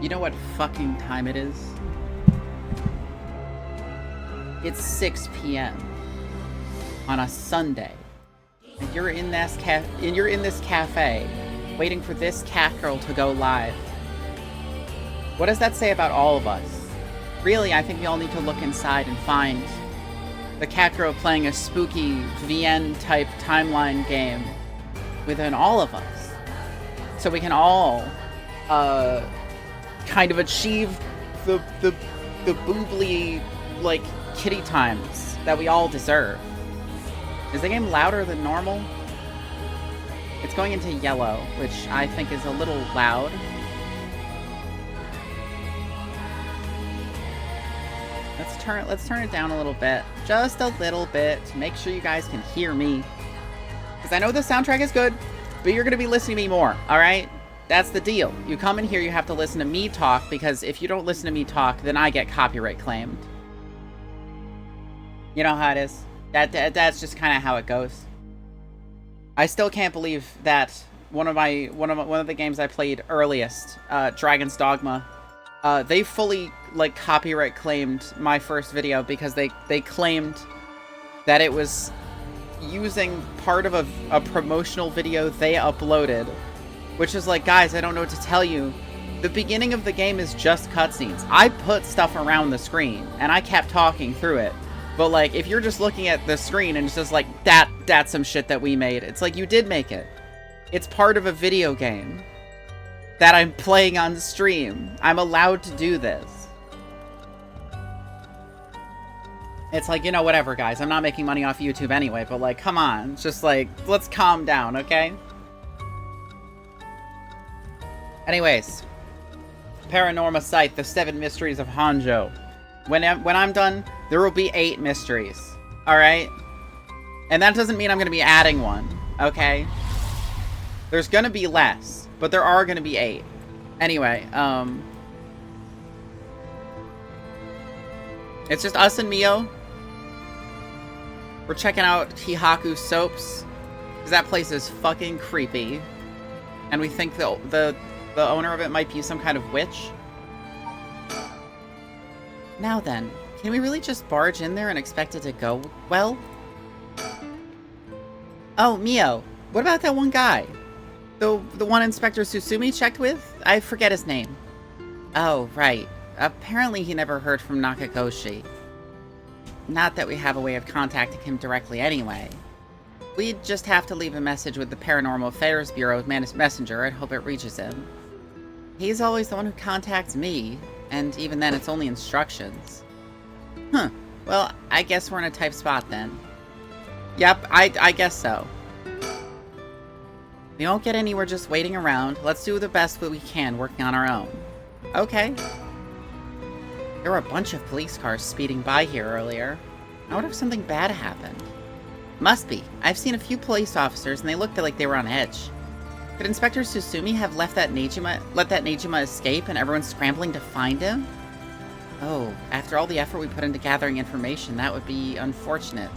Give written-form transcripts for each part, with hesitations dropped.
You know what fucking time it is? It's 6 p.m. on a Sunday. And you're in this cafe waiting for this cat girl to go live. What does that say about all of us? Really, I think we all need to look inside and find the cat girl playing a spooky VN-type timeline game within all of us. So we can all, kind of achieve the boobly, like, kitty times that we all deserve. Is the game louder than normal? It's going into yellow, which I think is a little loud. Let's turn it down a little bit. Just a little bit to make sure you guys can hear me. Because I know the soundtrack is good, but you're going to be listening to me more, alright? That's the deal. You come in here, you have to listen to me talk, because if you don't listen to me talk, then I get copyright claimed. You know how it is? That's just kind of how it goes. I still can't believe that one of the games I played earliest, Dragon's Dogma, they fully, like, copyright claimed my first video because they claimed that it was using part of a promotional video they uploaded, which is like, guys, I don't know what to tell you. The beginning of the game is just cutscenes. I put stuff around the screen, and I kept talking through it. But, like, if you're just looking at the screen and it's just like, that's some shit that we made, it's like, you did make it. It's part of a video game that I'm playing on stream. I'm allowed to do this. It's like, you know, whatever, guys. I'm not making money off YouTube anyway, but, like, come on. It's just like, let's calm down, okay? Anyways. Paranormasight, the 7 mysteries of Hanjo. When I'm done, there will be 8 mysteries. Alright? And that doesn't mean I'm going to be adding one. Okay? There's going to be less. But there are going to be 8. Anyway, it's just us and Mio. We're checking out Hihaku Soaps. Because that place is fucking creepy. And we think the owner of it might be some kind of witch. Now then, can we really just barge in there and expect it to go well? Oh, Mio, what about that one guy? The one Inspector Susumi checked with? I forget his name. Oh, right. Apparently he never heard from Nakagoshi. Not that we have a way of contacting him directly anyway. We'd just have to leave a message with the Paranormal Affairs Bureau messenger and hope it reaches him. He's always the one who contacts me, and even then it's only instructions. Huh. Well, I guess we're in a tight spot then. Yep, I guess so. We won't get anywhere just waiting around. Let's do the best that we can working on our own. Okay. There were a bunch of police cars speeding by here earlier. I wonder if something bad happened. Must be. I've seen a few police officers and they looked like they were on edge. Could Inspector Susumi have let that Nejima escape and everyone's scrambling to find him? Oh, after all the effort we put into gathering information, that would be unfortunate.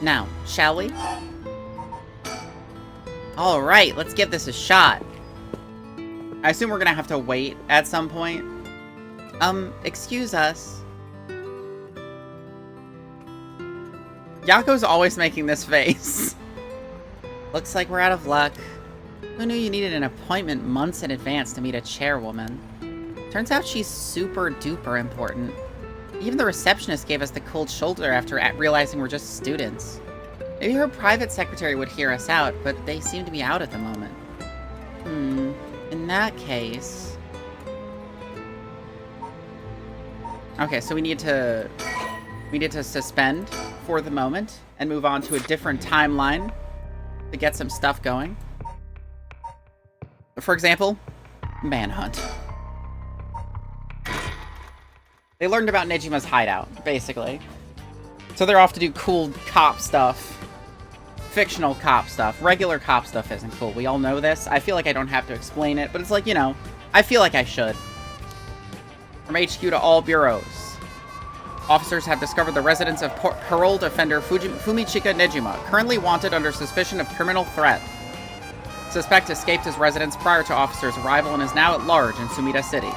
Now, shall we? Alright, let's give this a shot. I assume we're gonna have to wait at some point. Excuse us. Yako's always making this face. Looks like we're out of luck. Who knew you needed an appointment months in advance to meet a chairwoman? Turns out she's super duper important. Even the receptionist gave us the cold shoulder after realizing we're just students. Maybe her private secretary would hear us out, but they seem to be out at the moment. In that case... Okay, so we need to suspend for the moment and move on to a different timeline to get some stuff going. For example, Manhunt. They learned about Nejima's hideout, basically. So they're off to do cool cop stuff. Fictional cop stuff. Regular cop stuff isn't cool. We all know this. I feel like I don't have to explain it, but it's like, you know, I feel like I should. From HQ to all bureaus. Officers have discovered the residence of paroled offender Fumichika Nejima, currently wanted under suspicion of criminal threat. Suspect escaped his residence prior to officers' arrival and is now at large in Sumida City.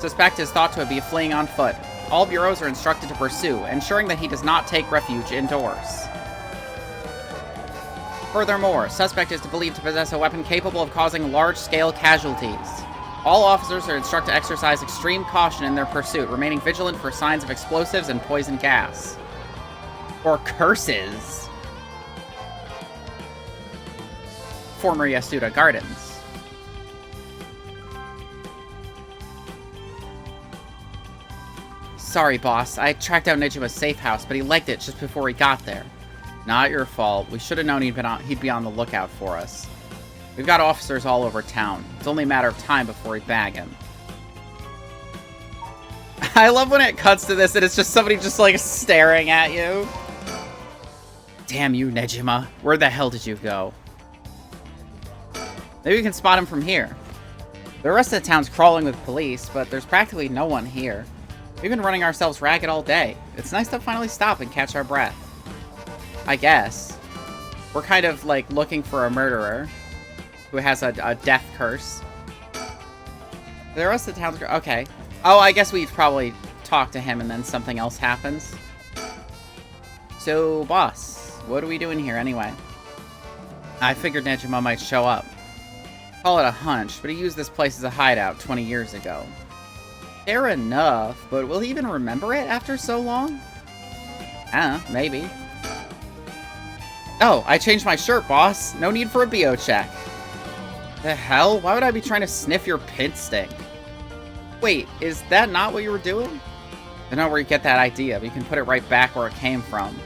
Suspect is thought to be fleeing on foot. All bureaus are instructed to pursue, ensuring that he does not take refuge indoors. Furthermore, suspect is believed to possess a weapon capable of causing large-scale casualties. All officers are instructed to exercise extreme caution in their pursuit, remaining vigilant for signs of explosives and poison gas. Or curses. Former Yasuda Gardens. Sorry, boss. I tracked down Nejima's safe house, but he legged it just before he got there. Not your fault. We should have known he'd be on the lookout for us. We've got officers all over town. It's only a matter of time before we bag him. I love when it cuts to this and it's just somebody just, like, staring at you. Damn you, Nejima. Where the hell did you go? Maybe we can spot him from here. The rest of the town's crawling with police, but there's practically no one here. We've been running ourselves ragged all day. It's nice to finally stop and catch our breath. I guess. We're kind of, like, looking for a murderer who has a death curse. The rest of the town's... Okay. Oh, I guess we'd probably talk to him and then something else happens. So, boss, what are we doing here anyway? I figured Nejima might show up. Call it a hunch, but he used this place as a hideout 20 years ago. Fair enough, but will he even remember it after so long? I don't know, maybe. Oh, I changed my shirt, boss. No need for a BO check. The hell? Why would I be trying to sniff your pit stink? Wait, is that not what you were doing? I don't know where you get that idea, but you can put it right back where it came from.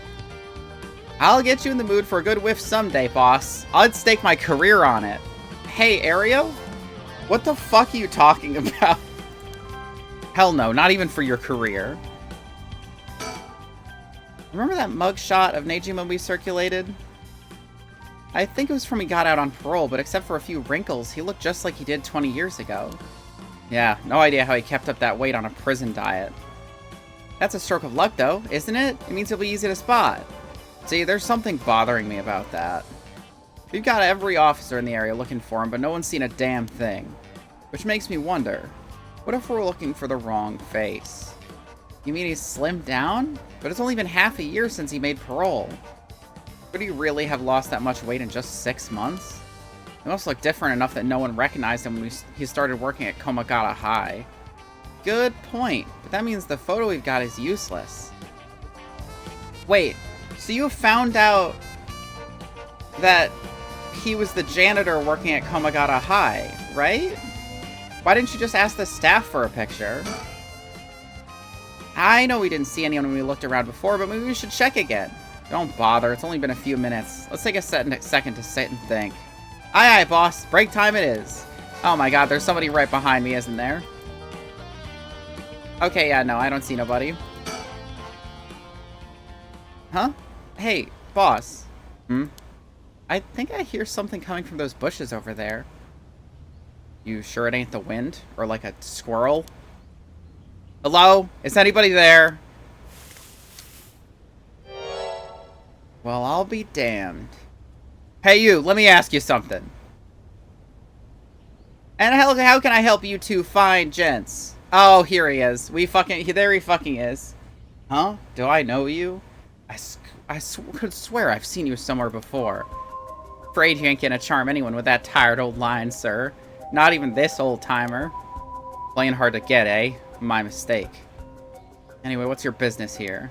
I'll get you in the mood for a good whiff someday, boss. I'd stake my career on it. Hey, Ario? What the fuck are you talking about? Hell no, not even for your career. Remember that mugshot of Nejima we circulated? I think it was from he got out on parole, but except for a few wrinkles, he looked just like he did 20 years ago. Yeah, no idea how he kept up that weight on a prison diet. That's a stroke of luck, though, isn't it? It means it'll be easy to spot. See, there's something bothering me about that. We've got every officer in the area looking for him, but no one's seen a damn thing. Which makes me wonder, what if we're looking for the wrong face? You mean he's slimmed down? But it's only been half a year since he made parole. Could he really have lost that much weight in just 6 months? He must look different enough that no one recognized him when he started working at Komagata High. Good point, but that means the photo we've got is useless. Wait, so you found out that he was the janitor working at Komagata High, right? Why didn't you just ask the staff for a picture? I know we didn't see anyone when we looked around before, but maybe we should check again. Don't bother, it's only been a few minutes. Let's take a second to sit and think. Aye, aye, boss. Break time it is. Oh my god, there's somebody right behind me, isn't there? Okay, yeah, no, I don't see nobody. Huh? Hey, boss. I think I hear something coming from those bushes over there. You sure it ain't the wind? Or like a squirrel? Hello? Is anybody there? Well, I'll be damned. Hey, you, let me ask you something. And how can I help you two fine gents? Oh, here he is. There he fucking is. Huh? Do I know you? I could swear I've seen you somewhere before. Afraid you ain't gonna charm anyone with that tired old line, sir. Not even this old-timer. Playing hard to get, eh? My mistake. Anyway, what's your business here?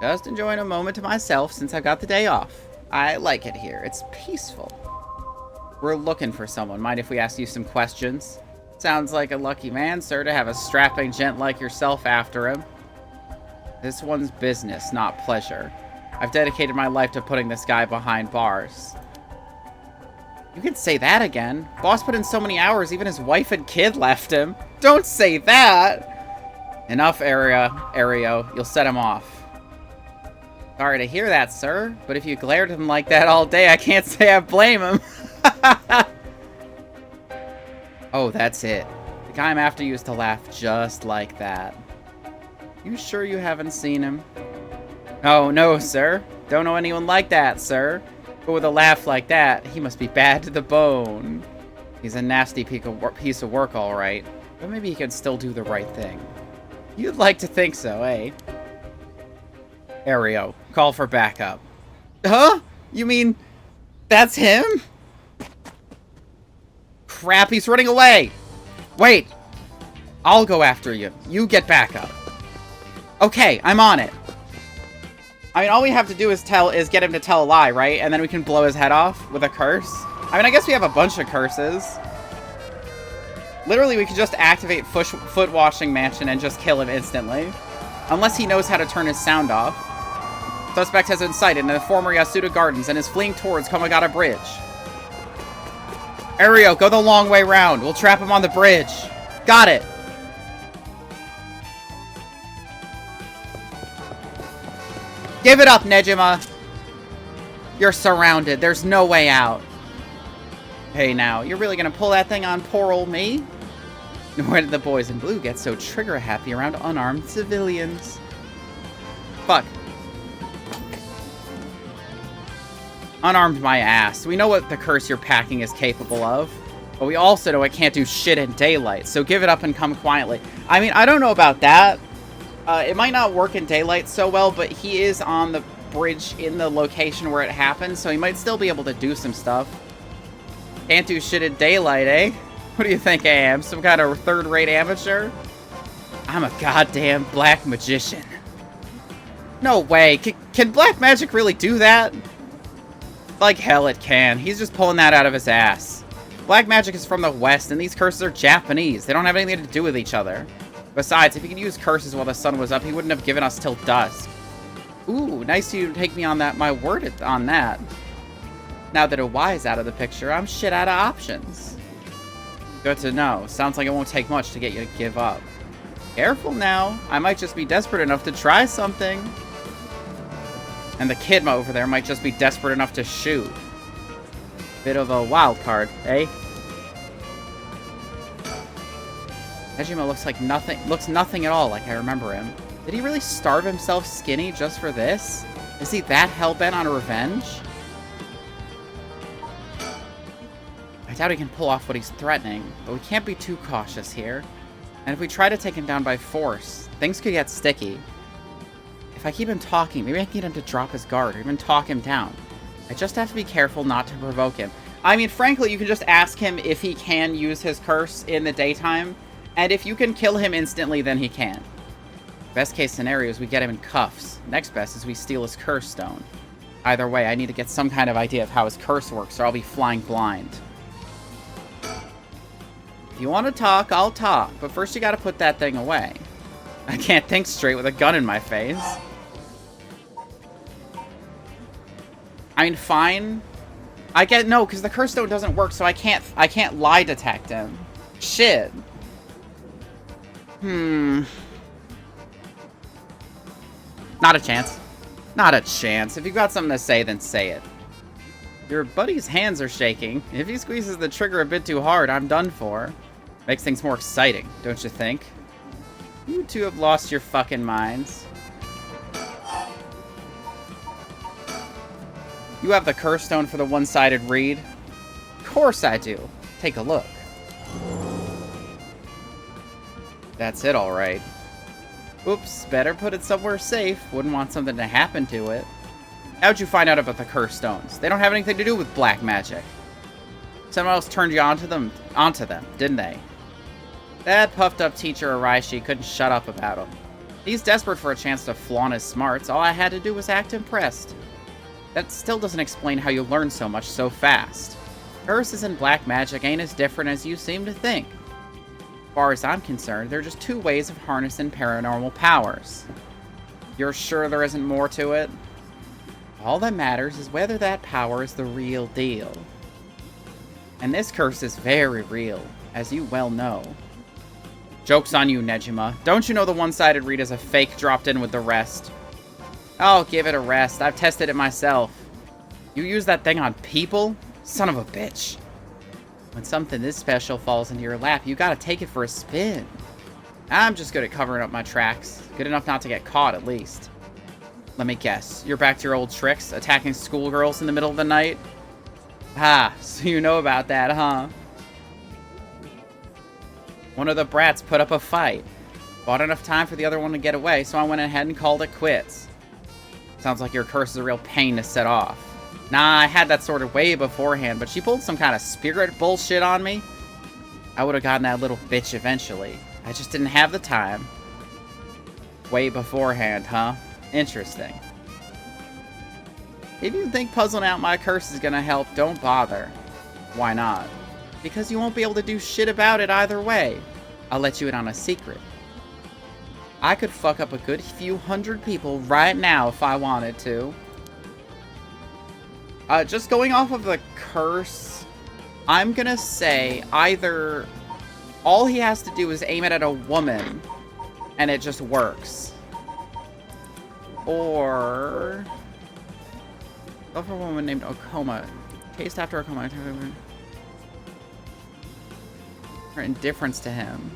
Just enjoying a moment to myself since I got the day off. I like it here. It's peaceful. We're looking for someone. Mind if we ask you some questions? Sounds like a lucky man, sir, to have a strapping gent like yourself after him. This one's business, not pleasure. I've dedicated my life to putting this guy behind bars. You can say that again. Boss put in so many hours, even his wife and kid left him. Don't say that! Enough, Ario. You'll set him off. Sorry to hear that, sir, but if you glared at him like that all day, I can't say I blame him. Oh, that's it. The guy I'm after used to laugh just like that. You sure you haven't seen him? Oh, no, sir. Don't know anyone like that, sir. But with a laugh like that, he must be bad to the bone. He's a nasty piece of work, all right. But maybe he can still do the right thing. You'd like to think so, eh? Aereo, call for backup. Huh? You mean that's him? Crap, he's running away! Wait! I'll go after you. You get backup. Okay, I'm on it. I mean, all we have to do is get him to tell a lie, right? And then we can blow his head off with a curse. I mean, I guess we have a bunch of curses. Literally, we could just activate Foot Washing Mansion and just kill him instantly. Unless he knows how to turn his sound off. Suspect has been sighted in the former Yasuda Gardens and is fleeing towards Komagata Bridge. Aereo, go the long way round. We'll trap him on the bridge. Got it. Give it up, Nejima. You're surrounded. There's no way out. Hey now, you're really gonna pull that thing on poor old me? Where did the boys in blue get so trigger happy around unarmed civilians? Fuck. Unarmed my ass. We know what the curse you're packing is capable of. But we also know it can't do shit in daylight, so give it up and come quietly. I mean, I don't know about that. It might not work in daylight so well, but he is on the bridge in the location where it happened, so he might still be able to do some stuff. Can't do shit in daylight, eh? What do you think I am? Some kind of third-rate amateur? I'm a goddamn black magician. No way. Can black magic really do that? Like hell it can. He's just pulling that out of his ass. Black magic is from the West, and these curses are Japanese. They don't have anything to do with each other. Besides, if he could use curses while the sun was up, he wouldn't have given us till dusk. Ooh, nice of you to take me on my word on that. Now that a Y is out of the picture, I'm shit out of options. Good to know. Sounds like it won't take much to get you to give up. Careful now. I might just be desperate enough to try something. And the kid over there might just be desperate enough to shoot. Bit of a wild card, eh? Nejima looks nothing at all like I remember him. Did he really starve himself skinny just for this? Is he that hell-bent on revenge? I doubt he can pull off what he's threatening, but we can't be too cautious here. And if we try to take him down by force, things could get sticky. If I keep him talking, maybe I can get him to drop his guard or even talk him down. I just have to be careful not to provoke him. I mean, frankly, you can just ask him if he can use his curse in the daytime, and if you can kill him instantly, then he can. Best case scenario is we get him in cuffs. Next best is we steal his curse stone. Either way, I need to get some kind of idea of how his curse works, or I'll be flying blind. If you want to talk, I'll talk, but first you gotta put that thing away. I can't think straight with a gun in my face. I mean, fine. No, because the curse stone doesn't work, so I can't lie detect him. Shit. Not a chance. Not a chance. If you've got something to say, then say it. Your buddy's hands are shaking. If he squeezes the trigger a bit too hard, I'm done for. Makes things more exciting, don't you think? You two have lost your fucking minds. You have the curse stone for the one-sided read? Of course I do. Take a look. That's it, all right. Oops, better put it somewhere safe. Wouldn't want something to happen to it. How'd you find out about the curse stones? They don't have anything to do with black magic. Someone else turned you onto them, didn't they? That puffed-up teacher Araishi couldn't shut up about him. He's desperate for a chance to flaunt his smarts. All I had to do was act impressed. That still doesn't explain how you learn so much so fast. Curses and black magic ain't as different as you seem to think. As far as I'm concerned, there are just two ways of harnessing paranormal powers. You're sure there isn't more to it? All that matters is whether that power is the real deal. And this curse is very real, as you well know. Joke's on you, Nejima. Don't you know the one-sided read is a fake dropped in with the rest? Oh, give it a rest. I've tested it myself. You use that thing on people? Son of a bitch. When something this special falls into your lap, you gotta take it for a spin. I'm just good at covering up my tracks. Good enough not to get caught, at least. Let me guess. You're back to your old tricks? Attacking schoolgirls in the middle of the night? Ah, so you know about that, huh? One of the brats put up a fight. Bought enough time for the other one to get away, so I went ahead and called it quits. Sounds like your curse is a real pain to set off. Nah, I had that sorted way beforehand, but she pulled some kind of spirit bullshit on me. I would have gotten that little bitch eventually. I just didn't have the time. Way beforehand, huh? Interesting. If you think puzzling out my curse is gonna help, don't bother. Why not? Because you won't be able to do shit about it either way. I'll let you in on a secret. I could fuck up a good few hundred people right now if I wanted to. Just going off of the curse, I'm gonna say either all he has to do is aim it at a woman and it just works. Or love for a woman named Okoma. Taste after Okoma. Her indifference to him.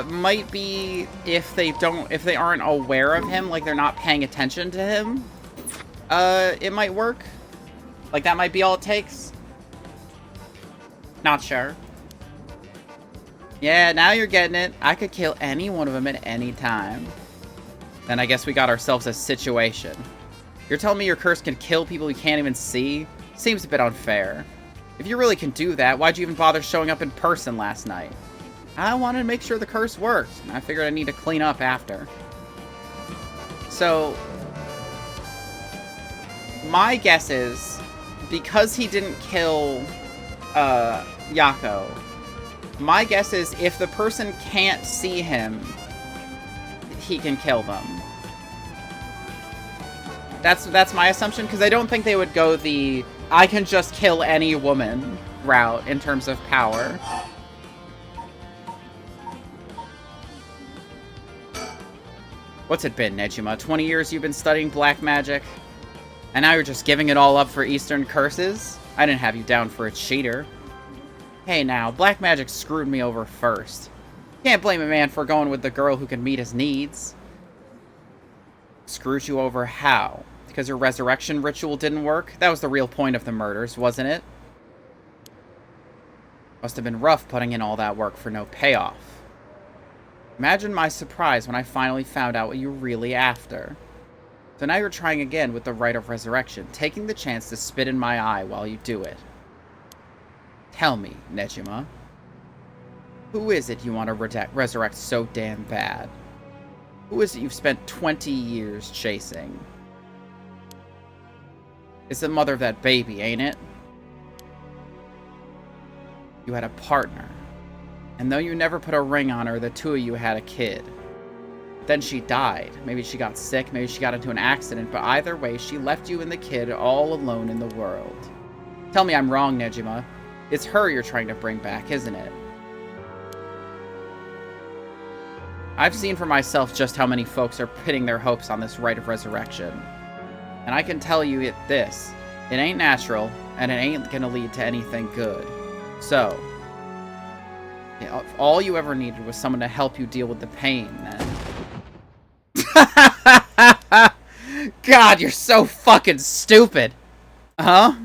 Might be if they aren't aware of him, like they're not paying attention to him. It might work. Like that might be all it takes. Not sure. Yeah, now you're getting it. I could kill any one of them at any time. Then I guess we got ourselves a situation. You're telling me your curse can kill people you can't even see? Seems a bit unfair. If you really can do that, why'd you even bother showing up in person last night? I wanted to make sure the curse worked, and I figured I need to clean up after. So, my guess is, because he didn't kill, Yako, my guess is if the person can't see him, he can kill them. That's my assumption, because I don't think they would go the I can just kill any woman route in terms of power. What's it been, Nejima? 20 years you've been studying black magic? And now you're just giving it all up for Eastern curses? I didn't have you down for a cheater. Hey now, black magic screwed me over first. Can't blame a man for going with the girl who can meet his needs. Screwed you over how? Because your resurrection ritual didn't work? That was the real point of the murders, wasn't it? Must have been rough putting in all that work for no payoff. Imagine my surprise when I finally found out what you were really after. So now you're trying again with the rite of resurrection, taking the chance to spit in my eye while you do it. Tell me, Nejima. Who is it you want to resurrect so damn bad? Who is it you've spent 20 years chasing? It's the mother of that baby, ain't it? You had a partner. And though you never put a ring on her, the two of you had a kid. Then she died. Maybe she got sick, maybe she got into an accident, but either way, she left you and the kid all alone in the world. Tell me I'm wrong, Nejima. It's her you're trying to bring back, isn't it? I've seen for myself just how many folks are pitting their hopes on this rite of resurrection. And I can tell you it ain't natural, and it ain't gonna lead to anything good. So, if all you ever needed was someone to help you deal with the pain, then... God, you're so fucking stupid! Huh?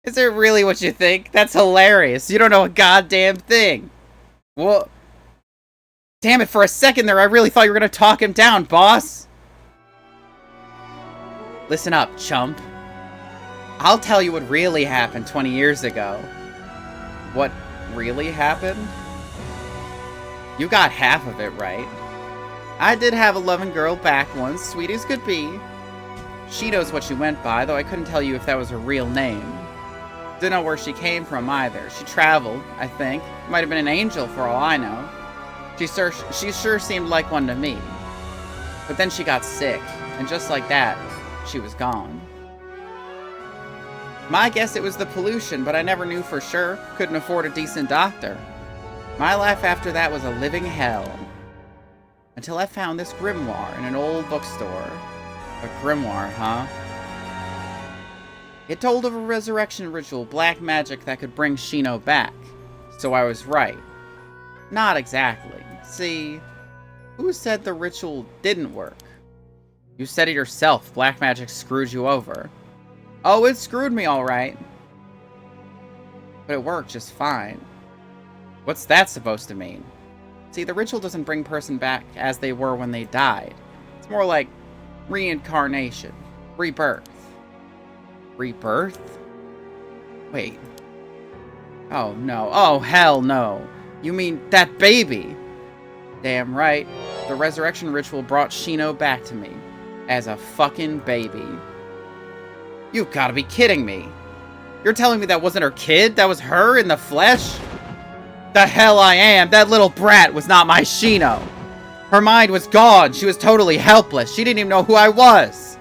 Is it really what you think? That's hilarious. You don't know a goddamn thing. Well... Damn it, for a second there I really thought you were gonna talk him down, boss! Listen up, chump. I'll tell you what really happened 20 years ago. What really happened? You got half of it right. I did have a loving girl back once, sweet as could be. She knows what she went by, though I couldn't tell you if that was her real name. Didn't know where she came from either. She traveled, I think. Might have been an angel for all I know. She sure seemed like one to me. But then she got sick, and just like that, she was gone. My guess it was the pollution, but I never knew for sure. Couldn't afford a decent doctor. My life after that was a living hell. Until I found this grimoire in an old bookstore. A grimoire, huh? It told of a resurrection ritual, black magic that could bring Shino back. So I was right. Not exactly. See, who said the ritual didn't work? You said it yourself. Black magic screwed you over. Oh, it screwed me all right. But it worked just fine. What's that supposed to mean? See, the ritual doesn't bring person back as they were when they died. It's more like reincarnation. Rebirth. Rebirth? Wait. Oh, no. Oh, hell no. You mean that baby? Damn right. The resurrection ritual brought Shino back to me. As a fucking baby. You've gotta be kidding me. You're telling me that wasn't her kid? That was her in the flesh? The hell I am. That little brat was not my Shino. Her mind was gone. She was totally helpless. She didn't even know who I was.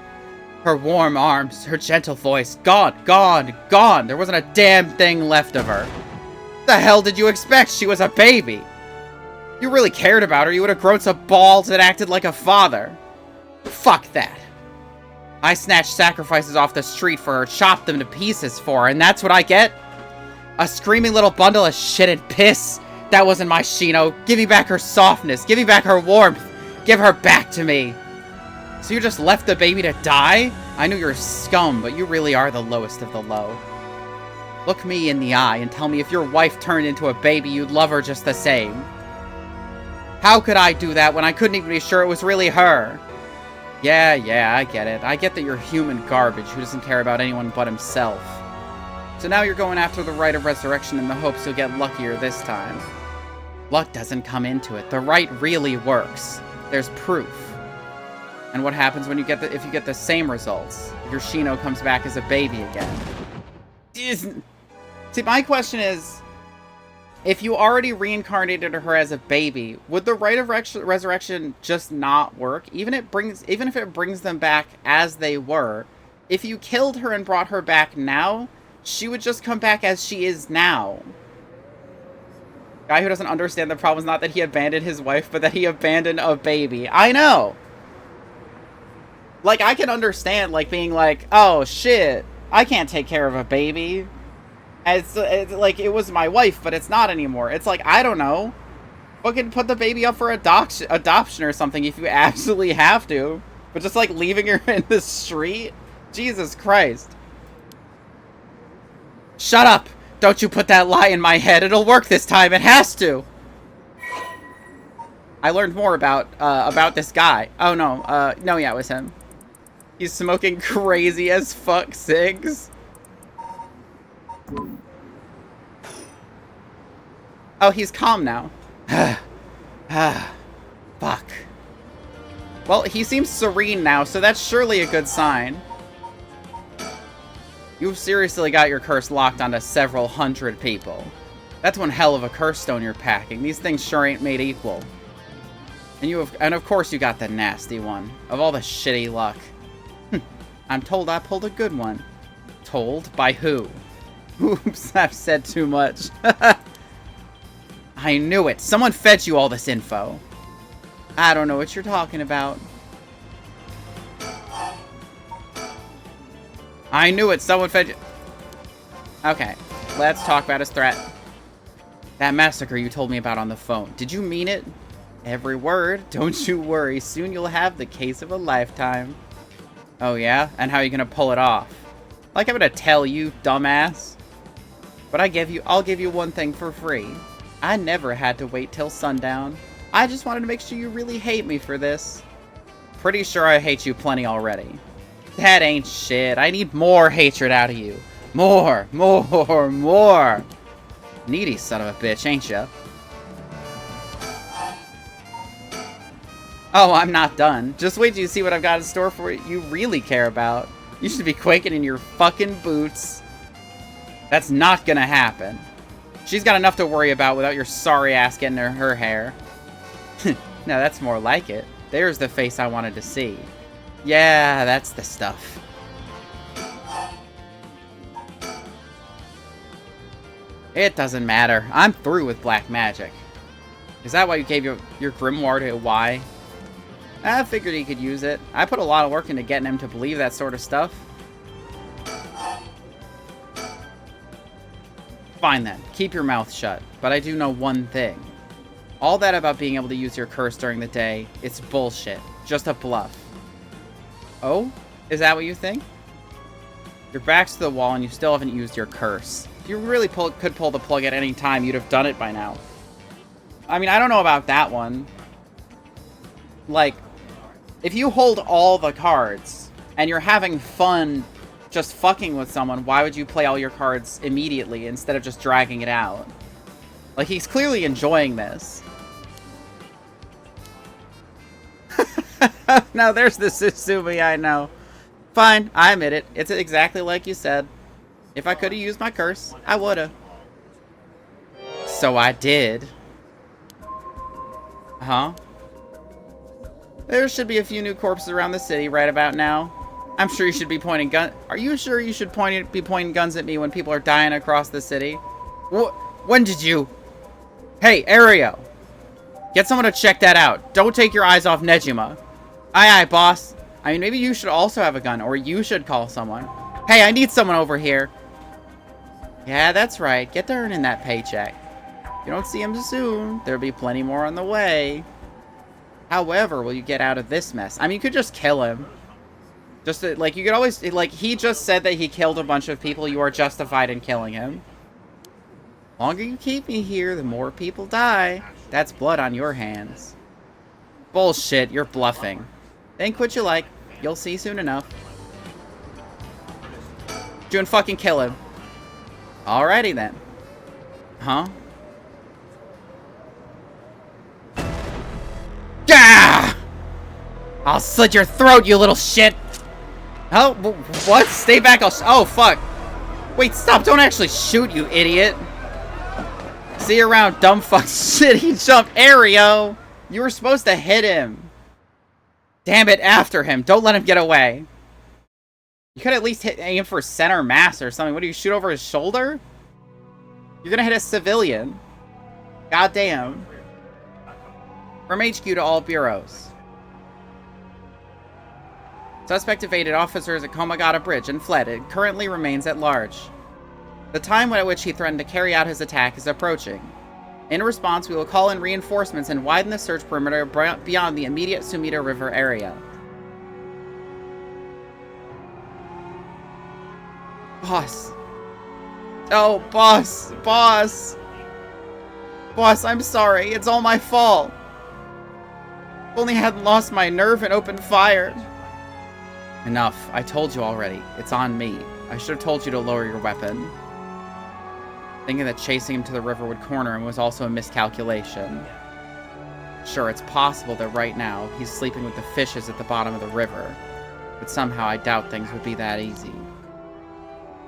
Her warm arms, her gentle voice, gone, gone, gone. There wasn't a damn thing left of her. The hell did you expect? She was a baby. You really cared about her, you would have grown some balls and acted like a father. Fuck that. I snatched sacrifices off the street for her, chopped them to pieces for her, and that's what I get? A screaming little bundle of shit and piss? That wasn't my Shino. Give me back her softness. Give me back her warmth. Give her back to me. So you just left the baby to die? I knew you're scum, but you really are the lowest of the low. Look me in the eye and tell me if your wife turned into a baby, you'd love her just the same. How could I do that when I couldn't even be sure it was really her? Yeah, I get it. I get that you're human garbage who doesn't care about anyone but himself. So now you're going after the rite of resurrection in the hopes you'll get luckier this time. Luck doesn't come into it. The rite really works. There's proof. And what happens when you get if you get the same results? Your Shino comes back as a baby again. See, my question is, if you already reincarnated her as a baby, would the rite of resurrection just not work? Even if it brings them back as they were, if you killed her and brought her back now, she would just come back as she is now. Guy who doesn't understand the problem is not that he abandoned his wife, but that he abandoned a baby. I know! Like, I can understand, like, being like, oh, shit, I can't take care of a baby. It's like, it was my wife, but it's not anymore. It's like, I don't know. Fucking put the baby up for adoption or something if you absolutely have to. But just, like, leaving her in the street? Jesus Christ. Shut up! Don't you put that lie in my head. It'll work this time. It has to. I learned more about this guy. Oh, no. No, yeah, it was him. He's smoking crazy as fuck cigs. Oh, he's calm now. Fuck. Well, he seems serene now, so that's surely a good sign. You've seriously got your curse locked onto several hundred people. That's one hell of a curse stone you're packing. These things sure ain't made equal. And of course you got the nasty one. Of all the shitty luck. I'm told I pulled a good one. Told? By who? Oops, I've said too much. I knew it. Someone fed you all this info. I don't know what you're talking about. I knew it. Someone fed you. Okay, let's talk about his threat. That massacre you told me about on the phone. Did you mean it? Every word. Don't you worry. Soon you'll have the case of a lifetime. Oh yeah? And how are you gonna pull it off? Like I'm gonna tell you, dumbass. But I'll give you one thing for free. I never had to wait till sundown. I just wanted to make sure you really hate me for this. Pretty sure I hate you plenty already. That ain't shit. I need more hatred out of you. More. Needy son of a bitch, ain't ya? Oh, I'm not done. Just wait till you see what I've got in store for you really care about. You should be quaking in your fucking boots. That's not gonna happen. She's got enough to worry about without your sorry ass getting her hair. No, that's more like it. There's the face I wanted to see. Yeah, that's the stuff. It doesn't matter. I'm through with black magic. Is that why you gave your grimoire to Y? I figured he could use it. I put a lot of work into getting him to believe that sort of stuff. Fine then, keep your mouth shut. But I do know one thing. All that about being able to use your curse during the day, it's bullshit. Just a bluff. Oh? Is that what you think? Your back's to the wall and you still haven't used your curse. If you really could pull the plug at any time, you'd have done it by now. I mean, I don't know about that one. Like, if you hold all the cards and you're having fun just fucking with someone, why would you play all your cards immediately instead of just dragging it out? Like, he's clearly enjoying this. Now, there's the Susumi I know. Fine, I admit it. It's exactly like you said. If I could have used my curse, I would have. So I did. Huh? There should be a few new corpses around the city right about now. I'm sure you should be pointing guns. Are you sure you should be pointing guns at me when people are dying across the city? When did you? Hey, Aereo. Get someone to check that out. Don't take your eyes off Nejima. Aye, aye, boss. I mean, maybe you should also have a gun, or you should call someone. Hey, I need someone over here. Yeah, that's right. Get to earning that paycheck. If you don't see him soon, there'll be plenty more on the way. However, will you get out of this mess? I mean, you could just kill him. Just to, like, you could always, like, he just said that he killed a bunch of people. You are justified in killing him. The longer you keep me here, the more people die. That's blood on your hands. Bullshit, you're bluffing. Think what you like. You'll see soon enough. June, fucking kill him. Alrighty then. Huh? Gah! I'll slit your throat, you little shit! Oh, what? Stay back, oh, fuck. Wait, stop, don't actually shoot, you idiot. See you around, dumb fuck. Shit, he jumped. Aereo! You were supposed to hit him. Damn it, after him. Don't let him get away. You could at least aim for center mass or something. What, do you shoot over his shoulder? You're gonna hit a civilian. Goddamn. From HQ to all bureaus. Suspect evaded officers at Komagata Bridge and fled. It currently remains at large. The time at which he threatened to carry out his attack is approaching. In response, we will call in reinforcements and widen the search perimeter beyond the immediate Sumida River area. Boss. Oh, boss. Boss. Boss, I'm sorry. It's all my fault. If only I hadn't lost my nerve and opened fire. Enough. I told you already. It's on me. I should have told you to lower your weapon. Thinking that chasing him to the river would corner him was also a miscalculation. Sure, it's possible that right now he's sleeping with the fishes at the bottom of the river, but somehow I doubt things would be that easy.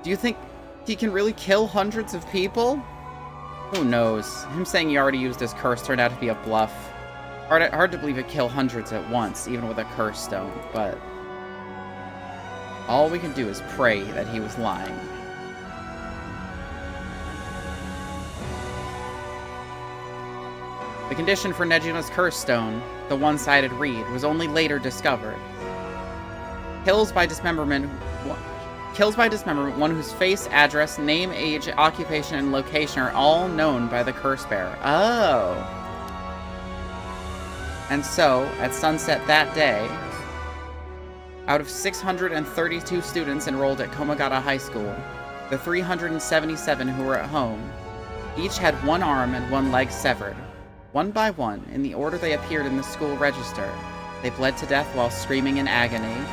Do you think he can really kill hundreds of people? Who knows? Him saying he already used his curse turned out to be a bluff. Hard to believe he'd kill hundreds at once, even with a curse stone, but all we can do is pray that he was lying. The condition for Nejima's curse stone, the one-sided reed, was only later discovered. Kills by dismemberment, one whose face, address, name, age, occupation, and location are all known by the curse bearer. Oh. And so, at sunset that day, out of 632 students enrolled at Komagata High School, the 377 who were at home, each had one arm and one leg severed. One by one, in the order they appeared in the school register, they bled to death while screaming in agony.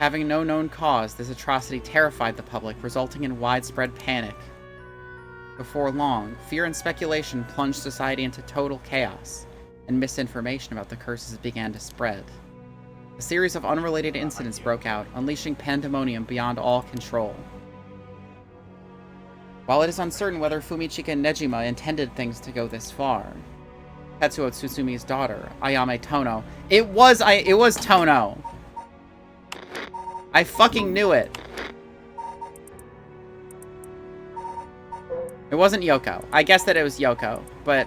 Having no known cause, this atrocity terrified the public, resulting in widespread panic. Before long, fear and speculation plunged society into total chaos, and misinformation about the curses began to spread. A series of unrelated incidents broke out, unleashing pandemonium beyond all control. While it is uncertain whether Fumichika Nejima intended things to go this far, Tetsuo Tsusumi's daughter, Ayame Tono, it was Tono! I fucking knew it! It wasn't Yoko. I guessed that it was Yoko, but,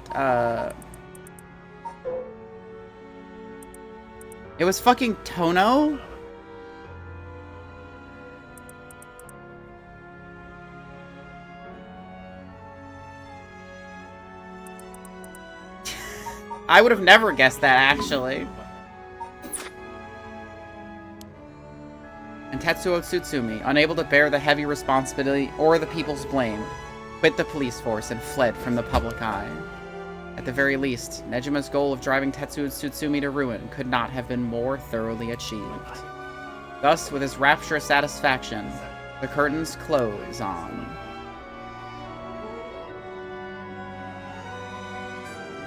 it was fucking Tono? I would have never guessed that, actually. And Tetsuo Tsutsumi, unable to bear the heavy responsibility or the people's blame, quit the police force and fled from the public eye. At the very least, Nejima's goal of driving Tetsuo Tsutsumi to ruin could not have been more thoroughly achieved. Thus, with his rapturous satisfaction, the curtains close on.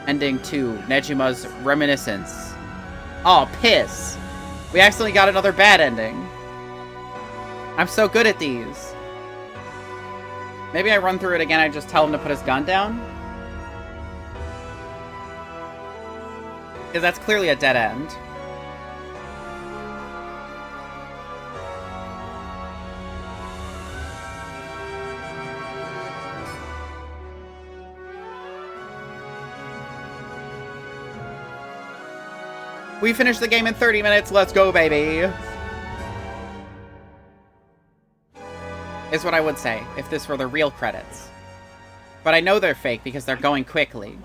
Ending 2, Nejima's Reminiscence. Oh, piss! We accidentally got another bad ending. I'm so good at these. Maybe I run through it again, I just tell him to put his gun down? Because that's clearly a dead end. We finished the game in 30 minutes. Let's go, baby. Is what I would say if this were the real credits. But I know they're fake because they're going quickly.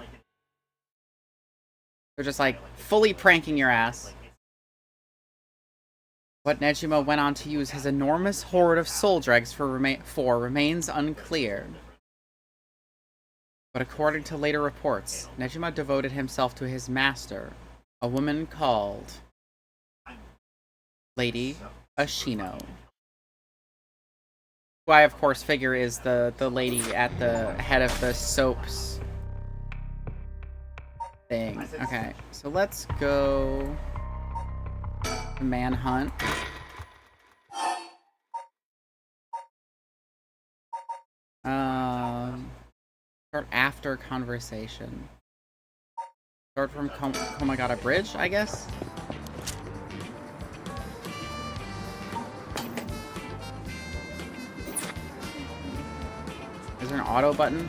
They're just like fully pranking your ass. What Nejima went on to use his enormous horde of soul dregs for remains unclear. But according to later reports, Nejima devoted himself to his master, a woman called Lady Ashino. Who I, of course, figure is the lady at the head of the soaps thing. Okay, so let's go manhunt. Start after conversation. Start from Komagata Bridge, I guess? Is there an auto button?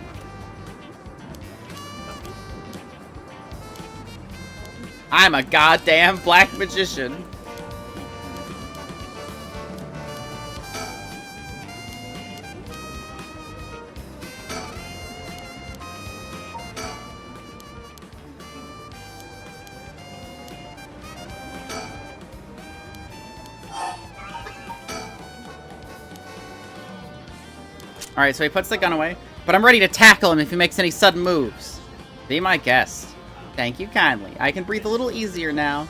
I'm a goddamn black magician. Alright, so he puts the gun away, but I'm ready to tackle him if he makes any sudden moves. Be my guest. Thank you kindly. I can breathe a little easier now.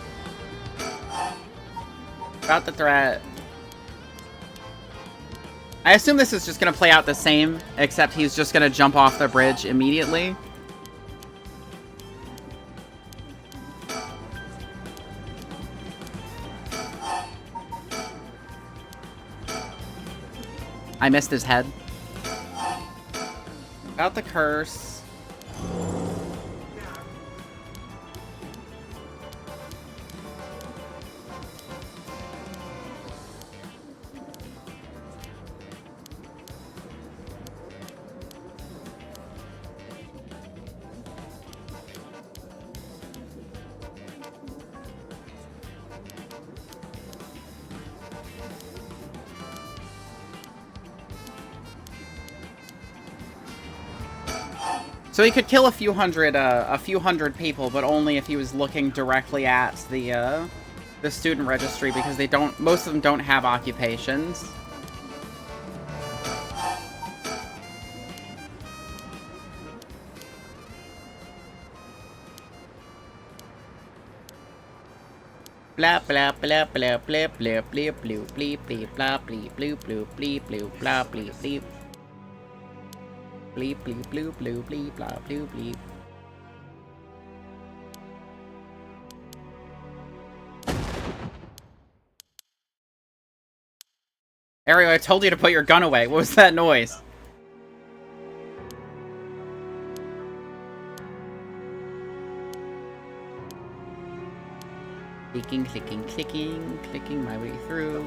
About the threat. I assume this is just going to play out the same, except he's just going to jump off the bridge immediately. I missed his head. About the curse. So he could kill a few hundred people, but only if he was looking directly at the student registry, because most of them don't have occupations. Blah blah blah blah blah blah blah blue bleep bleep blah bleep blue blue bleep blue blah bleep bleep. Bleep, bleep, blue, blue, bleep, blah, blue, bleep. Ariel, I told you to put your gun away. What was that noise? Clicking, clicking, clicking, clicking my way through.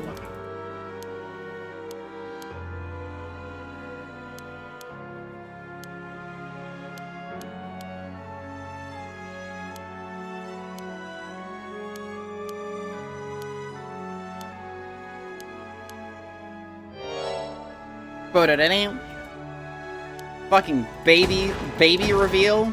But at any fucking baby reveal.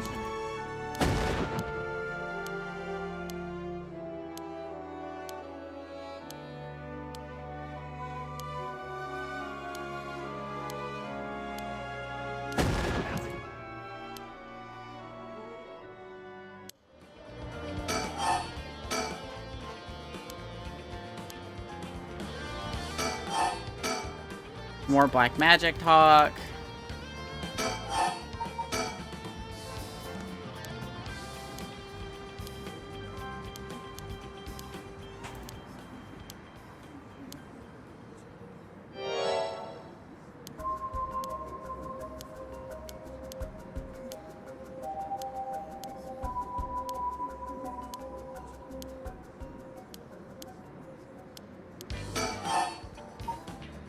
more black magic talk.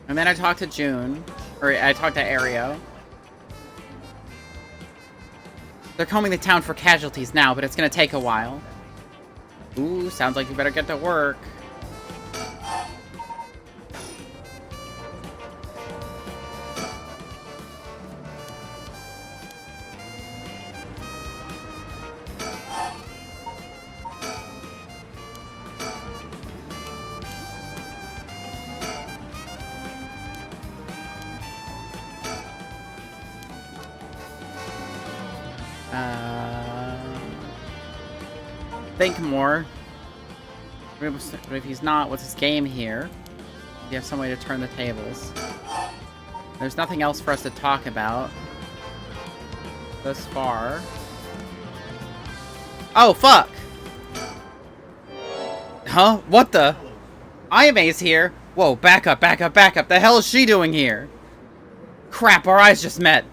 And then I talked to June, or I talked to Aereo. They're combing the town for casualties now, but it's gonna take a while. Ooh, sounds like you better get to work. Think more. But if he's not, what's his game here? You have some way to turn the tables. There's nothing else for us to talk about thus far. Oh, fuck! Huh? What the? Ayame's here? Whoa, back up, back up, back up. The hell is she doing here? Crap, our eyes just met.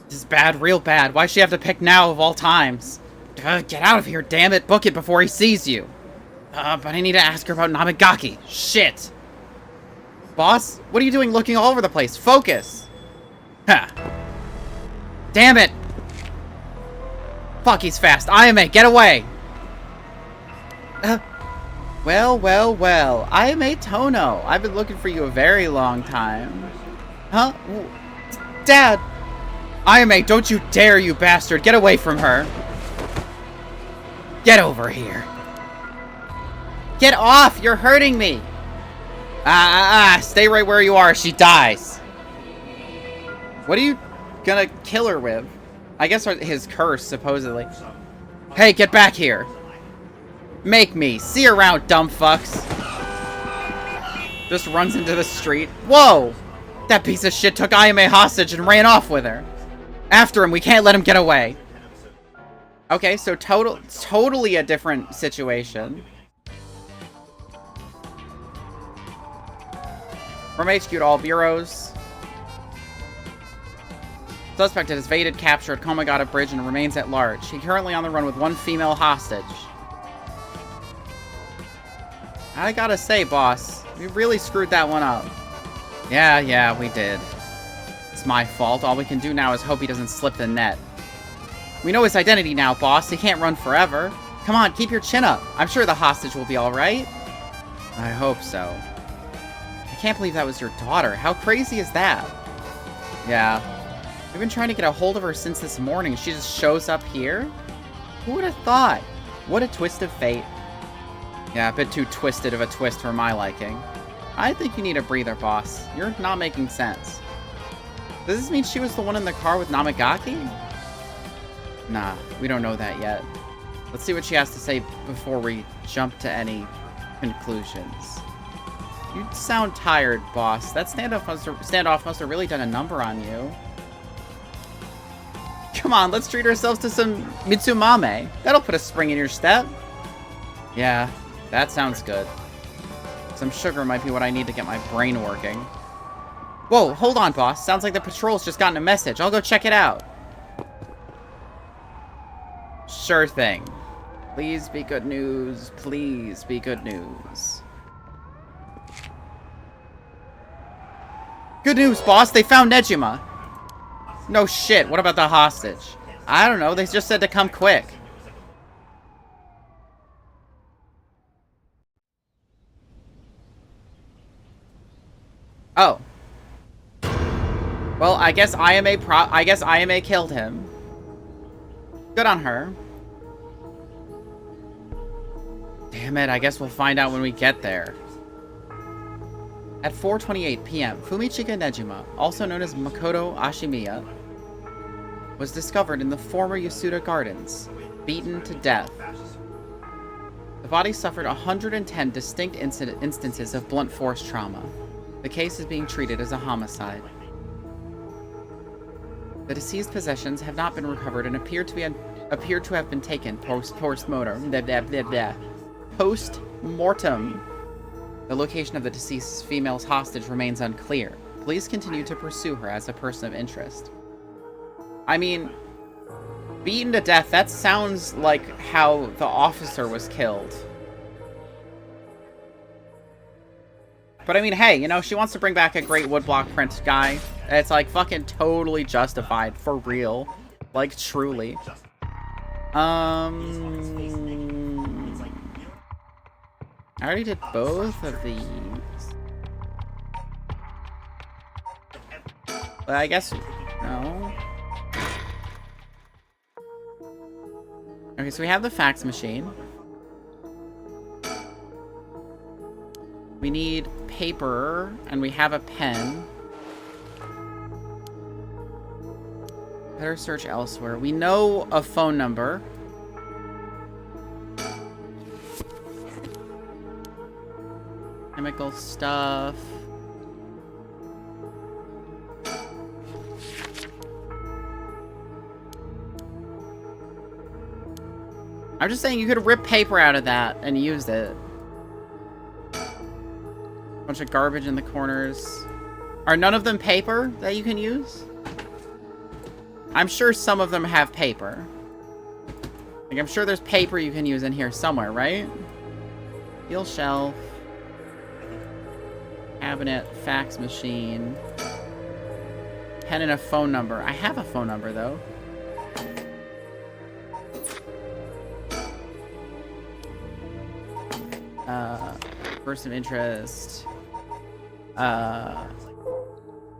This is bad, real bad. Why'd she have to pick now of all times? Get out of here, damn it. Book it before he sees you. But I need to ask her about Namigaki. Shit. Boss, what are you doing looking all over the place? Focus. Ha. Damn it. Fuck, he's fast. Ayame, get away. Well, well, well. Ayame Tono. I've been looking for you a very long time. Huh? Dad. Ayame, don't you dare, you bastard. Get away from her. Get over here. Get off! You're hurting me! Stay right where you are. She dies. What are you gonna kill her with? I guess his curse, supposedly. Hey, get back here. Make me. See you around, dumb fucks. Just runs into the street. Whoa! That piece of shit took Ayame hostage and ran off with her. After him, we can't let him get away. Okay, so totally a different situation. From HQ to all bureaus. Suspect has evaded capture at Komagata Bridge and remains at large. He's currently on the run with one female hostage. I gotta say, boss, we really screwed that one up. Yeah, we did. It's my fault. All we can do now is hope he doesn't slip the net. We know his identity now, boss. He can't run forever. Come on, keep your chin up. I'm sure the hostage will be alright. I hope so. I can't believe that was your daughter. How crazy is that? Yeah. We've been trying to get a hold of her since this morning. She just shows up here? Who would have thought? What a twist of fate. Yeah, a bit too twisted of a twist for my liking. I think you need a breather, boss. You're not making sense. Does this mean she was the one in the car with Namigaki? Nah, we don't know that yet. Let's see what she has to say before we jump to any conclusions. You sound tired, boss. That standoff must have really done a number on you. Come on, let's treat ourselves to some Mitsumame. That'll put a spring in your step. Yeah, that sounds good. Some sugar might be what I need to get my brain working. Whoa, hold on, boss. Sounds like the patrol's just gotten a message. I'll go check it out. Sure thing. Please be good news. Please be good news. Good news, boss. They found Nejima. No shit. What about the hostage? I don't know. They just said to come quick. Oh. Well, I guess Ayame killed him. Good on her. Damn it, I guess we'll find out when we get there. At 4:28 p.m., Fumichika Nejima, also known as Makoto Ashimiya, was discovered in the former Yasuda Gardens, beaten to death. The body suffered 110 distinct instances of blunt force trauma. The case is being treated as a homicide. The deceased possessions have not been recovered and appear to have been taken post-mortem. Post-mortem. The location of the deceased female's hostage remains unclear. Police continue to pursue her as a person of interest. I mean, beaten to death, that sounds like how the officer was killed. But I mean, hey, you know, she wants to bring back a great woodblock print guy. It's like fucking totally justified, for real. Like, truly. I already did both of these. But I guess, no. Okay, so we have the fax machine. We need paper, and we have a pen. Better search elsewhere. We know a phone number. Chemical stuff. I'm just saying you could rip paper out of that and use it. Bunch of garbage in the corners. Are none of them paper that you can use? I'm sure some of them have paper. Like, I'm sure there's paper you can use in here somewhere, right? Steel shelf. Cabinet, fax machine. Pen and a phone number. I have a phone number, though. Person of interest. Not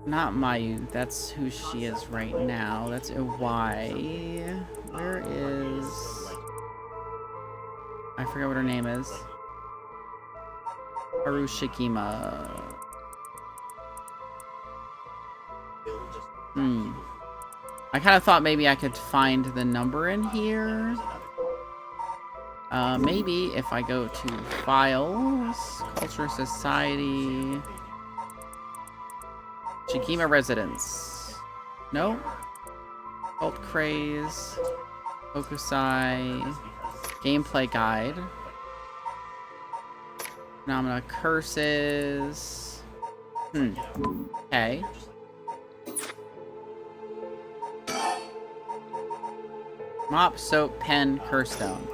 Mayu. That's who she is right now. That's a Y. Where is... I forget what her name is. Harushikima. I kind of thought maybe I could find the number in here. Maybe if I go to Files, Culture Society, Shikima Residence. No. Cult Craze, Hokusai, Gameplay Guide, Phenomena Curses. Okay. Mop, soap, pen, curse stone.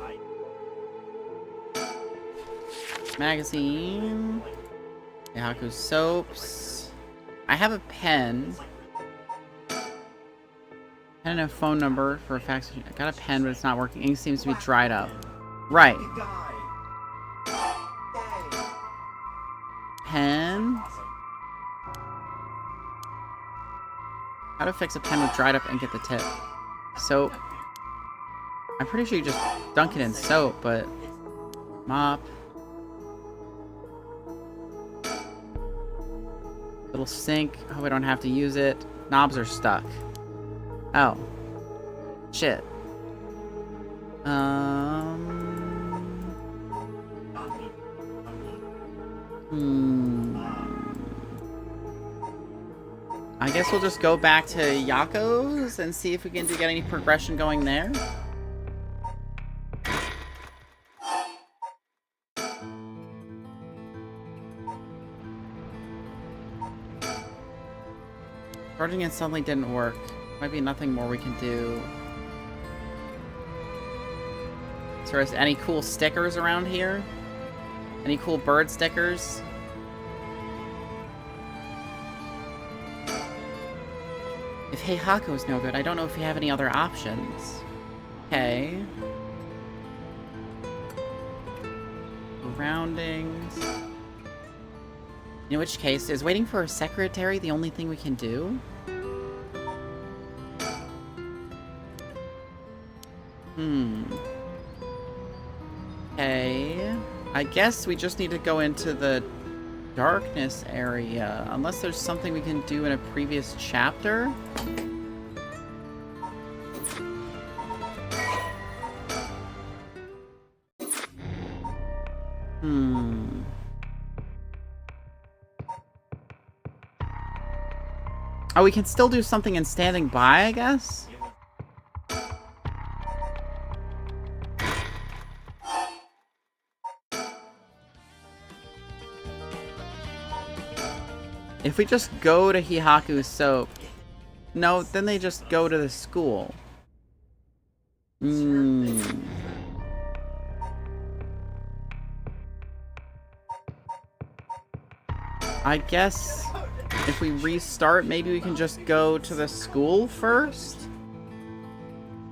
Magazine. Yahaku soaps. I have a pen. Pen and a phone number for a fax machine. I got a pen, but it's not working. Ink seems to be dried up. Right. Pen. How to fix a pen with dried up ink at the tip. Soap. I'm pretty sure you just dunk it in soap, but... Mop. Little sink. Hope I don't have to use it. Knobs are stuck. Oh. Shit. I guess we'll just go back to Yako's and see if we can get any progression going there. Charging it suddenly didn't work. Might be nothing more we can do. As far as any cool stickers around here? Any cool bird stickers? If Hey Hako is no good, I don't know if we have any other options. Okay. Surroundings. In which case, is waiting for a secretary the only thing we can do? Okay. I guess we just need to go into the darkness area. Unless there's something we can do in a previous chapter? Oh, we can still do something in standing by, I guess? If we just go to Hihaku's soap... No, then they just go to the school. I guess if we restart, maybe we can just go to the school first?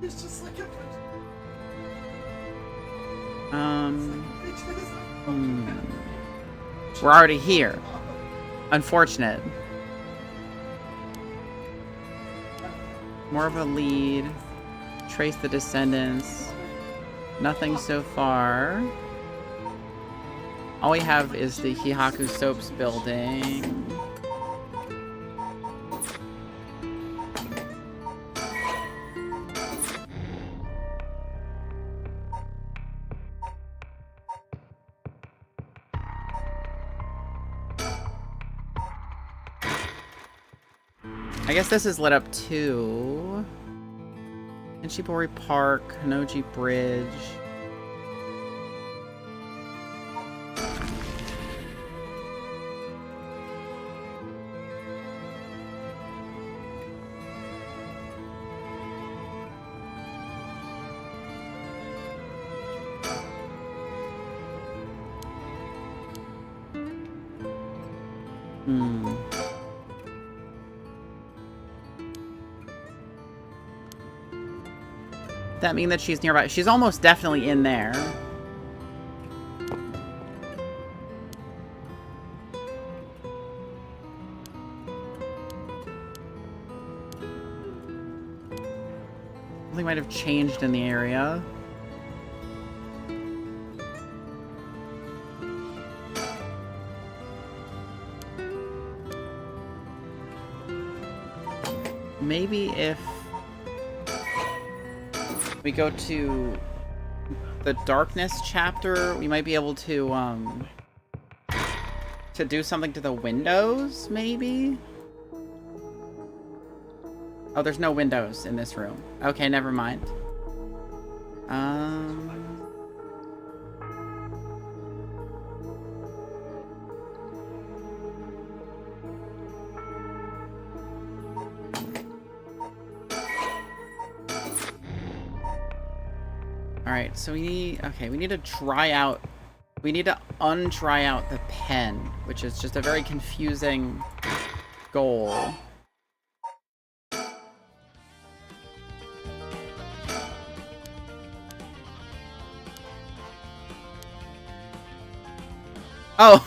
It's just like a... We're already here. Unfortunate. More of a lead. Trace the descendants. Nothing so far. All we have is the Hihaku Soaps building. I guess this is lit up too. Inchibori Park, Hanoji Bridge. That mean that she's nearby? She's almost definitely in there. Something might have changed in the area. Maybe if we go to the darkness chapter, we might be able to do something to the windows, maybe? Oh, there's no windows in this room. Okay, never mind. Alright, so we need... Okay, we need to dry out... We need to undry out the pen, which is just a very confusing goal. Oh!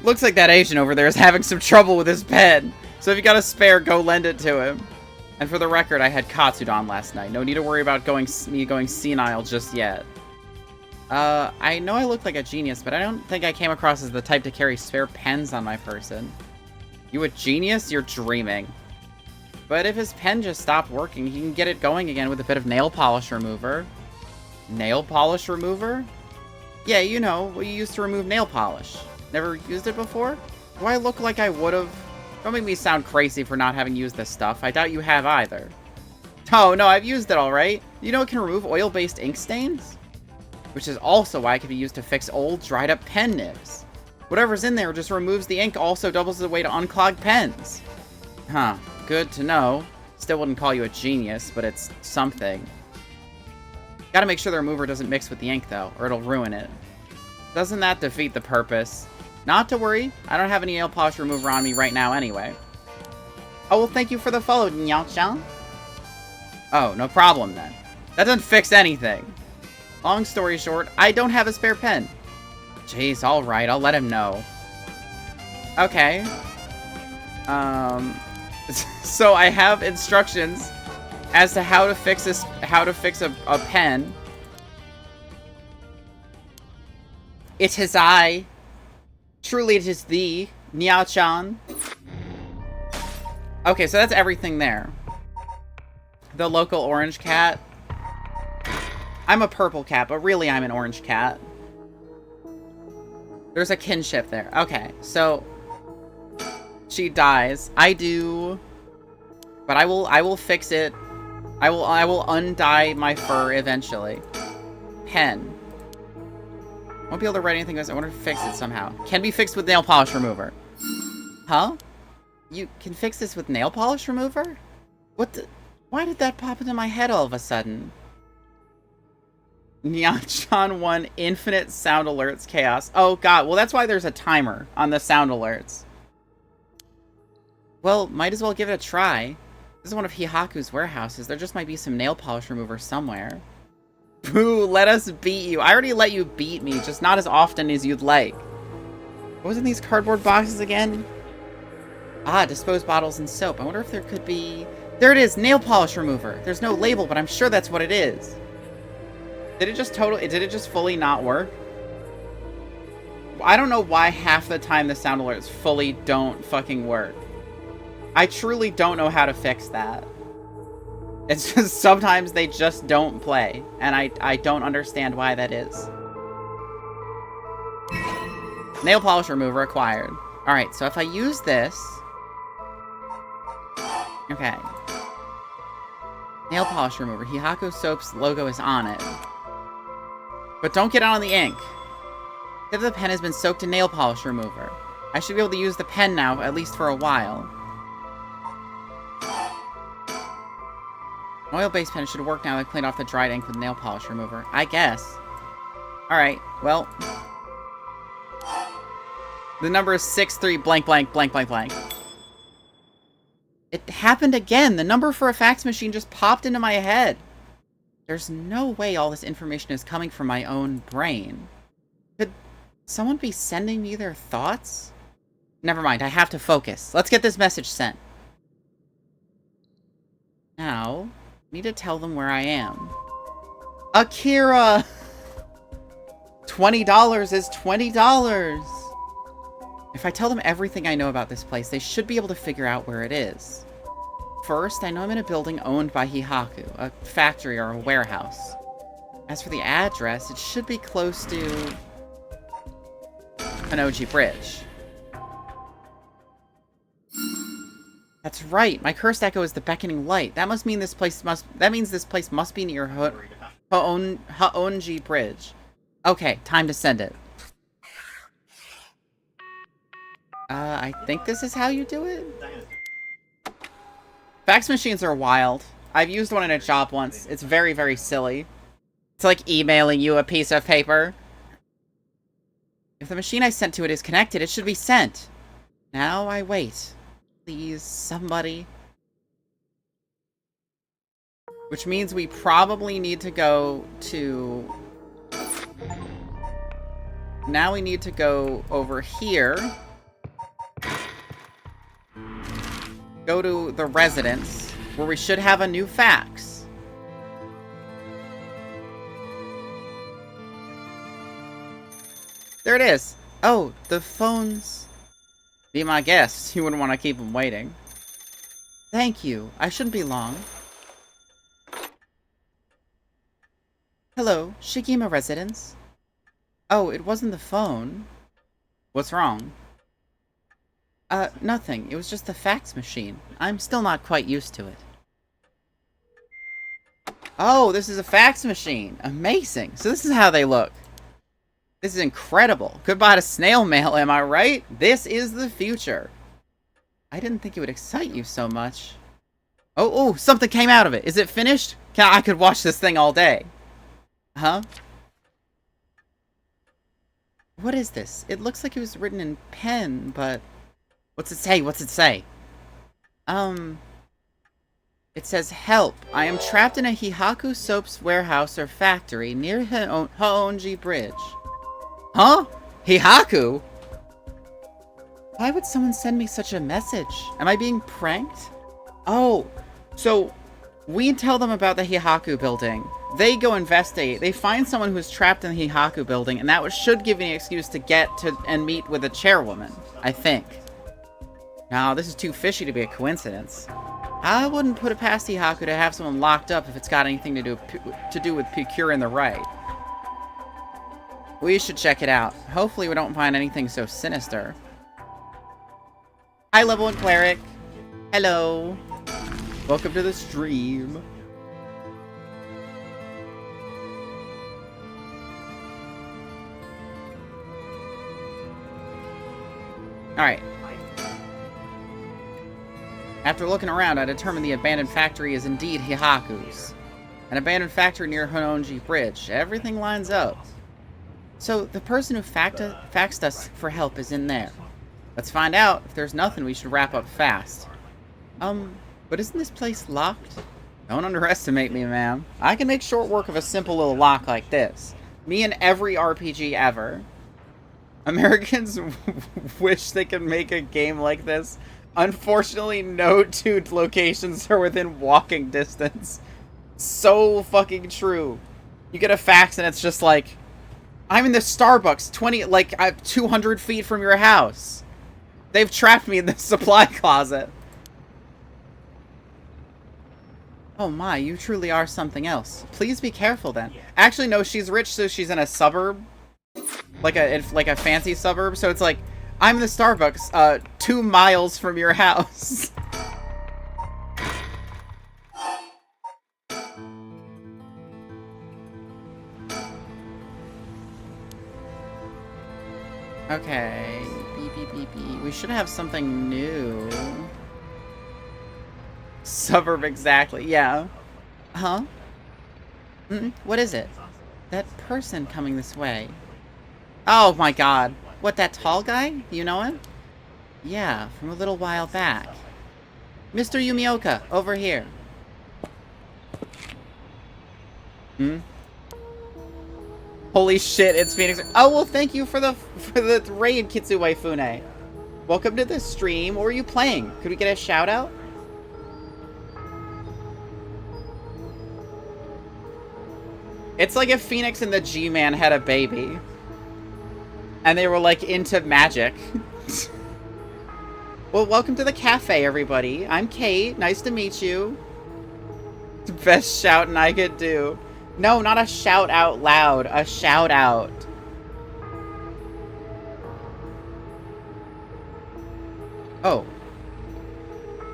Looks like that Asian over there is having some trouble with his pen. So if you got a spare, go lend it to him. And for the record, I had Katsudon last night. No need to worry about me going senile just yet. I know I look like a genius, but I don't think I came across as the type to carry spare pens on my person. You a genius? You're dreaming. But if his pen just stopped working, he can get it going again with a bit of nail polish remover. Nail polish remover? Yeah, you know, what you use to remove nail polish. Never used it before? Do I look like I would've? Don't make me sound crazy for not having used this stuff. I doubt you have either. Oh, no, I've used it alright. You know it can remove oil-based ink stains? Which is also why it can be used to fix old, dried-up pen nibs. Whatever's in there just removes the ink, also doubles as a way to unclog pens. Huh, good to know. Still wouldn't call you a genius, but it's something. Gotta make sure the remover doesn't mix with the ink, though, or it'll ruin it. Doesn't that defeat the purpose? Not to worry, I don't have any nail polish remover on me right now anyway. Oh, well, thank you for the follow, Nyao-chan. Oh, no problem then. That doesn't fix anything. Long story short, I don't have a spare pen. Jeez, alright, I'll let him know. Okay. So I have instructions as to how to fix this, a pen. It is I. Truly it is thee, Nyao-chan. Okay, so that's everything there. The local orange cat. I'm a purple cat, but really I'm an orange cat. There's a kinship there. Okay, so she dies. I do But I will fix it. I will undye my fur eventually. Pen. Won't be able to write anything else. I want to fix it somehow. Can be fixed with nail polish remover. Huh? You can fix this with nail polish remover? What the? Why did that pop into my head all of a sudden? Neon 1 infinite sound alerts chaos. Oh god, well that's why there's a timer on the sound alerts. Well, might as well give it a try. This is one of Hihaku's warehouses. There just might be some nail polish remover somewhere. Boo, let us beat you. I already let you beat me, just not as often as you'd like. What was in these cardboard boxes again? Ah, disposed bottles and soap. I wonder if there could be... There it is, nail polish remover. There's no label, but I'm sure that's what it is. Did it just fully not work? I don't know why half the time the sound alerts fully don't fucking work. I truly don't know how to fix that. It's just sometimes they just don't play, and I don't understand why that is. Nail polish remover acquired. Alright, so if I use this... Okay. Nail polish remover. Hihaku Soap's logo is on it. But don't get on the ink. The tip of the pen has been soaked in nail polish remover. I should be able to use the pen now, at least for a while. An oil-based pen should work now that I cleaned off the dried ink with nail polish remover. I guess. Alright, well. The number is 63 blank blank blank blank blank. It happened again! The number for a fax machine just popped into my head! There's no way all this information is coming from my own brain. Could someone be sending me their thoughts? Never mind, I have to focus. Let's get this message sent. Now... need to tell them where I am. Akira! $20 is $20! If I tell them everything I know about this place, they should be able to figure out where it is. First, I know I'm in a building owned by Hihaku, a factory or a warehouse. As for the address, it should be close to... Kanoji Bridge. That's right. My cursed echo is the beckoning light. That must mean this place must... That means this place must be near Haonji Bridge. Okay, time to send it. I think this is how you do it? Fax machines are wild. I've used one in a job once. It's very, very silly. It's like emailing you a piece of paper. If the machine I sent to it is connected, it should be sent. Now I wait. Please, somebody. Which means we probably need to go to... Now we need to go over here. Go to the residence, where we should have a new fax. There it is. Oh, the phone's... Be my guest. You wouldn't want to keep him waiting. Thank you. I shouldn't be long. Hello, Shigima residence. Oh, it wasn't the phone. What's wrong? Nothing. It was just the fax machine. I'm still not quite used to it. Oh, this is a fax machine. Amazing. So this is how they look. This is incredible. Goodbye to snail mail, am I right? This is the future. I didn't think it would excite you so much. Oh, something came out of it. Is it finished? I could watch this thing all day. Huh? What is this? It looks like it was written in pen, but... What's it say? What's it say? It says, help. I am trapped in a Hihaku Soap's warehouse or factory near Haonji Bridge. Huh? Hihaku? Why would someone send me such a message? Am I being pranked? Oh, so we tell them about the Hihaku building. They go investigate. They find someone who's trapped in the Hihaku building, and that should give me an excuse to get to and meet with a chairwoman, I think. Now, this is too fishy to be a coincidence. I wouldn't put it past Hihaku to have someone locked up if it's got anything to do with procuring the right. We should check it out. Hopefully we don't find anything so sinister. High level and cleric. Hello. Welcome to the stream. Alright. After looking around, I determined the abandoned factory is indeed Hihaku's. An abandoned factory near Hononji Bridge. Everything lines up. So, the person who faxed us for help is in there. Let's find out. If there's nothing, we should wrap up fast. But isn't this place locked? Don't underestimate me, ma'am. I can make short work of a simple little lock like this. Me and every RPG ever. Americans wish they could make a game like this. Unfortunately, no two locations are within walking distance. So fucking true. You get a fax and it's just like, I'm in the Starbucks 200 feet from your house. They've trapped me in the supply closet. Oh my, you truly are something else. Please be careful then. Actually, no, she's rich, so she's in a suburb. Like a fancy suburb, so it's like, I'm in the Starbucks, 2 miles from your house. Okay, beep, beep, beep, beep. We should have something new. Suburb, exactly, yeah. Huh? What is it? That person coming this way. Oh my god. What, that tall guy? You know him? Yeah, from a little while back. Mr. Yumioka, over here. Holy shit, it's Phoenix. Oh, well, thank you for the raid, Kitsue Fune. Welcome to the stream. What were you playing? Could we get a shout out? It's like if Phoenix and the G-Man had a baby. And they were, like, into magic. Well, welcome to the cafe, everybody. I'm Kate. Nice to meet you. Best shouting I could do. No, not a shout out loud. A shout out. Oh.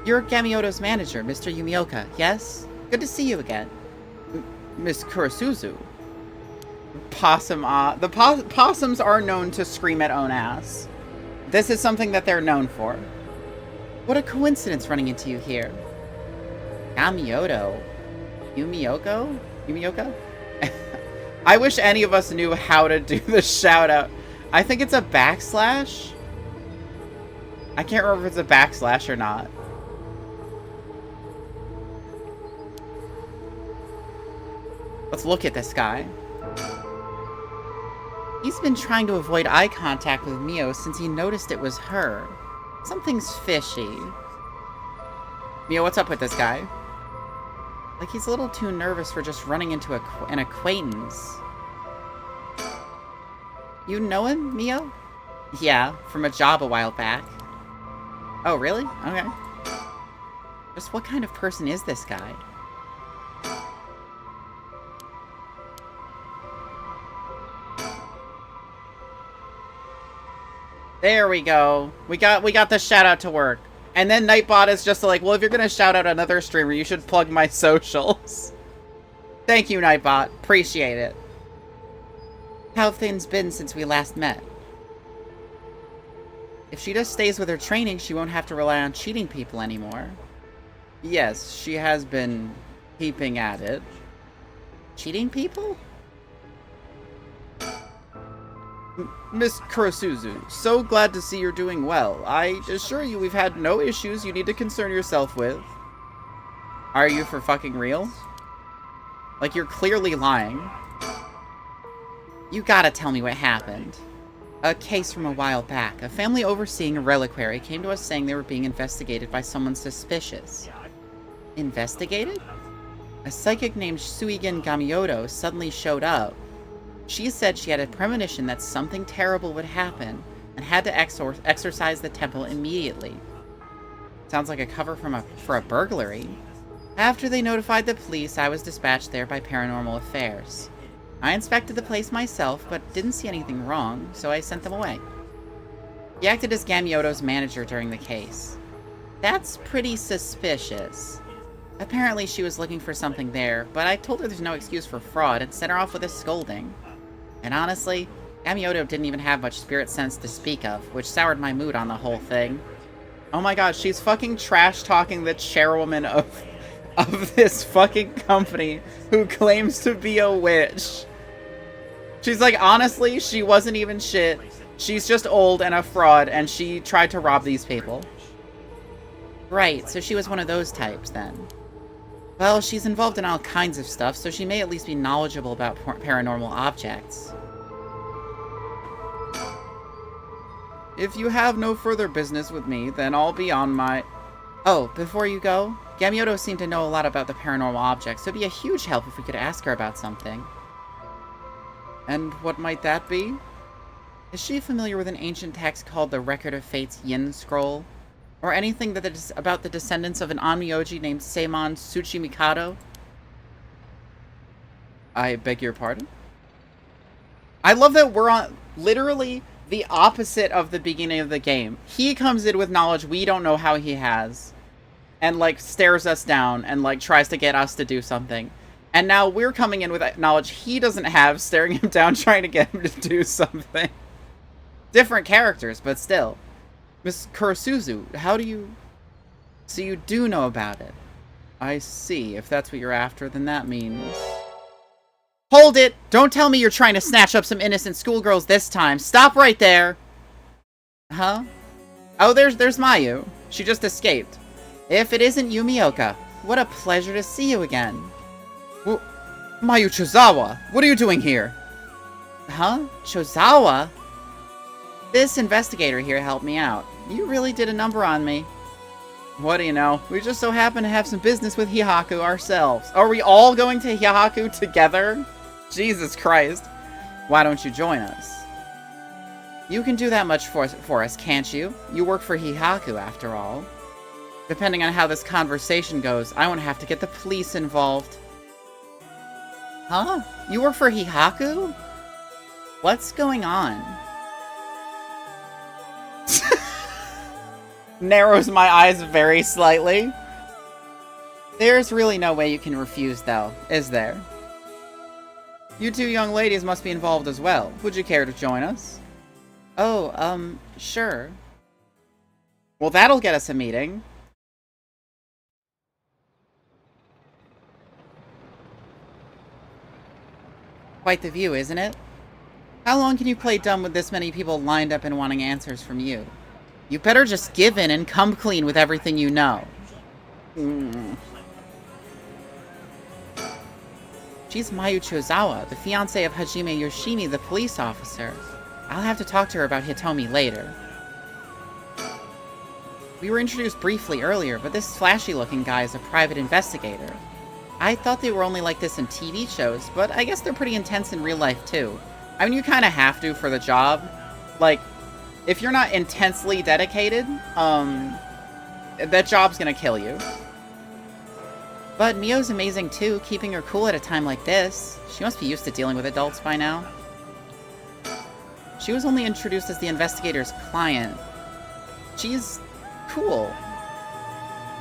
You're Gamioto's manager, Mr. Yumioka, yes? Good to see you again. Miss Kurasuzu. The possums are known to scream at own ass. This is something that they're known for. What a coincidence running into you here. Gamioto. Yumioka? I wish any of us knew how to do the shout out. I think it's a backslash. I can't remember if it's a backslash or not. Let's look at this guy. He's been trying to avoid eye contact with Mio since he noticed it was her. Something's fishy. Mio, what's up with this guy? Like he's a little too nervous for just running into an acquaintance. You know him, Mio? Yeah, from a job a while back. Oh, really? Okay. Just what kind of person is this guy? There we go. We got the shout out to work. And then Nightbot is just like, well, if you're gonna shout out another streamer, you should plug my socials. Thank you, Nightbot. Appreciate it. How have things been since we last met? If she just stays with her training, she won't have to rely on cheating people anymore. Yes, she has been keeping at it. Cheating people? Miss Kurasuzu, so glad to see you're doing well. I assure you we've had no issues you need to concern yourself with. Are you for fucking real? Like, you're clearly lying. You gotta tell me what happened. A case from a while back. A family overseeing a reliquary came to us saying they were being investigated by someone suspicious. Investigated? A psychic named Suigen Gamioto suddenly showed up. She said she had a premonition that something terrible would happen and had to exorcise the temple immediately. Sounds like a cover for a burglary. After they notified the police, I was dispatched there by Paranormal Affairs. I inspected the place myself, but didn't see anything wrong, so I sent them away. He acted as Gamioto's manager during the case. That's pretty suspicious. Apparently she was looking for something there, but I told her there's no excuse for fraud and sent her off with a scolding. And honestly, Gamioto didn't even have much spirit sense to speak of, which soured my mood on the whole thing. Oh my god, she's fucking trash-talking the chairwoman of this fucking company who claims to be a witch. She's like, honestly, she wasn't even shit. She's just old and a fraud, and she tried to rob these people. Right, so she was one of those types, then. Well, she's involved in all kinds of stuff, so she may at least be knowledgeable about paranormal objects. If you have no further business with me, then I'll be on my... Oh, before you go, Gamioto seemed to know a lot about the paranormal objects, so it'd be a huge help if we could ask her about something. And what might that be? Is she familiar with an ancient text called the Record of Fate's Yin Scroll? Or anything that is about the descendants of an Onmyoji named Seimon Tsuchimikado? I beg your pardon? I love that we're on literally the opposite of the beginning of the game. He comes in with knowledge we don't know how he has. And, like, stares us down and, like, tries to get us to do something. And now we're coming in with knowledge he doesn't have, staring him down, trying to get him to do something. Different characters, but still. Miss Kurosuzu, how do you... So you do know about it. I see. If that's what you're after, then that means... Hold it! Don't tell me you're trying to snatch up some innocent schoolgirls this time. Stop right there! Huh? Oh, there's Mayu. She just escaped. If it isn't Yumioka, what a pleasure to see you again. Well, Mayu Chozawa, what are you doing here? Huh? Chozawa? This investigator here helped me out. You really did a number on me. What do you know? We just so happen to have some business with Hihaku ourselves. Are we all going to Hihaku together? Jesus Christ. Why don't you join us? You can do that much for us, can't you? You work for Hihaku, after all. Depending on how this conversation goes, I won't have to get the police involved. Huh? You work for Hihaku? What's going on? Narrows my eyes very slightly. There's really no way you can refuse, though, is there? You two young ladies must be involved as well. Would you care to join us? Oh, sure. Well, that'll get us a meeting. Quite the view, isn't it? How long can you play dumb with this many people lined up and wanting answers from you? You better just give in and come clean with everything you know. She's Mayu Chozawa, the fiancée of Hajime Yoshimi, the police officer. I'll have to talk to her about Hitomi later. We were introduced briefly earlier, but this flashy-looking guy is a private investigator. I thought they were only like this in TV shows, but I guess they're pretty intense in real life, too. I mean, you kind of have to for the job. Like, if you're not intensely dedicated, that job's gonna kill you. But Mio's amazing too, keeping her cool at a time like this. She must be used to dealing with adults by now. She was only introduced as the investigator's client. She's cool.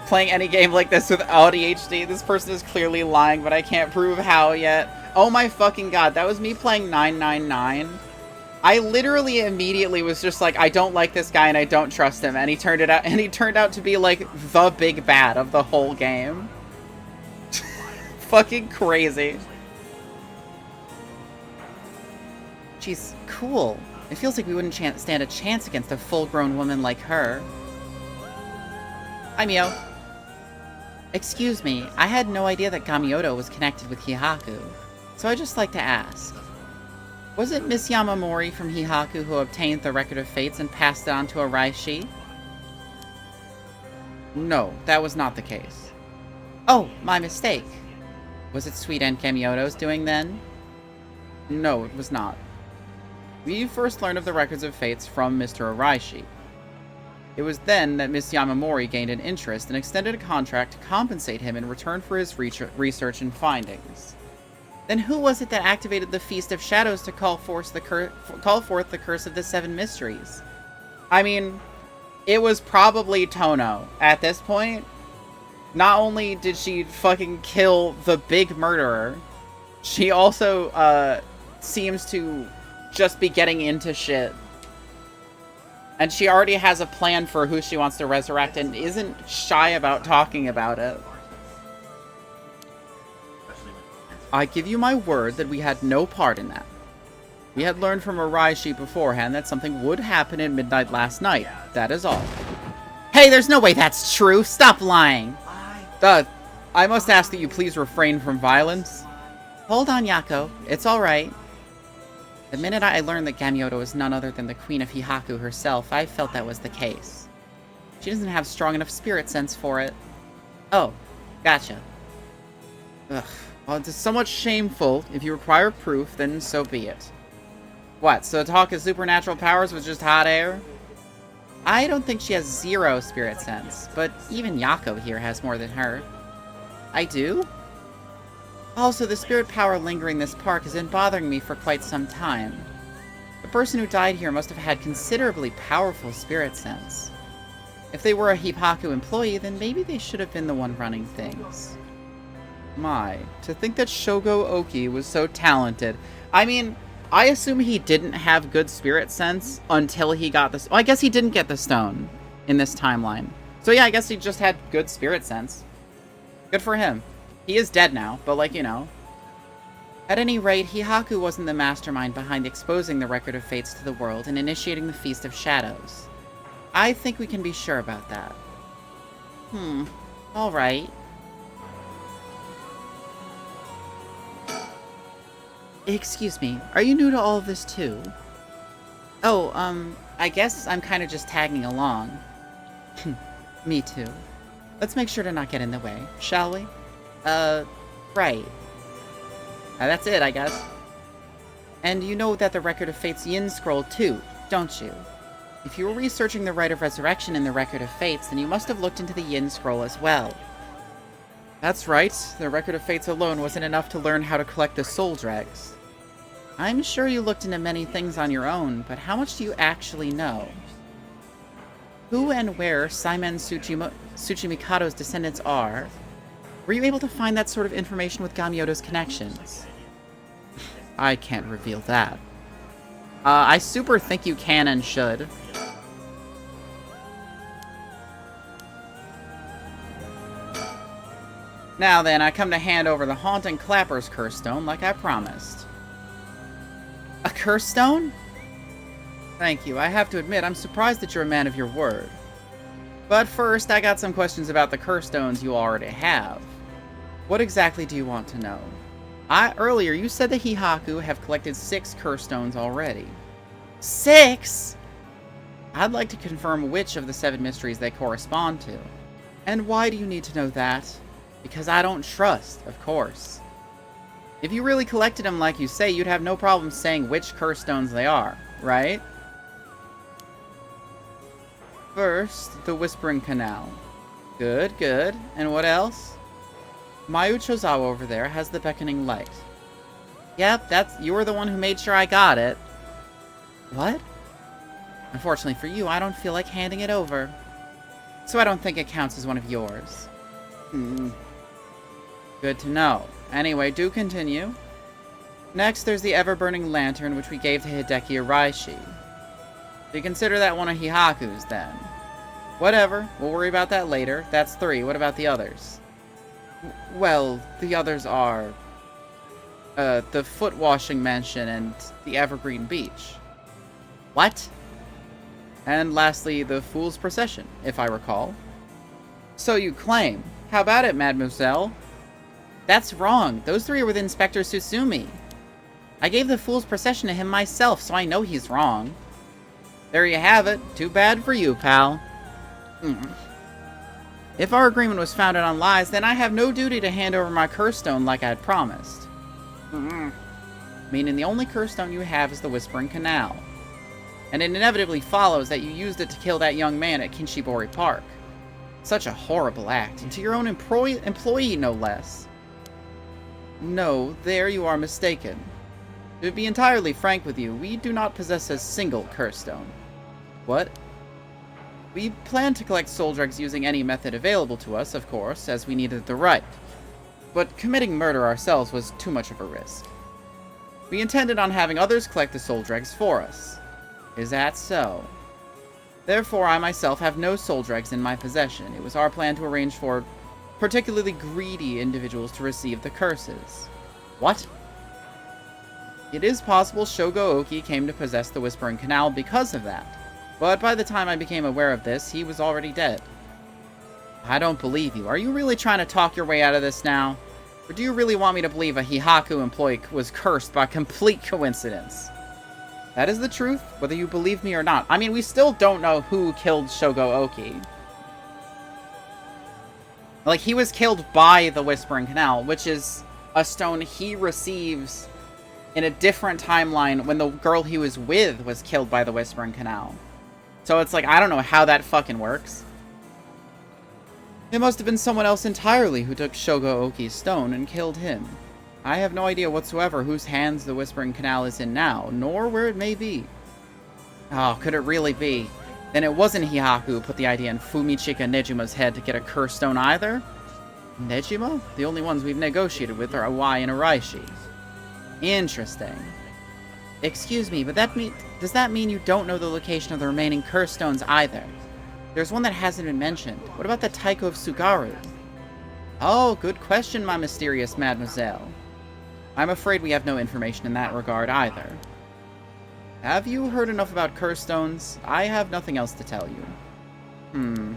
Playing any game like this without ADHD, this person is clearly lying, but I can't prove how yet. Oh my fucking god, that was me playing 999. I literally immediately was just like, I don't like this guy and I don't trust him, and he turned out to be like the big bad of the whole game. Fucking crazy. She's cool. It feels like we wouldn't stand a chance against a full-grown woman like her. Hi, Mio. Excuse me, I had no idea that Gamioto was connected with Hihaku, so I'd just like to ask. Was it Miss Yamamori from Hihaku who obtained the Record of Fates and passed it on to Araishi? No, that was not the case. Oh, my mistake. Was it Sweet Aunt Gamioto's doing then? No, it was not. We first learned of the Records of Fates from Mr. Araishi. It was then that Miss Yamamori gained an interest and extended a contract to compensate him in return for his research and findings. Then who was it that activated the Feast of Shadows to call forth the Curse of the Seven Mysteries? I mean, it was probably Tono at this point. Not only did she fucking kill the big murderer, she also, seems to just be getting into shit. And she already has a plan for who she wants to resurrect and isn't shy about talking about it. I give you my word that we had no part in that. We had learned from Araishi beforehand that something would happen at midnight last night. That is all. Hey, there's no way that's true! Stop lying! I must ask that you please refrain from violence. Hold on, Yako. It's alright. The minute I learned that Gamyoto is none other than the Queen of Hihaku herself, I felt that was the case. She doesn't have strong enough spirit sense for it. Oh, gotcha. Ugh. Well, it's somewhat shameful. If you require proof, then so be it. What, so talk of supernatural powers was just hot air? I don't think she has zero spirit sense, but even Yako here has more than her. I do? Also, the spirit power lingering this park has been bothering me for quite some time. The person who died here must have had considerably powerful spirit sense. If they were a Hihaku employee, then maybe they should have been the one running things. My, to think that Shogo Oki was so talented. I mean, I assume he didn't have good spirit sense until he got this. Well, I guess he didn't get the stone in this timeline. So yeah, I guess he just had good spirit sense. Good for him. He is dead now, but like, you know. At any rate, Hihaku wasn't the mastermind behind exposing the Record of Fates to the world and initiating the Feast of Shadows. I think we can be sure about that. Alright. Excuse me, are you new to all of this too? Oh, I guess I'm kind of just tagging along. Me too. Let's make sure to not get in the way, shall we? Right. That's it, I guess. And you know that the Record of Fates Yin Scroll too, don't you? If you were researching the Rite of Resurrection in the Record of Fates, then you must have looked into the Yin Scroll as well. That's right, the Record of Fates alone wasn't enough to learn how to collect the Soul Dregs. I'm sure you looked into many things on your own, but how much do you actually know? Who and where Saimen Tsuchimikado's descendants are? Were you able to find that sort of information with Gamyoto's connections? I can't reveal that. I super think you can and should. Now then, I come to hand over the Haunting Clapper's Curse Stone like I promised. A Curse Stone? Thank you. I have to admit, I'm surprised that you're a man of your word. But first, I got some questions about the Curse Stones you already have. What exactly do you want to know? Earlier, you said the Hihaku have collected 6 Curse Stones already. 6?! I'd like to confirm which of the 7 mysteries they correspond to. And why do you need to know that? Because I don't trust, of course. If you really collected them like you say, you'd have no problem saying which Curse Stones they are, right? First, the Whispering Canal. Good, good. And what else? Mayu Chozawa over there has the Beckoning Light. Yep, you were the one who made sure I got it. What? Unfortunately for you, I don't feel like handing it over. So I don't think it counts as one of yours. Good to know. Anyway, do continue. Next, there's the Ever-Burning Lantern, which we gave to Hideki Araishi. Do you consider that one of Hihaku's, then? Whatever. We'll worry about that later. That's 3. What about the others? Well, the others are... the Foot Washing Mansion and the Evergreen Beach. What? And lastly, the Fool's Procession, if I recall. So you claim. How about it, mademoiselle? That's wrong. Those 3 are with Inspector Susumi. I gave the Fool's Procession to him myself, so I know he's wrong. There you have it. Too bad for you, pal. If our agreement was founded on lies, then I have no duty to hand over my curse stone like I'd promised. Meaning the only curse stone you have is the Whispering Canal. And it inevitably follows that you used it to kill that young man at Kinshibori Park. Such a horrible act, and to your own employee no less. No, there you are mistaken. To be entirely frank with you, we do not possess a single curse stone. What? We planned to collect soul dregs using any method available to us, of course, as we needed the right. But committing murder ourselves was too much of a risk. We intended on having others collect the soul dregs for us. Is that so? Therefore, I myself have no soul dregs in my possession. It was our plan to arrange for particularly greedy individuals to receive the curses. What? It is possible Shogo Oki came to possess the Whispering Canal because of that. But by the time I became aware of this, he was already dead. I don't believe you. Are you really trying to talk your way out of this now? Or do you really want me to believe a Hihaku employee was cursed by complete coincidence? That is the truth, whether you believe me or not. I mean, we still don't know who killed Shogo Oki. Like, he was killed by the Whispering Canal, which is a stone he receives in a different timeline when the girl he was with was killed by the Whispering Canal. So it's like, I don't know how that fucking works. It must have been someone else entirely who took Shogo Oki's stone and killed him. I have no idea whatsoever whose hands the Whispering Canal is in now, nor where it may be. Oh, could it really be? Then it wasn't Hihaku who put the idea in Fumichika Nejima's head to get a curse stone either? Nejima? The only ones we've negotiated with are Awai and Araishi. Interesting. Excuse me, but does that mean you don't know the location of the remaining curse stones either? There's one that hasn't been mentioned. What about the Taiko of Sugaru? Oh, good question, my mysterious mademoiselle. I'm afraid we have no information in that regard either. Have you heard enough about curse stones? I have nothing else to tell you.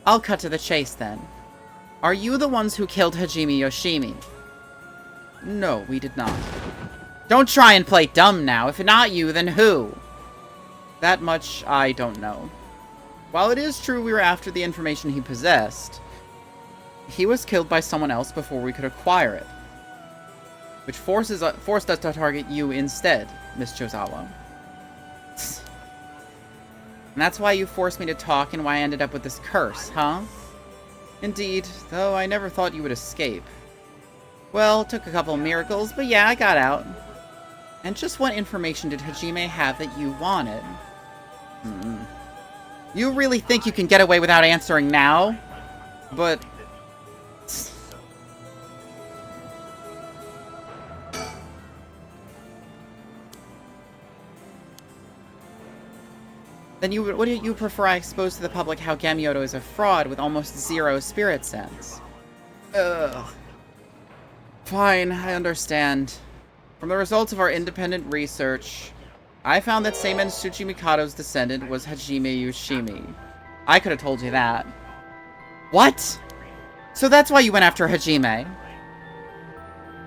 I'll cut to the chase then. Are you the ones who killed Hajime Yoshimi? No, we did not. Don't try and play dumb now. If not you, then who? That much I don't know. While it is true we were after the information he possessed, he was killed by someone else before we could acquire it. Which forced us to target you instead, Miss Chozawa. And that's why you forced me to talk and why I ended up with this curse, huh? Indeed, though I never thought you would escape. Well, it took a couple of miracles, but yeah, I got out. And just what information did Hajime have that you wanted? You really think you can get away without answering now? But... then would you prefer I expose to the public how Gamyoto is a fraud with almost zero spirit sense? Ugh. Fine, I understand. From the results of our independent research, I found that Seimen Tsuchimikado's descendant was Hajime Yoshimi. I could have told you that. What? So that's why you went after Hajime.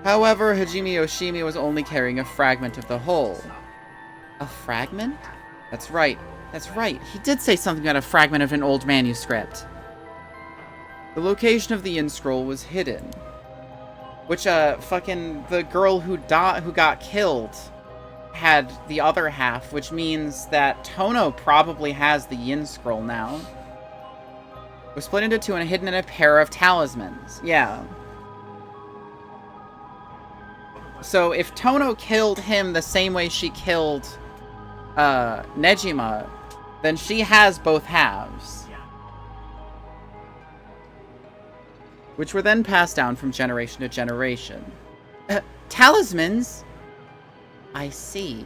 However, Hajime Yoshimi was only carrying a fragment of the whole. A fragment? That's right. That's right. He did say something about a fragment of an old manuscript. The location of the in-scroll was hidden. Which, the girl who got killed had the other half, which means that Tono probably has the Yin Scroll now. It was split into two and hidden in a pair of talismans. Yeah. So if Tono killed him the same way she killed Nejima, then she has both halves. Which were then passed down from generation to generation. Talismans? I see.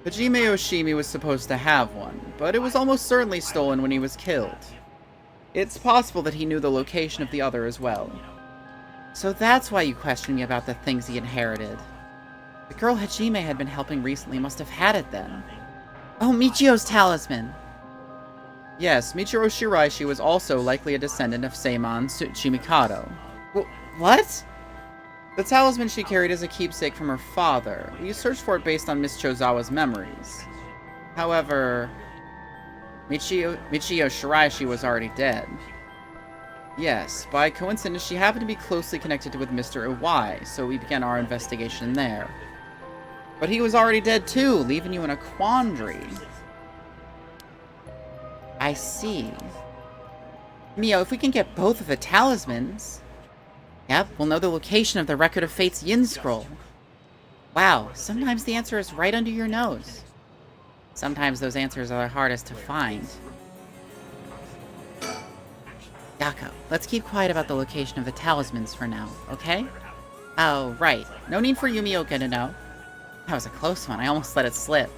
Hajime Yoshimi was supposed to have one, but it was almost certainly stolen when he was killed. It's possible that he knew the location of the other as well. So that's why you questioned me about the things he inherited. The girl Hajime had been helping recently must have had it then. Oh, Michio's talisman! Yes, Michiro Shiraishi was also likely a descendant of Seiman Tsuchimikado. What? The talisman she carried is a keepsake from her father. We searched for it based on Miss Chozawa's memories. However, Michio Shiraishi was already dead. Yes, by coincidence she happened to be closely connected with Mr. Iwai, so we began our investigation there. But he was already dead too, leaving you in a quandary. I see. Mio, if we can get both of the talismans... Yep, we'll know the location of the Record of Fate's Yin Scroll. Wow, sometimes the answer is right under your nose. Sometimes those answers are the hardest to find. Yako, let's keep quiet about the location of the talismans for now, okay? Oh, right. No need for Yumioka to know. That was a close one. I almost let it slip.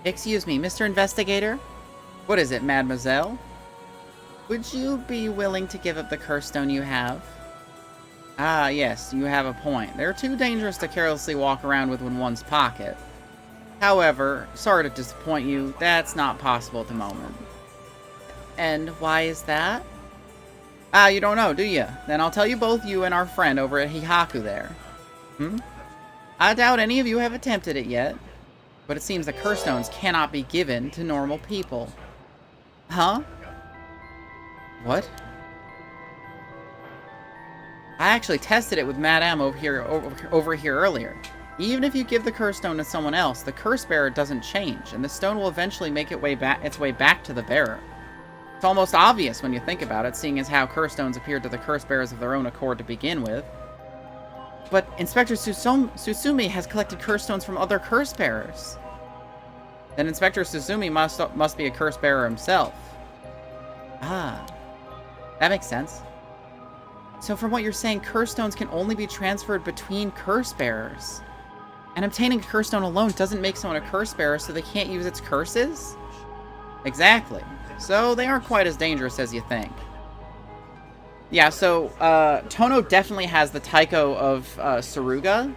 Excuse me, Mr. Investigator? What is it, mademoiselle? Would you be willing to give up the curse stone you have? Ah, yes, you have a point. They're too dangerous to carelessly walk around with in one's pocket. However, sorry to disappoint you, that's not possible at the moment. And why is that? Ah, you don't know, do you? Then I'll tell you both, you and our friend over at Hihaku there. I doubt any of you have attempted it yet, but it seems the curse stones cannot be given to normal people. Huh? What? I actually tested it with Madame over here earlier. Even if you give the curse stone to someone else, the curse bearer doesn't change, and the stone will eventually make its way back to the bearer. It's almost obvious when you think about it, seeing as how curse stones appeared to the curse bearers of their own accord to begin with. But Inspector Susumi has collected curse stones from other curse bearers. Then Inspector Susumi must be a curse bearer himself. Ah, that makes sense. So from what you're saying, curse stones can only be transferred between curse bearers. And obtaining a curse stone alone doesn't make someone a curse bearer, so they can't use its curses? Exactly. So they aren't quite as dangerous as you think. Yeah, so Tono definitely has the Taiko of Saruga,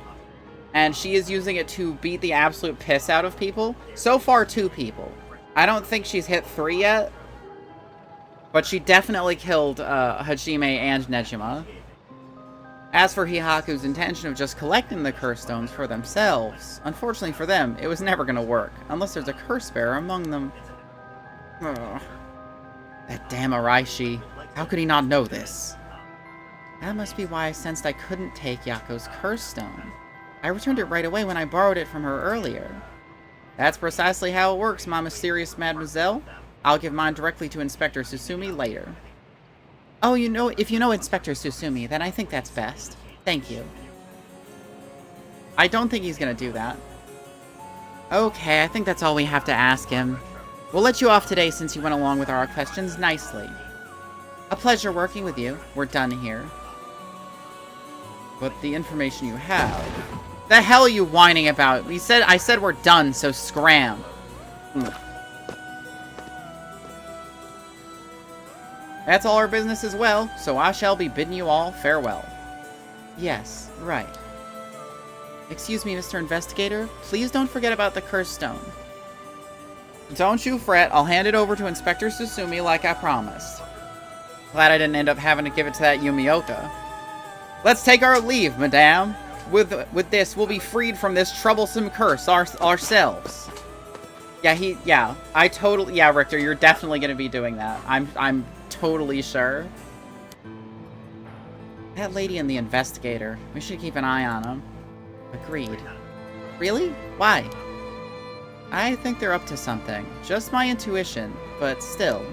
and she is using it to beat the absolute piss out of people. So far, 2 people. I don't think she's hit 3 yet, but she definitely killed Hajime and Nejima. As for Hihaku's intention of just collecting the curse stones for themselves, unfortunately for them, it was never going to work, unless there's a curse bearer among them. Ugh. That damn Araishi. How could he not know this? That must be why I sensed I couldn't take Yako's curse stone. I returned it right away when I borrowed it from her earlier. That's precisely how it works, my mysterious mademoiselle. I'll give mine directly to Inspector Susumi later. Oh, if you know Inspector Susumi, then I think that's best. Thank you. I don't think he's gonna do that. Okay, I think that's all we have to ask him. We'll let you off today since you went along with our questions nicely. A pleasure working with you. We're done here. But the information you have... The hell are you whining about? I said we're done, so scram. That's all our business as well, so I shall be bidding you all farewell. Yes, right. Excuse me, Mr. Investigator. Please don't forget about the curse stone. Don't you fret. I'll hand it over to Inspector Susumi like I promised. Glad I didn't end up having to give it to that Yumioka. Let's take our leave, madame. With this, we'll be freed from this troublesome curse ourselves. Yeah, Richter, you're definitely gonna be doing that. I'm totally sure. That lady and the investigator. We should keep an eye on them. Agreed. Really? Why? I think they're up to something. Just my intuition, but still.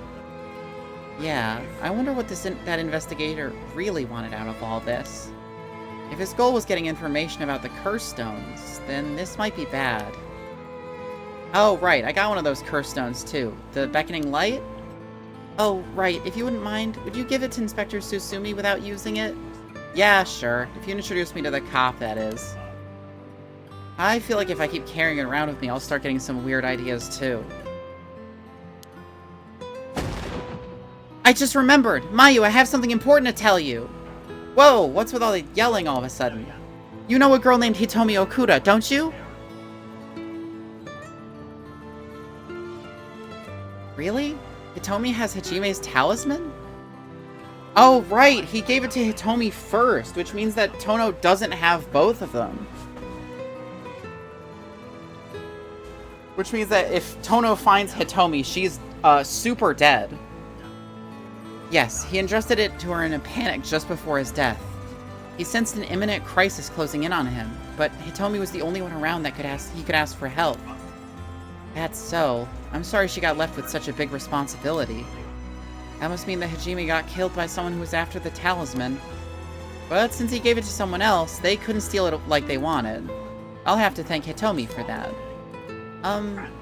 Yeah, I wonder what that investigator really wanted out of all this. If his goal was getting information about the curse stones, then this might be bad. Oh, right, I got one of those curse stones too. The beckoning light? Oh, right, if you wouldn't mind, would you give it to Inspector Susumi without using it? Yeah, sure. If you introduce me to the cop, that is. I feel like if I keep carrying it around with me, I'll start getting some weird ideas too. I just remembered! Mayu, I have something important to tell you! Whoa, what's with all the yelling all of a sudden? You know a girl named Hitomi Okuda, don't you? Really? Hitomi has Hajime's talisman? Oh, right! He gave it to Hitomi first, which means that Tono doesn't have both of them. Which means that if Tono finds Hitomi, she's super dead. Yes, he entrusted it to her in a panic just before his death. He sensed an imminent crisis closing in on him, but Hitomi was the only one around that he could ask for help. That's so. I'm sorry she got left with such a big responsibility. That must mean that Hajime got killed by someone who was after the talisman. But since he gave it to someone else, they couldn't steal it like they wanted. I'll have to thank Hitomi for that.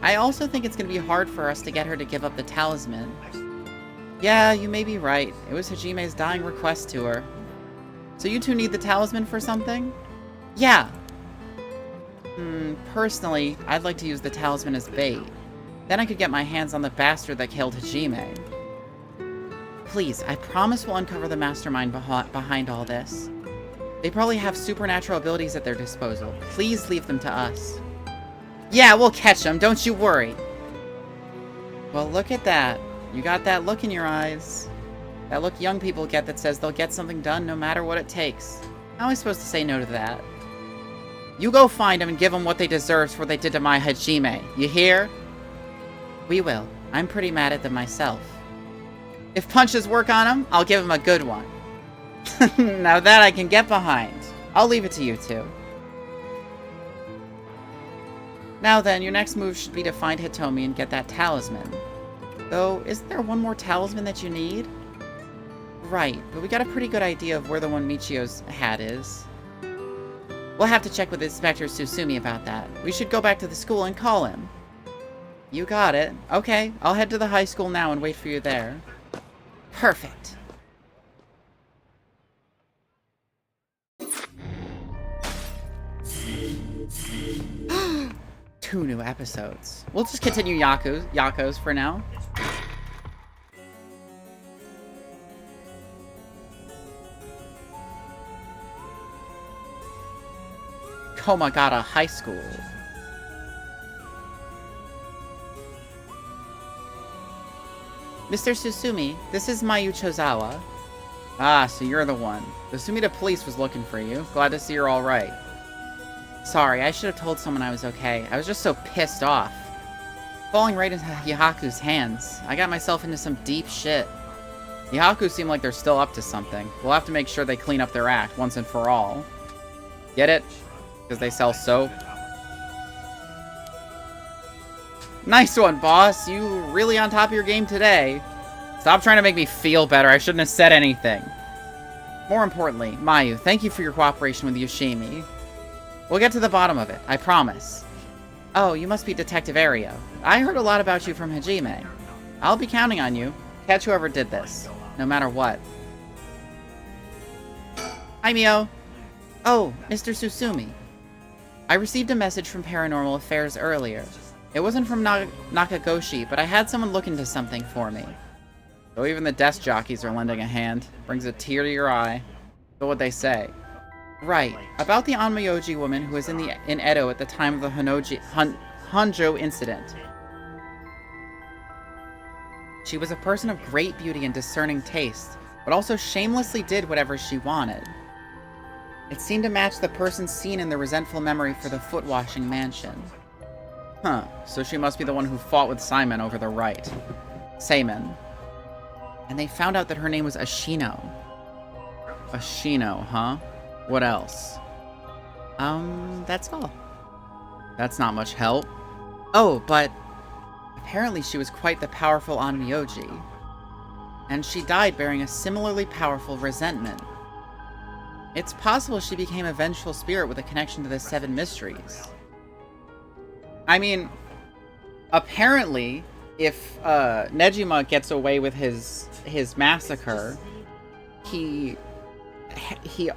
I also think it's gonna be hard for us to get her to give up the talisman. Yeah, you may be right. It was Hajime's dying request to her. So you two need the talisman for something? Yeah. Personally, I'd like to use the talisman as bait. Then I could get my hands on the bastard that killed Hajime. Please, I promise we'll uncover the mastermind behind all this. They probably have supernatural abilities at their disposal. Please leave them to us. Yeah, we'll catch them, don't you worry. Well, look at that. You got that look in your eyes. That look young people get that says they'll get something done no matter what it takes. How am I supposed to say no to that? You go find them and give them what they deserve for what they did to my Hajime. You hear? We will. I'm pretty mad at them myself. If punches work on them, I'll give them a good one. Now that I can get behind. I'll leave it to you two. Now then, your next move should be to find Hitomi and get that talisman. Though, isn't there one more talisman that you need? Right, but we got a pretty good idea of where the one Michio's hat is. We'll have to check with Inspector Susumi about that. We should go back to the school and call him. You got it. Okay, I'll head to the high school now and wait for you there. Perfect. Two new episodes. We'll just continue Yako's for now. Komagata High School. Mr. Susumi, this is Mayu Chozawa. Ah, so you're the one. The Sumida police was looking for you. Glad to see you're alright. Sorry, I should have told someone I was okay. I was just so pissed off. Falling right into Yahaku's hands. I got myself into some deep shit. Yahaku seem like they're still up to something. We'll have to make sure they clean up their act once and for all. Get it? Because they sell soap. Nice one, boss. You really on top of your game today. Stop trying to make me feel better. I shouldn't have said anything. More importantly, Mayu, thank you for your cooperation with Yoshimi. We'll get to the bottom of it, I promise. Oh, you must be Detective Ario. I heard a lot about you from Hajime. I'll be counting on you. Catch whoever did this, no matter what. Hi, Mio. Oh, Mr. Susumi. I received a message from Paranormal Affairs earlier. It wasn't from Nakagoshi, but I had someone look into something for me. Though even the desk jockeys are lending a hand. Brings a tear to your eye. But what'd they say? Right, about the Onmyoji woman who was in Edo at the time of the Honjo incident. She was a person of great beauty and discerning taste, but also shamelessly did whatever she wanted. It seemed to match the person seen in the resentful memory for the foot-washing mansion. Huh, so she must be the one who fought with Simon over the right. Seimin. And they found out that her name was Ashino. Ashino, huh? What else? That's all. That's not much help. Oh, but apparently she was quite the powerful Onmyoji. And she died bearing a similarly powerful resentment. It's possible she became a vengeful spirit with a connection to the Seven Mysteries. I mean, apparently, if Nejima gets away with his massacre, he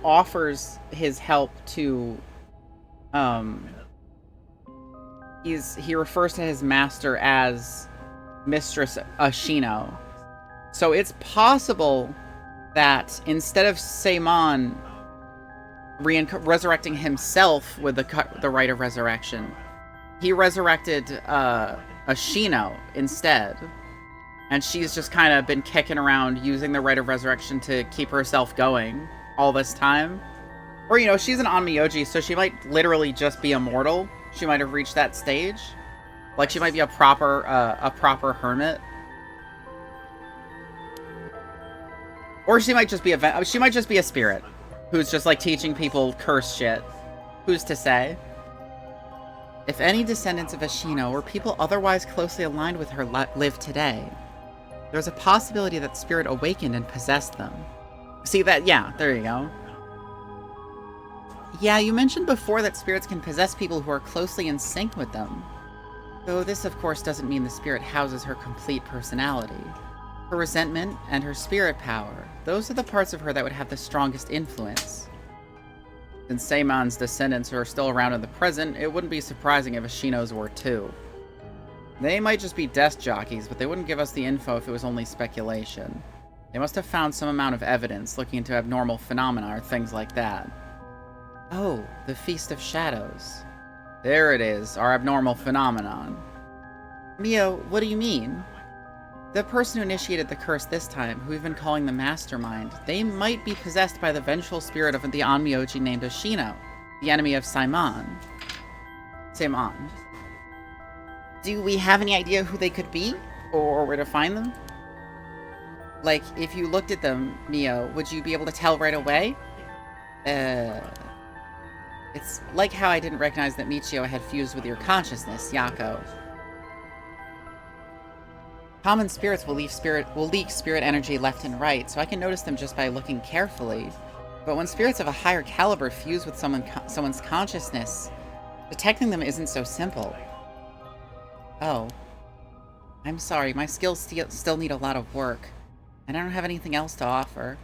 offers his help to he refers to his master as Mistress Ashino. So it's possible that instead of Seimon resurrecting himself with the Rite of Resurrection, he resurrected Ashino instead. And she's just kind of been kicking around using the Rite of Resurrection to keep herself going all this time. Or, you know, she's an Onmyoji, so she might literally just be immortal. She might have reached that stage. Like, she might be a proper hermit. Or she might just be a spirit who's just, like, teaching people curse shit. Who's to say? If any descendants of Ashino or people otherwise closely aligned with her live today, there's a possibility that spirit awakened and possessed them. See that? Yeah, there you go. Yeah, you mentioned before that spirits can possess people who are closely in sync with them. Though this, of course, doesn't mean the spirit houses her complete personality. Her resentment and her spirit power, those are the parts of her that would have the strongest influence. Since Seimon's descendants are still around in the present, it wouldn't be surprising if Ashino's were too. They might just be desk jockeys, but they wouldn't give us the info if it was only speculation. They must have found some amount of evidence looking into abnormal phenomena or things like that. Oh, the Feast of Shadows. There it is, our abnormal phenomenon. Mio, what do you mean? The person who initiated the curse this time, who we've been calling the Mastermind, they might be possessed by the vengeful spirit of the Onmyoji named Ashino, the enemy of Saimon. Do we have any idea who they could be? Or where to find them? Like, if you looked at them, Mio, would you be able to tell right away? It's like how I didn't recognize that Michio had fused with your consciousness, Yako. Common spirits will leak spirit energy left and right, so I can notice them just by looking carefully. But when spirits of a higher caliber fuse with someone's consciousness, detecting them isn't so simple. Oh. I'm sorry, my skills still need a lot of work, and I don't have anything else to offer.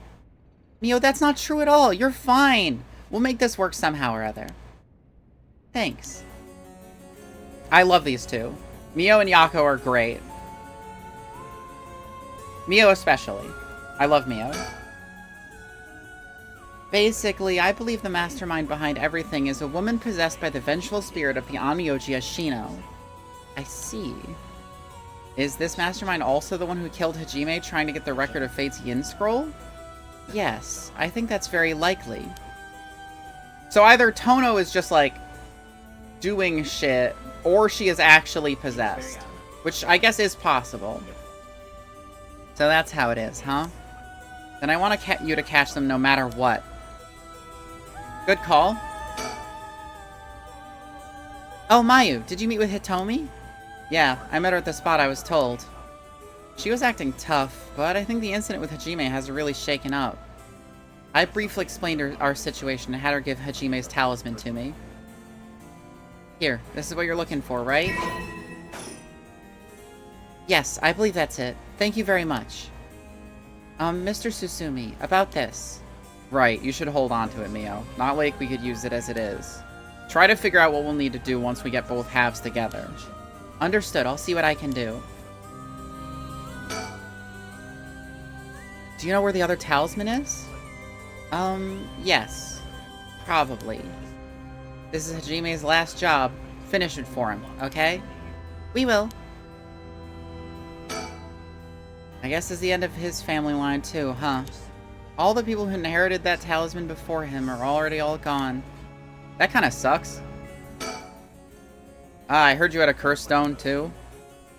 Mio, that's not true at all. You're fine. We'll make this work somehow or other. Thanks. I love these two. Mio and Yako are great. Mio especially. I love Mio. Basically, I believe the mastermind behind everything is a woman possessed by the vengeful spirit of the Onmyoji Ashino. I see. Is this mastermind also the one who killed Hajime trying to get the Record of Fate's Yin Scroll? Yes, I think that's very likely. So either Tono is just, like, doing shit, or she is actually possessed. Which I guess is possible. So that's how it is, huh? Then I want you to catch them no matter what. Good call. Oh, Mayu, did you meet with Hitomi? Yeah, I met her at the spot I was told. She was acting tough, but I think the incident with Hajime has her really shaken up. I briefly explained our situation and had her give Hajime's talisman to me. Here, this is what you're looking for, right? Yes, I believe that's it. Thank you very much. Mr. Susumi, about this. Right, you should hold on to it, Mio. Not like we could use it as it is. Try to figure out what we'll need to do once we get both halves together. Understood, I'll see what I can do. Do you know where the other talisman is? Yes. Probably. This is Hajime's last job. Finish it for him, okay? We will. I guess it's the end of his family line too, huh? All the people who inherited that talisman before him are already all gone. That kinda sucks. I heard you had a curse stone too?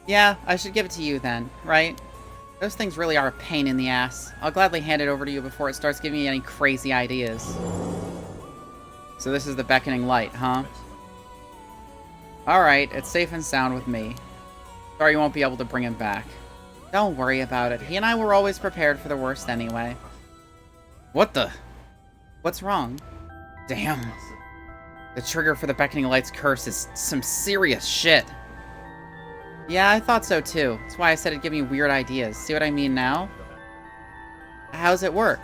Yeah, I should give it to you then, right? Those things really are a pain in the ass. I'll gladly hand it over to you before it starts giving me any crazy ideas. So this is the beckoning light, huh? Alright, it's safe and sound with me. Sorry you won't be able to bring him back. Don't worry about it. He and I were always prepared for the worst anyway. What the? What's wrong? Damn. The trigger for the beckoning light's curse is some serious shit. Yeah, I thought so too. That's why I said it'd give me weird ideas. See what I mean now? How's it work?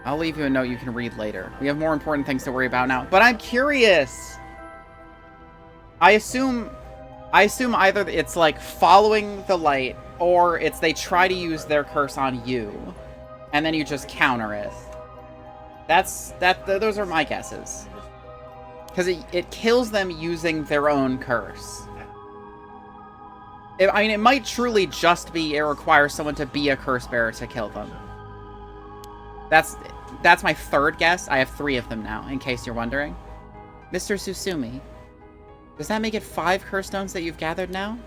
I'll leave you a note you can read later. We have more important things to worry about now. But I'm curious! I assume either it's like following the light, or it's they try to use their curse on you, and then you just counter it. Those are my guesses. Because it kills them using their own curse. I mean, it might truly just be it requires someone to be a curse bearer to kill them. That's my third guess. I have 3 of them now, in case you're wondering. Mr. Susumi, does that make it 5 curse stones that you've gathered now?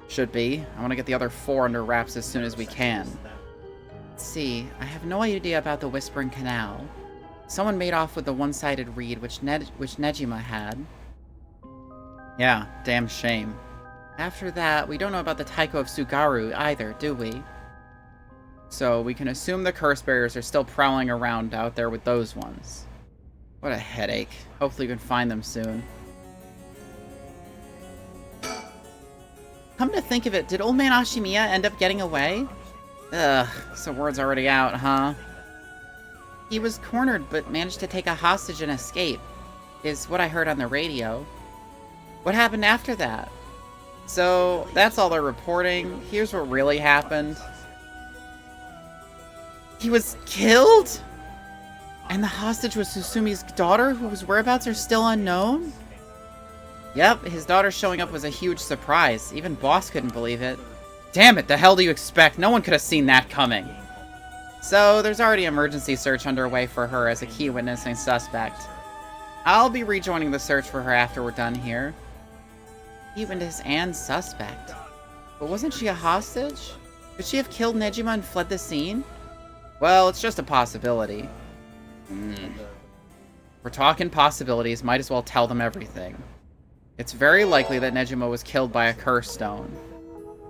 Should be. I want to get the other 4 under wraps as soon as we can. Let's see. I have no idea about the Whispering Canal. Someone made off with the one-sided reed which Nejima had. Yeah, damn shame. After that, we don't know about the Taiko of Sugaru either, do we? So we can assume the curse bearers are still prowling around out there with those ones. What a headache. Hopefully we can find them soon. Come to think of it, did old man Ashimiya end up getting away? Ugh, so word's already out, huh? He was cornered, but managed to take a hostage and escape, is what I heard on the radio. What happened after that? So, that's all they're reporting. Here's what really happened. He was killed? And the hostage was Susumi's daughter, whose whereabouts are still unknown? Yep, his daughter showing up was a huge surprise. Even Boss couldn't believe it. Damn it, the hell do you expect? No one could have seen that coming. So, there's already an emergency search underway for her as a key witness and suspect. I'll be rejoining the search for her after we're done here. Key witness and suspect. But wasn't she a hostage? Could she have killed Nejima and fled the scene? Well, it's just a possibility. We're talking possibilities, might as well tell them everything. It's very likely that Nejima was killed by a curse stone.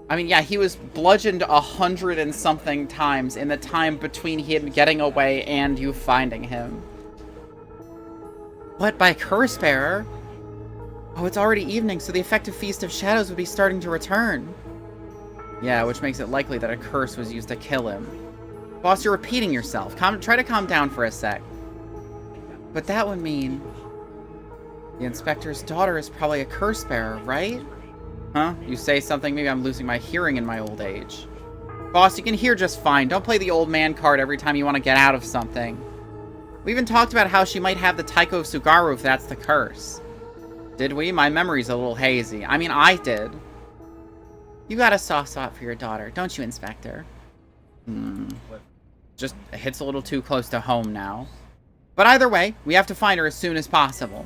I mean, yeah, he was bludgeoned 100 and something times in the time between him getting away and you finding him. What, by curse bearer? Oh, it's already evening, so the effective Feast of Shadows would be starting to return. Yeah, which makes it likely that a curse was used to kill him. Boss, you're repeating yourself. Try to calm down for a sec. But that would mean... the inspector's daughter is probably a curse bearer, right? Huh? You say something? Maybe I'm losing my hearing in my old age. Boss, you can hear just fine. Don't play the old man card every time you want to get out of something. We even talked about how she might have the Taiko of Sugaru if that's the curse. Did we? My memory's a little hazy. I mean, I did. You got a soft spot for your daughter, don't you, Inspector? Just hits a little too close to home now. But either way, we have to find her as soon as possible.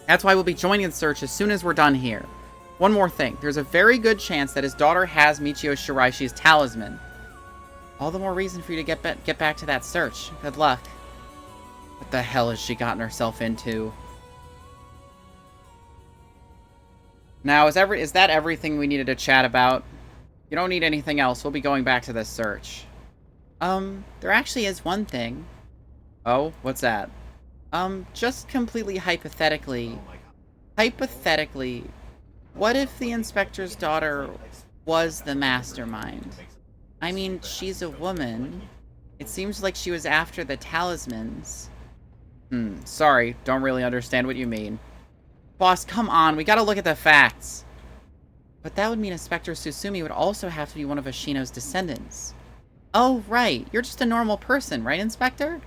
That's why we'll be joining the search as soon as we're done here. One more thing. There's a very good chance that his daughter has Michio Shiraishi's talisman. All the more reason for you to get back to that search. Good luck. What the hell has she gotten herself into? Now, is that everything we needed to chat about? You don't need anything else. We'll be going back to this search. There actually is one thing. Oh, what's that? Just completely hypothetically. Hypothetically, what if the inspector's daughter was the mastermind? I mean, she's a woman. It seems like she was after the talismans. Sorry, don't really understand what you mean. Boss, come on, we gotta look at the facts. But that would mean Inspector Susumi would also have to be one of Ashino's descendants. Oh, right. You're just a normal person, right, Inspector?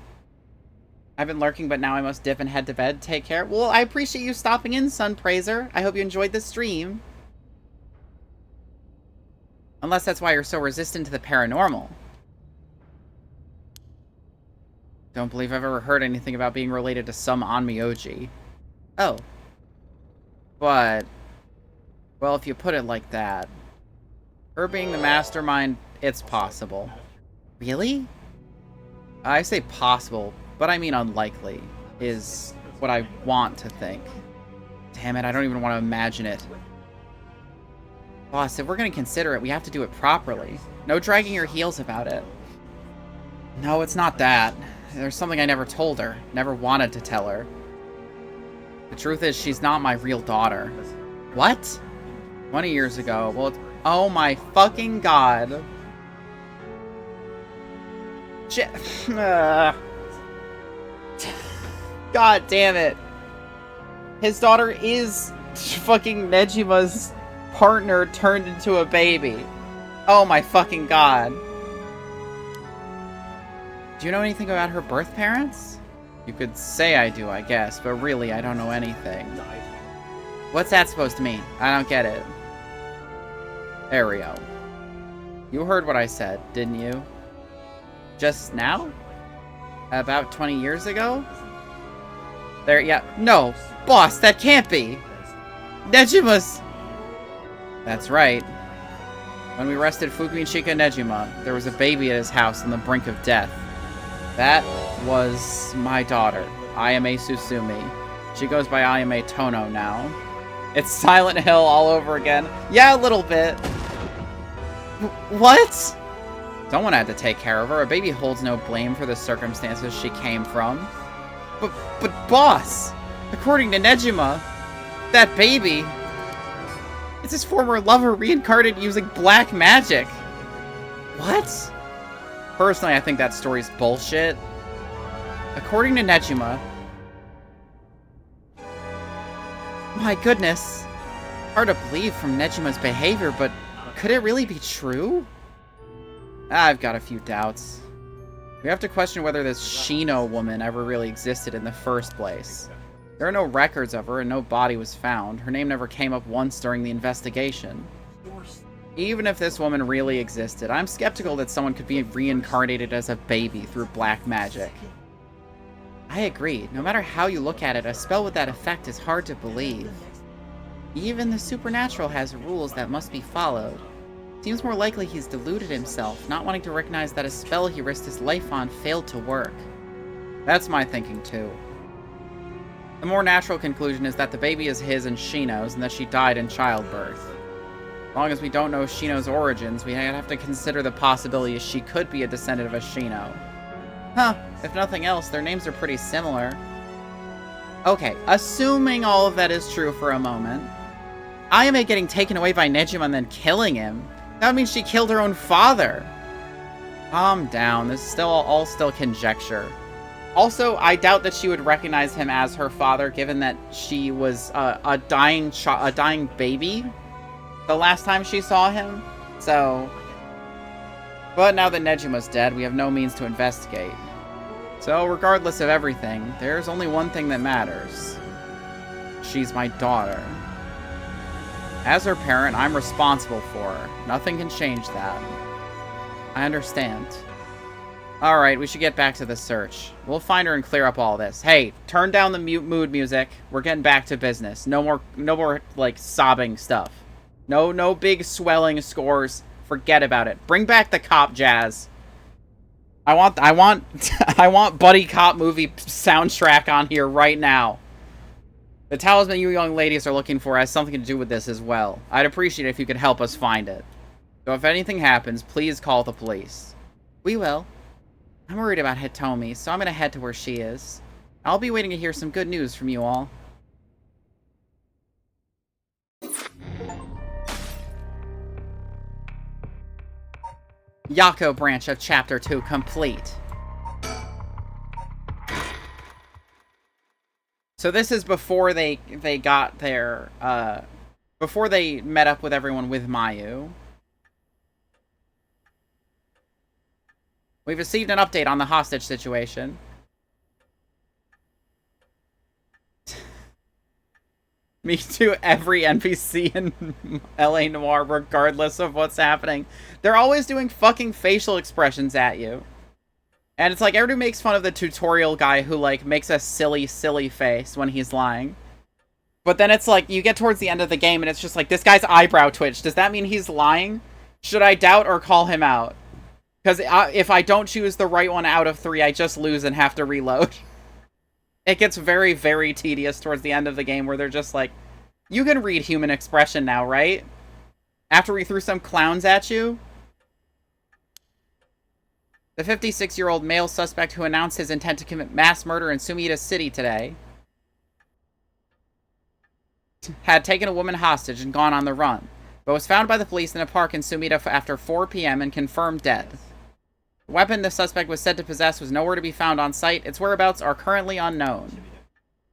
I've been lurking, but now I must dip and head to bed. Take care. Well, I appreciate you stopping in, Sun Praiser. I hope you enjoyed the stream. Unless that's why you're so resistant to the paranormal. Don't believe I've ever heard anything about being related to some Onmyoji. Oh. But... well, if you put it like that. Her being the mastermind, it's possible. Really? I say possible, but I mean unlikely, is what I want to think. Damn it, I don't even want to imagine it. Boss, if we're going to consider it, we have to do it properly. No dragging your heels about it. No, it's not that. There's something I never told her. Never wanted to tell her. The truth is, she's not my real daughter. What? 20 years ago. Well, oh my fucking god. Shit. God damn it. His daughter is fucking Nejima's partner turned into a baby. Oh my fucking god. Do you know anything about her birth parents? You could say I do, I guess, but really, I don't know anything. What's that supposed to mean? I don't get it. Ario. You heard what I said, didn't you? Just now? About 20 years ago? There, yeah. No! Boss, that can't be! Nejima's... That's right. When we arrested Fukuichika Nejima, there was a baby at his house on the brink of death. That was my daughter, Ayame Susumi. She goes by Ayame Tono now. It's Silent Hill all over again. Yeah, a little bit. What? Someone had to take care of her. A baby holds no blame for the circumstances she came from. But boss, according to Nejima, that baby, it's his former lover reincarnated using black magic. What? Personally, I think that story's bullshit. According to Nejima... My goodness. Hard to believe from Nejima's behavior, but could it really be true? I've got a few doubts. We have to question whether this Shino woman ever really existed in the first place. There are no records of her, and no body was found. Her name never came up once during the investigation. Even if this woman really existed, I'm skeptical that someone could be reincarnated as a baby through black magic. I agree. No matter how you look at it, a spell with that effect is hard to believe. Even the supernatural has rules that must be followed. Seems more likely he's deluded himself, not wanting to recognize that a spell he risked his life on failed to work. That's my thinking too. The more natural conclusion is that the baby is his and Shino's, and that she died in childbirth. As long as we don't know Shino's origins, we have to consider the possibility she could be a descendant of a Shino. Huh, if nothing else, their names are pretty similar. Okay, assuming all of that is true for a moment, Ayame getting taken away by Nejima and then killing him, that means she killed her own father. Calm down, this is all still conjecture. Also, I doubt that she would recognize him as her father, given that she was a dying baby the last time she saw him. So, but now that Nejima's dead, we have no means to investigate. So, regardless of everything, there's only one thing that matters. She's my daughter. As her parent, I'm responsible for her. Nothing can change that. I understand. Alright, we should get back to the search. We'll find her and clear up all this. Hey, turn down the mood music. We're getting back to business. No more, like, sobbing stuff. No big swelling scores. Forget about it. Bring back the cop jazz. I want I want buddy cop movie soundtrack on here right now. The talisman you young ladies are looking for has something to do with this as well. I'd appreciate it if you could help us find it. So if anything happens, please call the police. We will. I'm worried about Hitomi, so I'm gonna head to where she is. I'll be waiting to hear some good news from you all. Yako branch of Chapter 2 complete. So this is before they got their, before they met up with everyone with Mayu. We've received an update on the hostage situation. Me too, every NPC in LA Noire, regardless of what's happening. They're always doing fucking facial expressions at you. And it's like, everybody makes fun of the tutorial guy who, like, makes a silly face when he's lying. But then it's like, you get towards the end of the game and it's just like, this guy's eyebrow twitched. Does that mean he's lying? Should I doubt or call him out? Because if I don't choose the right one out of 3, I just lose and have to reload. It gets very, very tedious towards the end of the game where they're just like, you can read human expression now, right? After we threw some clowns at you? The 56-year-old male suspect who announced his intent to commit mass murder in Sumida City today had taken a woman hostage and gone on the run, but was found by the police in a park in Sumida after 4 p.m. and confirmed dead. The weapon the suspect was said to possess was nowhere to be found on site. Its whereabouts are currently unknown.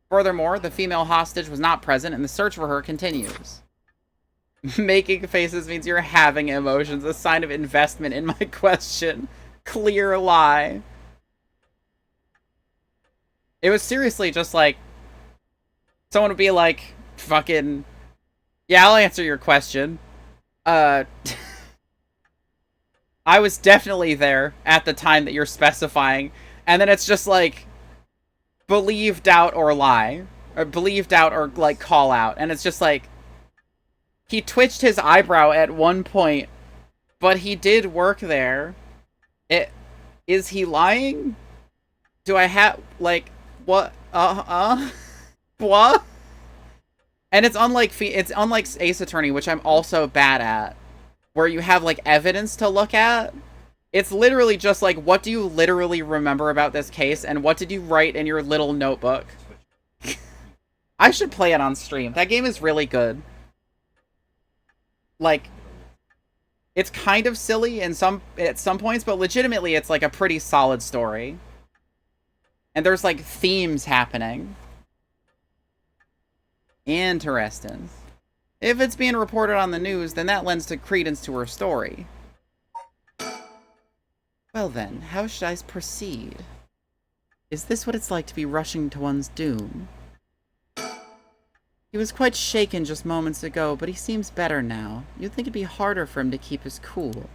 Furthermore, the female hostage was not present, and the search for her continues. Making faces means you're having emotions, a sign of investment in my question. Clear lie. It was seriously just like, someone would be like, fucking, yeah, I'll answer your question. I was definitely there at the time that you're specifying, and then it's just like, believe, doubt, or lie. Or believe, doubt, or, like, call out. And it's just like, he twitched his eyebrow at one point, but he did work there. Is he lying? Do I have, like, what? What? And it's unlike Ace Attorney, which I'm also bad at, where you have, like, evidence to look at. It's literally just like, what do you literally remember about this case, and what did you write in your little notebook? I should play it on stream. That game is really good. Like, it's kind of silly at some points, but legitimately it's like a pretty solid story. And there's like themes happening. Interesting. If it's being reported on the news, then that lends to credence to her story. Well then, how should I proceed? Is this what it's like to be rushing to one's doom? He was quite shaken just moments ago, but he seems better now. You'd think it'd be harder for him to keep his cool.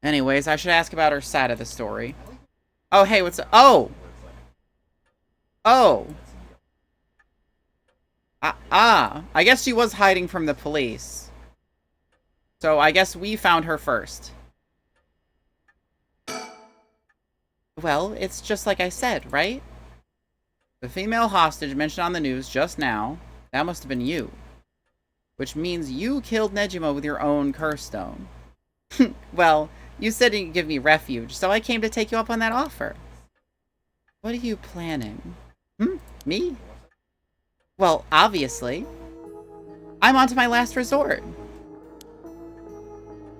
Anyways, I should ask about her side of the story. Oh, hey, what's up? Oh! Oh! I guess she was hiding from the police. So I guess we found her first. Well, it's just like I said, right? The female hostage mentioned on the news just now, that must have been you. Which means you killed Nejima with your own curse stone. Well, you said you'd give me refuge, so I came to take you up on that offer. What are you planning? Me? Well, obviously. I'm on to my last resort.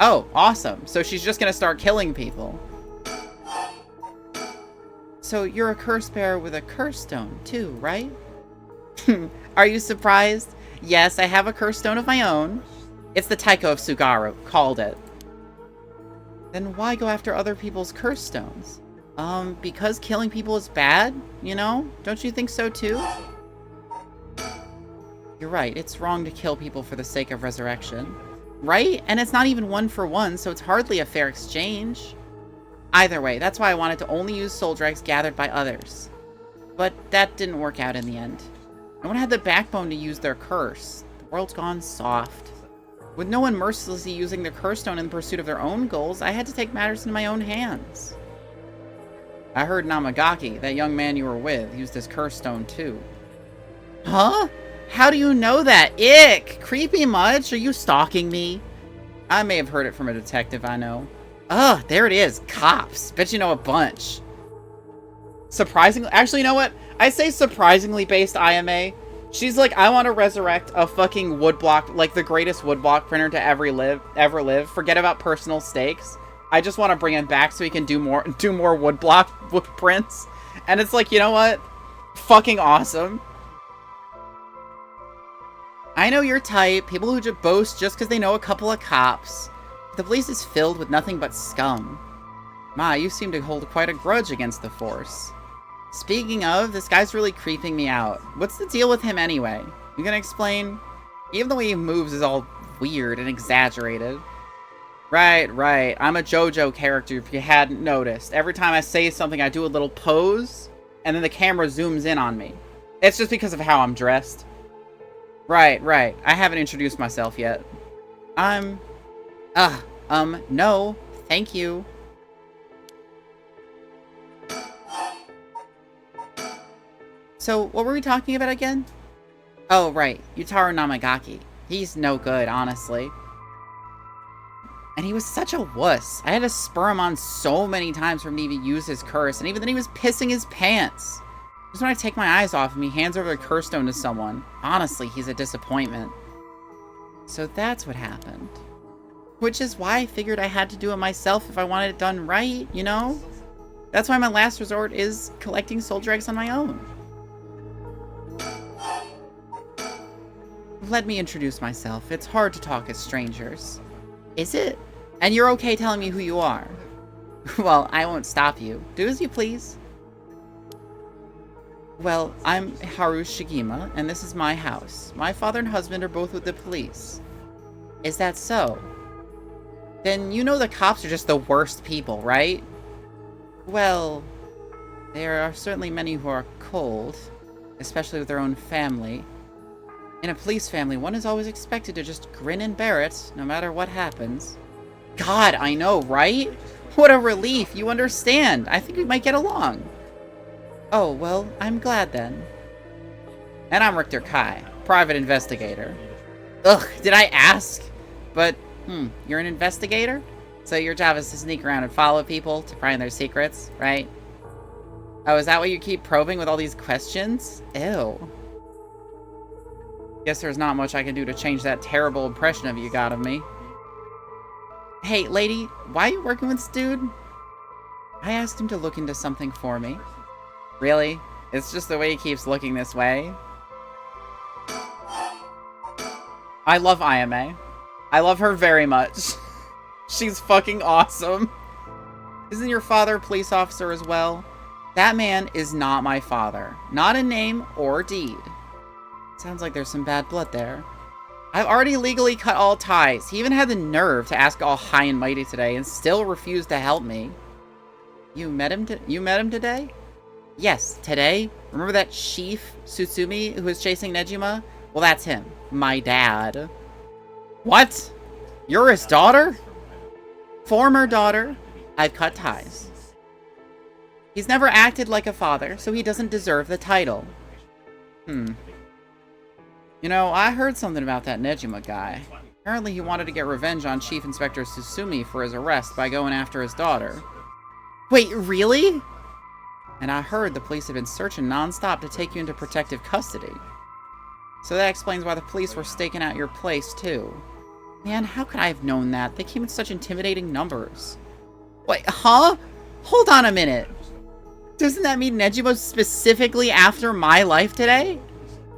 Oh, awesome. So she's just gonna start killing people. So you're a curse bearer with a curse stone, too, right? Are you surprised? Yes, I have a curse stone of my own. It's the Taiko of Sugaru, called it. Then why go after other people's curse stones? Because killing people is bad, you know? Don't you think so, too? You're right, it's wrong to kill people for the sake of resurrection. Right? And it's not even 1 for 1, so it's hardly a fair exchange. Either way, that's why I wanted to only use soul dregs gathered by others. But that didn't work out in the end. No one had the backbone to use their curse. The world's gone soft. With no one mercilessly using their curse stone in pursuit of their own goals, I had to take matters into my own hands. I heard Namagaki, that young man you were with, used his curse stone too. Huh? How do you know that? Ick! Creepy much? Are you stalking me? I may have heard it from a detective I know. Ugh, there it is. Cops. Bet you know a bunch. Surprisingly, actually, you know what? I say surprisingly based IMA. She's like, I want to resurrect a fucking woodblock, like the greatest woodblock printer to ever live. Forget about personal stakes. I just want to bring him back so he can do more woodblock prints. And it's like, you know what? Fucking awesome. I know your type. People who just boast just because they know a couple of cops. The place is filled with nothing but scum. Ma, you seem to hold quite a grudge against the Force. Speaking of, this guy's really creeping me out. What's the deal with him anyway? You gonna explain? Even the way he moves is all weird and exaggerated. Right. I'm a JoJo character if you hadn't noticed. Every time I say something, I do a little pose, and then the camera zooms in on me. It's just because of how I'm dressed. Right. I haven't introduced myself yet. No, thank you. So, what were we talking about again? Oh, right, Yutaro Namagaki. He's no good, honestly. And he was such a wuss. I had to spur him on so many times for him to even use his curse, and even then he was pissing his pants. Just when I take my eyes off him, he hands over the curse stone to someone. Honestly, he's a disappointment. So that's what happened. Which is why I figured I had to do it myself if I wanted it done right, you know? That's why my last resort is collecting soul dregs on my own. Let me introduce myself. It's hard to talk as strangers. Is it? And you're okay telling me who you are? Well, I won't stop you. Do as you please. Well, I'm Haru Shigima, and this is my house. My father and husband are both with the police. Is that so? Then you know the cops are just the worst people, right? Well, there are certainly many who are cold, especially with their own family. In a police family, one is always expected to just grin and bear it, no matter what happens. God, I know, right? What a relief, you understand. I think we might get along. Oh, well, I'm glad then. And I'm Richter Kai, private investigator. Ugh, did I ask? But, you're an investigator? So your job is to sneak around and follow people to pry on their secrets, right? Oh, is that what you keep probing with all these questions? Ew. Guess there's not much I can do to change that terrible impression of you got of me. Hey, lady, why are you working with this dude? I asked him to look into something for me. Really? It's just the way he keeps looking this way. I love Ayame. I love her very much. She's fucking awesome. Isn't your father a police officer as well? That man is not my father. Not in name or deed. Sounds like there's some bad blood there. I've already legally cut all ties. He even had the nerve to ask all high and mighty today and still refused to help me. You met him today? Yes, today. Remember that chief Tsutsumi who was chasing Nejima? Well, that's him. My dad. What? You're his daughter? Former daughter. I've cut ties. He's never acted like a father, so he doesn't deserve the title. You know, I heard something about that Nejima guy. Apparently he wanted to get revenge on Chief Inspector Tsutsumi for his arrest by going after his daughter. Wait, really? And I heard the police had been searching non-stop to take you into protective custody. So that explains why the police were staking out your place, too. Man, how could I have known that? They came in such intimidating numbers. Wait, huh? Hold on a minute. Doesn't that mean Nejima's specifically after my life today?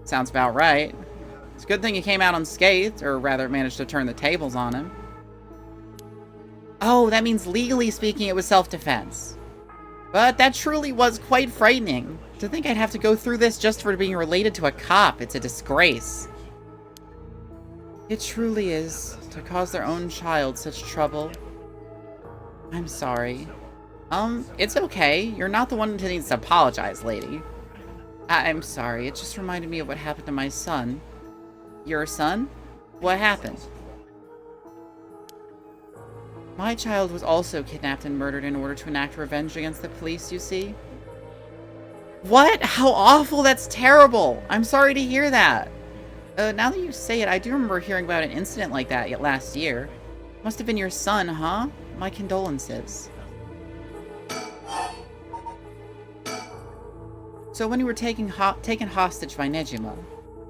Sounds about right. It's a good thing he came out unscathed, or rather managed to turn the tables on him. Oh, that means legally speaking it was self-defense. But that truly was quite frightening. To think I'd have to go through this just for being related to a cop, it's a disgrace. It truly is, to cause their own child such trouble. I'm sorry. It's okay. You're not the one who needs to apologize, lady. I'm sorry, it just reminded me of what happened to my son. Your son? What happened? My child was also kidnapped and murdered in order to enact revenge against the police, you see? What? How awful! That's terrible! I'm sorry to hear that. Now that you say it, I do remember hearing about an incident like that last year. Must have been your son, huh? My condolences. So when you were taken hostage by Nejima,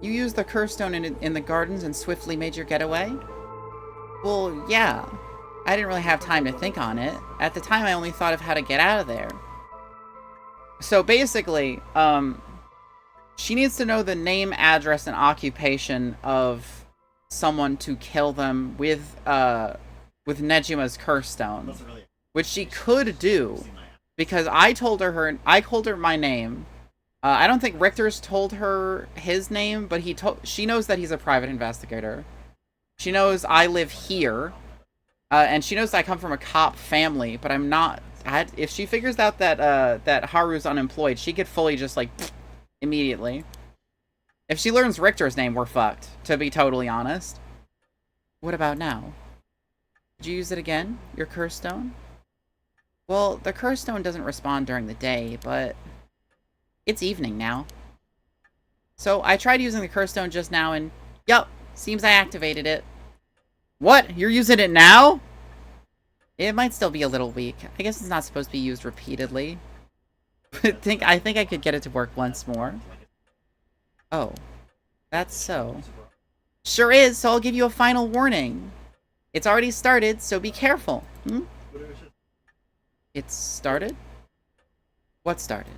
you used the curse stone in the gardens and swiftly made your getaway? Well, yeah. I didn't really have time to think on it. At the time, I only thought of how to get out of there. So basically, she needs to know the name, address, and occupation of someone to kill them with Nejima's curse stone, which she could do because I told her my name. I don't think Richter's told her his name, but she knows that he's a private investigator. She knows I live here, and she knows I come from a cop family, but I'm not. If she figures out that Haru's unemployed, she could fully just like immediately. If she learns Richter's name, we're fucked, to be totally honest. What about now? Did you use it again? Your curse stone? Well, the curse stone doesn't respond during the day, but it's evening now. So I tried using the curse stone just now and, yup, seems I activated it. What? You're using it now? It might still be a little weak. I guess it's not supposed to be used repeatedly. I think I could get it to work once more. Oh, that's so. Sure is, so I'll give you a final warning. It's already started, so be careful. It's started? What started?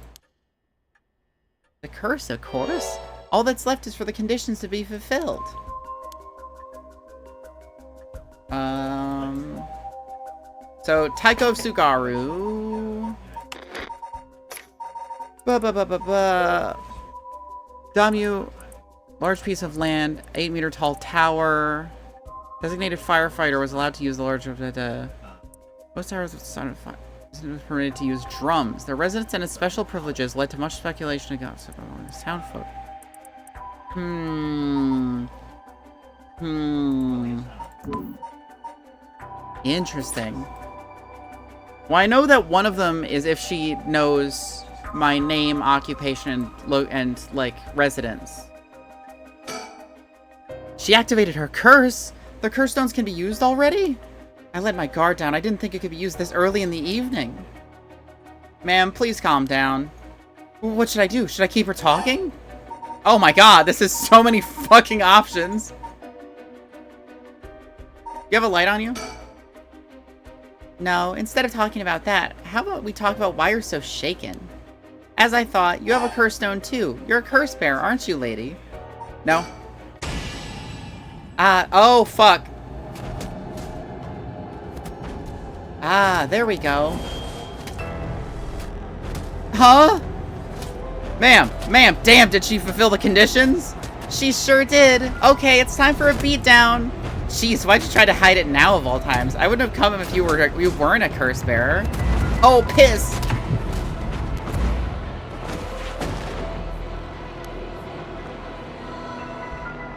The curse, of course. All that's left is for the conditions to be fulfilled. So, Taiko of Sugaru. Damu. Large piece of land. 8-meter tall tower. Designated firefighter was allowed to use the large... Most towers with sound of fire was permitted to use drums. Their residence and its special privileges led to much speculation and gossip among the town folk. Interesting. Well, I know that one of them is if she knows my name, occupation, and like, residence. She activated her curse? The curse stones can be used already? I let my guard down. I didn't think it could be used this early in the evening. Ma'am, please calm down. What should I do? Should I keep her talking? Oh my god, this is so many fucking options. You have a light on you? No, instead of talking about that, how about we talk about why you're so shaken? As I thought, you have a curse stone too. You're a curse bearer, aren't you, lady? No. Oh, fuck. There we go. Huh? Ma'am, damn, did she fulfill the conditions? She sure did. Okay, it's time for a beatdown. Jeez, why'd you try to hide it now of all times? I wouldn't have come if you weren't a curse bearer. Oh, piss.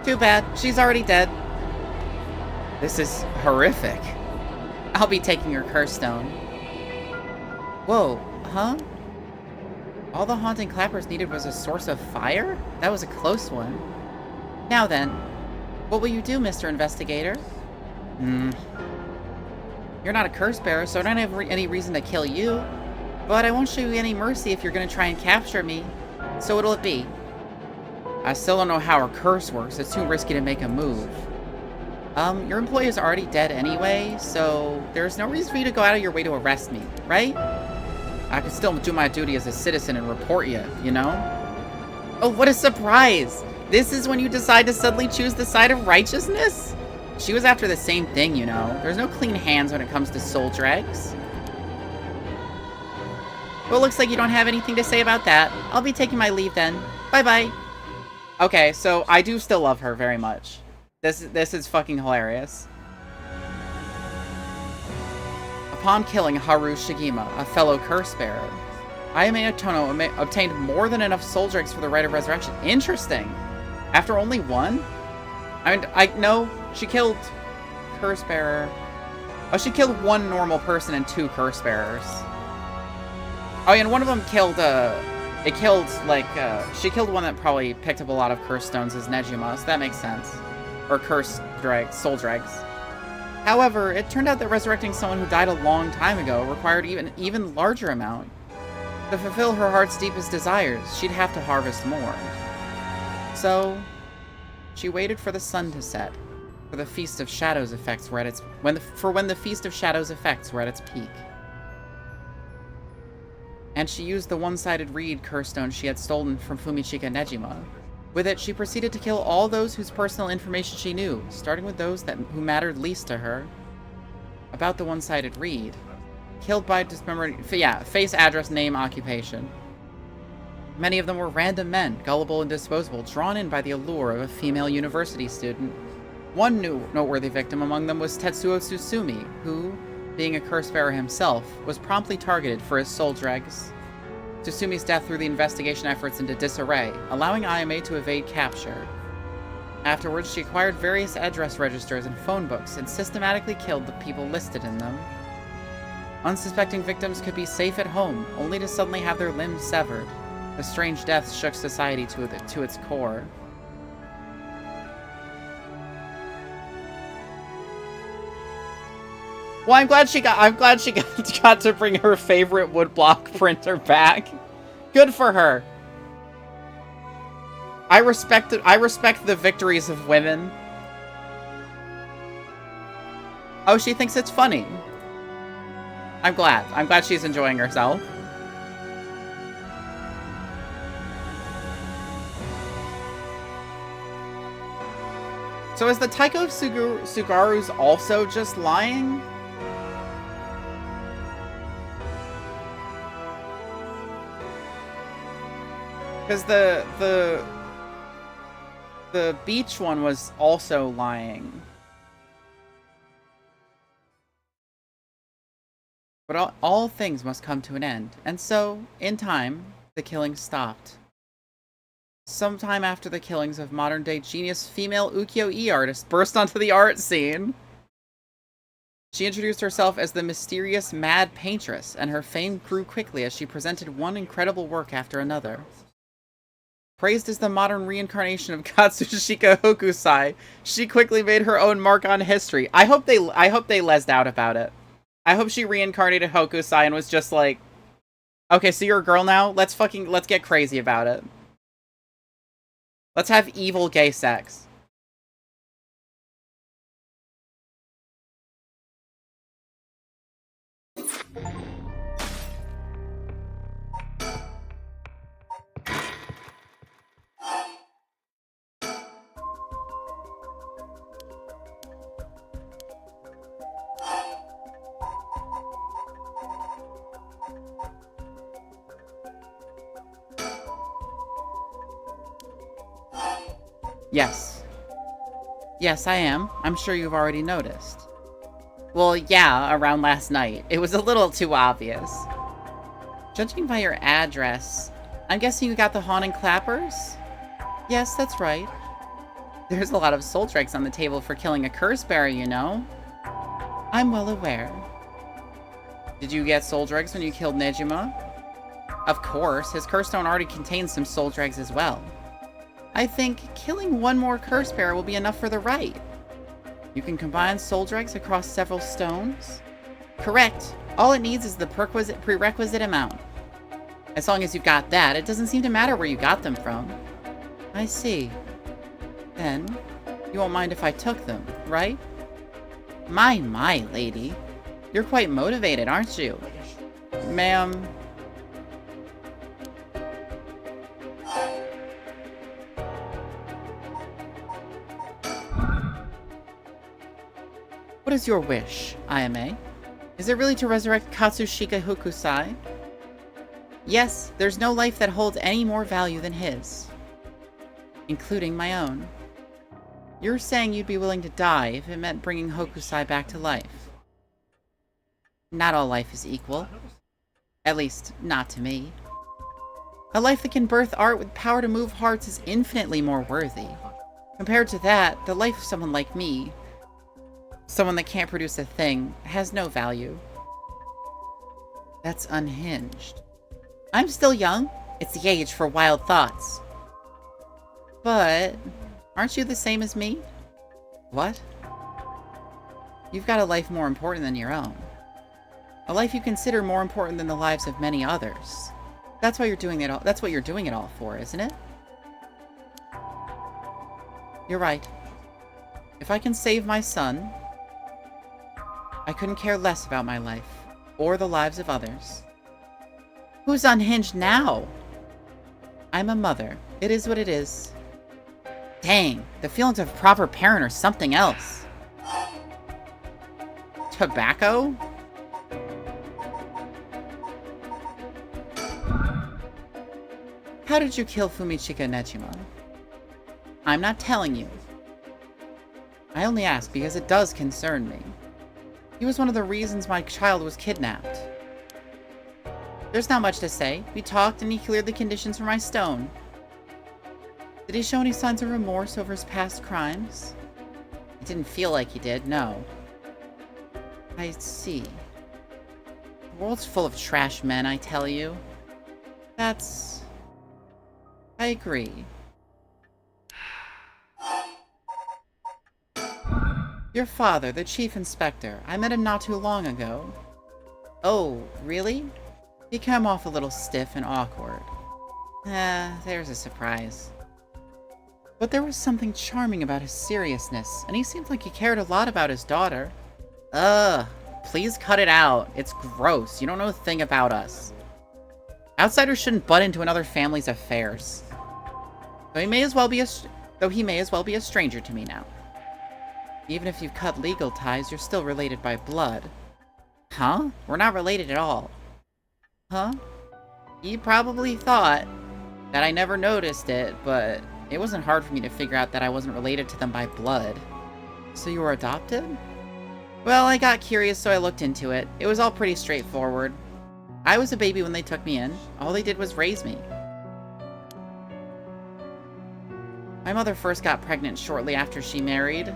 Too bad. She's already dead. This is horrific. I'll be taking her curse stone. Whoa, huh? All the haunting clappers needed was a source of fire? That was a close one. Now then, what will you do, Mr. Investigator? You're not a curse bearer, so I don't have any reason to kill you. But I won't show you any mercy if you're gonna try and capture me. So what'll it be? I still don't know how her curse works. It's too risky to make a move. Your employee is already dead anyway, so there's no reason for you to go out of your way to arrest me, right? I could still do my duty as a citizen and report you, you know? Oh, what a surprise! This is when you decide to suddenly choose the side of righteousness? She was after the same thing, you know. There's no clean hands when it comes to soul dregs. Well, looks like you don't have anything to say about that. I'll be taking my leave then. Bye-bye. Okay, so I do still love her very much. This is fucking hilarious. Upon killing Haru Shigima, a fellow curse bearer, Ayame Otono obtained more than enough soul dregs for the rite of resurrection. Interesting. After only one? No, she killed curse bearer. Oh, she killed one normal person and 2 curse bearers. Oh, yeah, and one of them killed, she killed one that probably picked up a lot of curse stones as Nejima, so that makes sense. Or curse dregs, soul dregs. However, it turned out that resurrecting someone who died a long time ago required even larger amount. To fulfill her heart's deepest desires, she'd have to harvest more. So, she waited for the sun to set, for the Feast of Shadows effects were at its when the Feast of Shadows effects were at its peak. And she used the one-sided reed curse stone she had stolen from Fumichika Nejima. With it, she proceeded to kill all those whose personal information she knew, starting with those who mattered least to her. About the one-sided reed. Killed by dismembered... Yeah, face, address, name, occupation. Many of them were random men, gullible and disposable, drawn in by the allure of a female university student. One noteworthy victim among them was Tetsuo Tsusumi, who, being a curse bearer himself, was promptly targeted for his soul dregs. Tsusumi's death threw the investigation efforts into disarray, allowing Ayame to evade capture. Afterwards, she acquired various address registers and phone books and systematically killed the people listed in them. Unsuspecting victims could be safe at home, only to suddenly have their limbs severed. The strange death shook society to its core. Well, I'm glad she got to bring her favorite woodblock printer back. Good for her. I respect the victories of women. Oh, she thinks it's funny. I'm glad she's enjoying herself. So is the Taiko of Sugaru's also just lying? Because the beach one was also lying. But all things must come to an end. And so, in time, the killing stopped. Sometime after the killings of modern-day genius female ukiyo-e artist burst onto the art scene. She introduced herself as the mysterious Mad Paintress, and her fame grew quickly as she presented one incredible work after another. Praised as the modern reincarnation of Katsushika Hokusai, she quickly made her own mark on history. I hope they lesed out about it. I hope she reincarnated Hokusai and was just like, okay, so you're a girl now? Let's get crazy about it. Let's have evil gay sex. Yes. Yes, I am. I'm sure you've already noticed. Well, yeah, around last night. It was a little too obvious. Judging by your address, I'm guessing you got the Haunting Clappers? Yes, that's right. There's a lot of soul dregs on the table for killing a curse bearer, you know. I'm well aware. Did you get soul dregs when you killed Nejima? Of course, his curse stone already contains some soul dregs as well. I think killing one more curse bearer will be enough for the rite. You can combine soul dregs across several stones? Correct. All it needs is the prerequisite amount. As long as you've got that, it doesn't seem to matter where you got them from. I see. Then, you won't mind if I took them, right? My, lady. You're quite motivated, aren't you? Ma'am. What is your wish, Ayame? Is it really to resurrect Katsushika Hokusai? Yes, there's no life that holds any more value than his. Including my own. You're saying you'd be willing to die if it meant bringing Hokusai back to life. Not all life is equal. At least, not to me. A life that can birth art with power to move hearts is infinitely more worthy. Compared to that, the life of someone like me, someone that can't produce a thing, has no value. That's unhinged. I'm still young. It's the age for wild thoughts. But, aren't you the same as me? What? You've got a life more important than your own. A life you consider more important than the lives of many others. That's why you're doing it all. That's what you're doing it all for, isn't it? You're right. If I can save my son, I couldn't care less about my life, or the lives of others. Who's unhinged now? I'm a mother. It is what it is. Dang, the feelings of a proper parent are something else. Tobacco? How did you kill Fumichika Nejima? I'm not telling you. I only ask because it does concern me. He was one of the reasons my child was kidnapped. There's not much to say. We talked and he cleared the conditions for my stone. Did he show any signs of remorse over his past crimes? It didn't feel like he did, no. I see. The world's full of trash men, I tell you. That's... I agree. Your father, the chief inspector. I met him not too long ago. Oh, really? He came off a little stiff and awkward. There's a surprise. But there was something charming about his seriousness, and he seemed like he cared a lot about his daughter. Ugh, please cut it out. It's gross. You don't know a thing about us. Outsiders shouldn't butt into another family's affairs. Though he may as well be a stranger to me now. Even if you've cut legal ties, you're still related by blood. Huh? We're not related at all. Huh? You probably thought that I never noticed it, but it wasn't hard for me to figure out that I wasn't related to them by blood. So you were adopted? Well, I got curious, so I looked into it. It was all pretty straightforward. I was a baby when they took me in. All they did was raise me. My mother first got pregnant shortly after she married,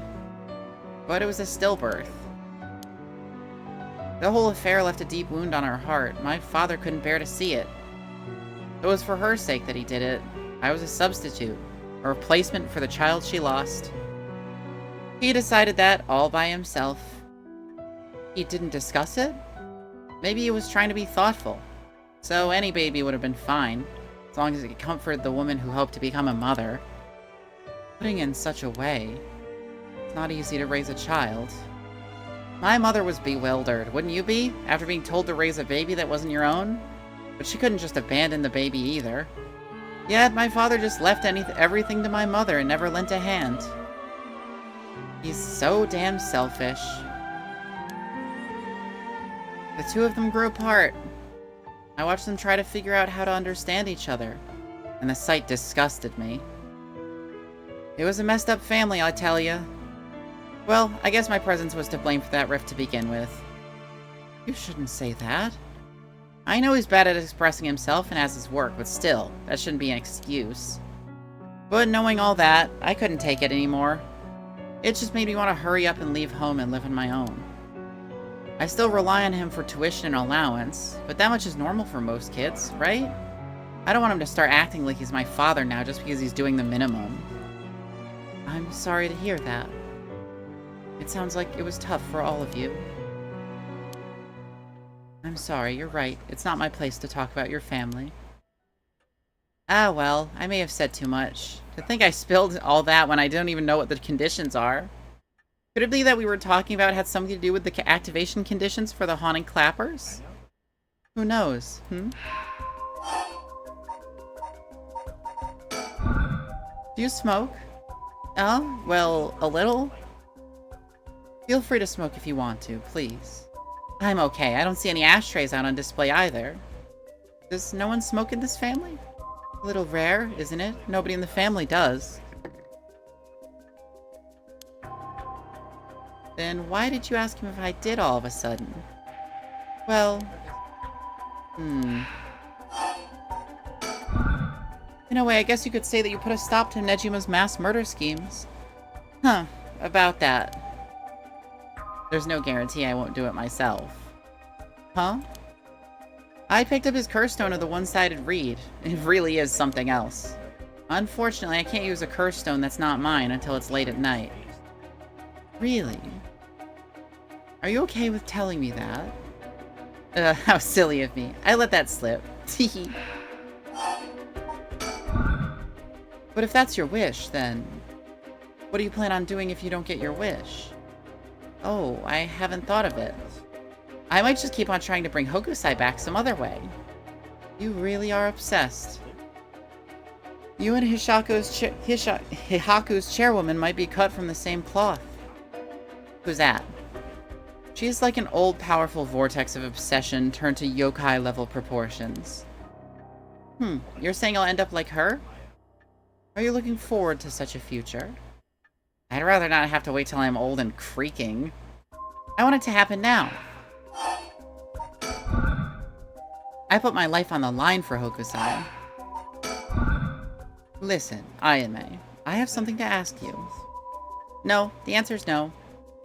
but it was a stillbirth. The whole affair left a deep wound on our heart. My father couldn't bear to see it. It was for her sake that he did it. I was a substitute, a replacement for the child she lost. He decided that all by himself. He didn't discuss it? Maybe he was trying to be thoughtful. So any baby would have been fine, as long as it could comfort the woman who hoped to become a mother. Putting it in such a way, it's not easy to raise a child. My mother was bewildered, wouldn't you be, after being told to raise a baby that wasn't your own? But she couldn't just abandon the baby either. Yet my father just left everything to my mother and never lent a hand. He's so damn selfish. The two of them grew apart. I watched them try to figure out how to understand each other, and the sight disgusted me. It was a messed up family, I tell ya. Well, I guess my presence was to blame for that rift to begin with. You shouldn't say that. I know he's bad at expressing himself and has his work, but still, that shouldn't be an excuse. But knowing all that, I couldn't take it anymore. It just made me want to hurry up and leave home and live on my own. I still rely on him for tuition and allowance, but that much is normal for most kids, right? I don't want him to start acting like he's my father now just because he's doing the minimum. I'm sorry to hear that. It sounds like it was tough for all of you. I'm sorry, you're right. It's not my place to talk about your family. Ah, well, I may have said too much. To think I spilled all that when I don't even know what the conditions are. Could it be that we were talking about had something to do with the activation conditions for the haunting clappers? Who knows, Do you smoke? Oh, well, a little? Feel free to smoke if you want to, please. I'm okay. I don't see any ashtrays out on display either. Does no one smoke in this family? A little rare, isn't it? Nobody in the family does. Then why did you ask him if I did all of a sudden? Well... In a way, I guess you could say that you put a stop to Nejima's mass murder schemes. Huh, about that. There's no guarantee I won't do it myself. Huh? I picked up his curse stone of the one-sided reed. It really is something else. Unfortunately, I can't use a curse stone that's not mine until it's late at night. Really? Are you okay with telling me that? How silly of me. I let that slip. Teehee. But if that's your wish, then... what do you plan on doing if you don't get your wish? Oh, I haven't thought of it. I might just keep on trying to bring Hokusai back some other way. You really are obsessed. You and Hihaku's chairwoman might be cut from the same cloth. Who's that? She is like an old, powerful vortex of obsession turned to yokai-level proportions. You're saying I'll end up like her? Are you looking forward to such a future? I'd rather not have to wait till I'm old and creaking. I want it to happen now. I put my life on the line for Hokusai. Listen, Ayame, I have something to ask you. No, the answer's no.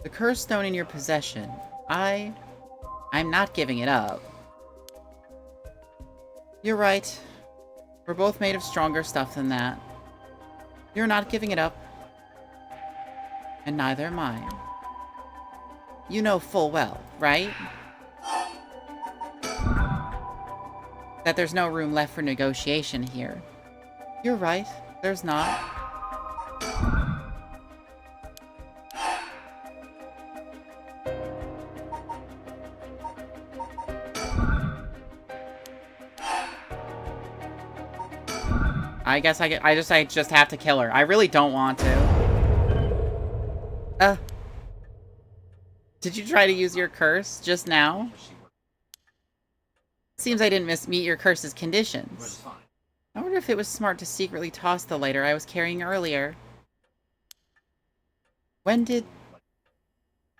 The cursed stone in your possession, I'm not giving it up. You're right. We're both made of stronger stuff than that. You're not giving it up. And neither am I. You know full well, right? That there's no room left for negotiation here. You're right, there's not. I guess I just have to kill her. I really don't want to. Did you try to use your curse just now? Seems I didn't meet your curse's conditions. I wonder if it was smart to secretly toss the lighter I was carrying earlier. When did...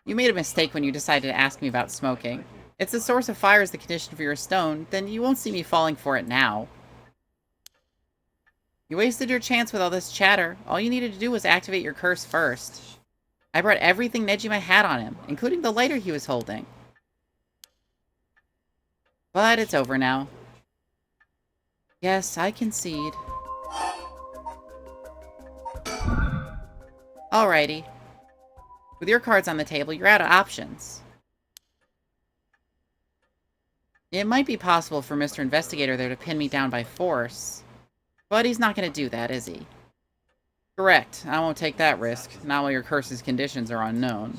You made a mistake when you decided to ask me about smoking. If the source of fire is the condition for your stone, then you won't see me falling for it now. You wasted your chance with all this chatter. All you needed to do was activate your curse first. I brought everything Nejima had on him, including the lighter he was holding. But it's over now. Yes, I concede. Alrighty. With your cards on the table, you're out of options. It might be possible for Mr. Investigator there to pin me down by force, but he's not going to do that, is he? Correct. I won't take that risk, not while your curse's conditions are unknown.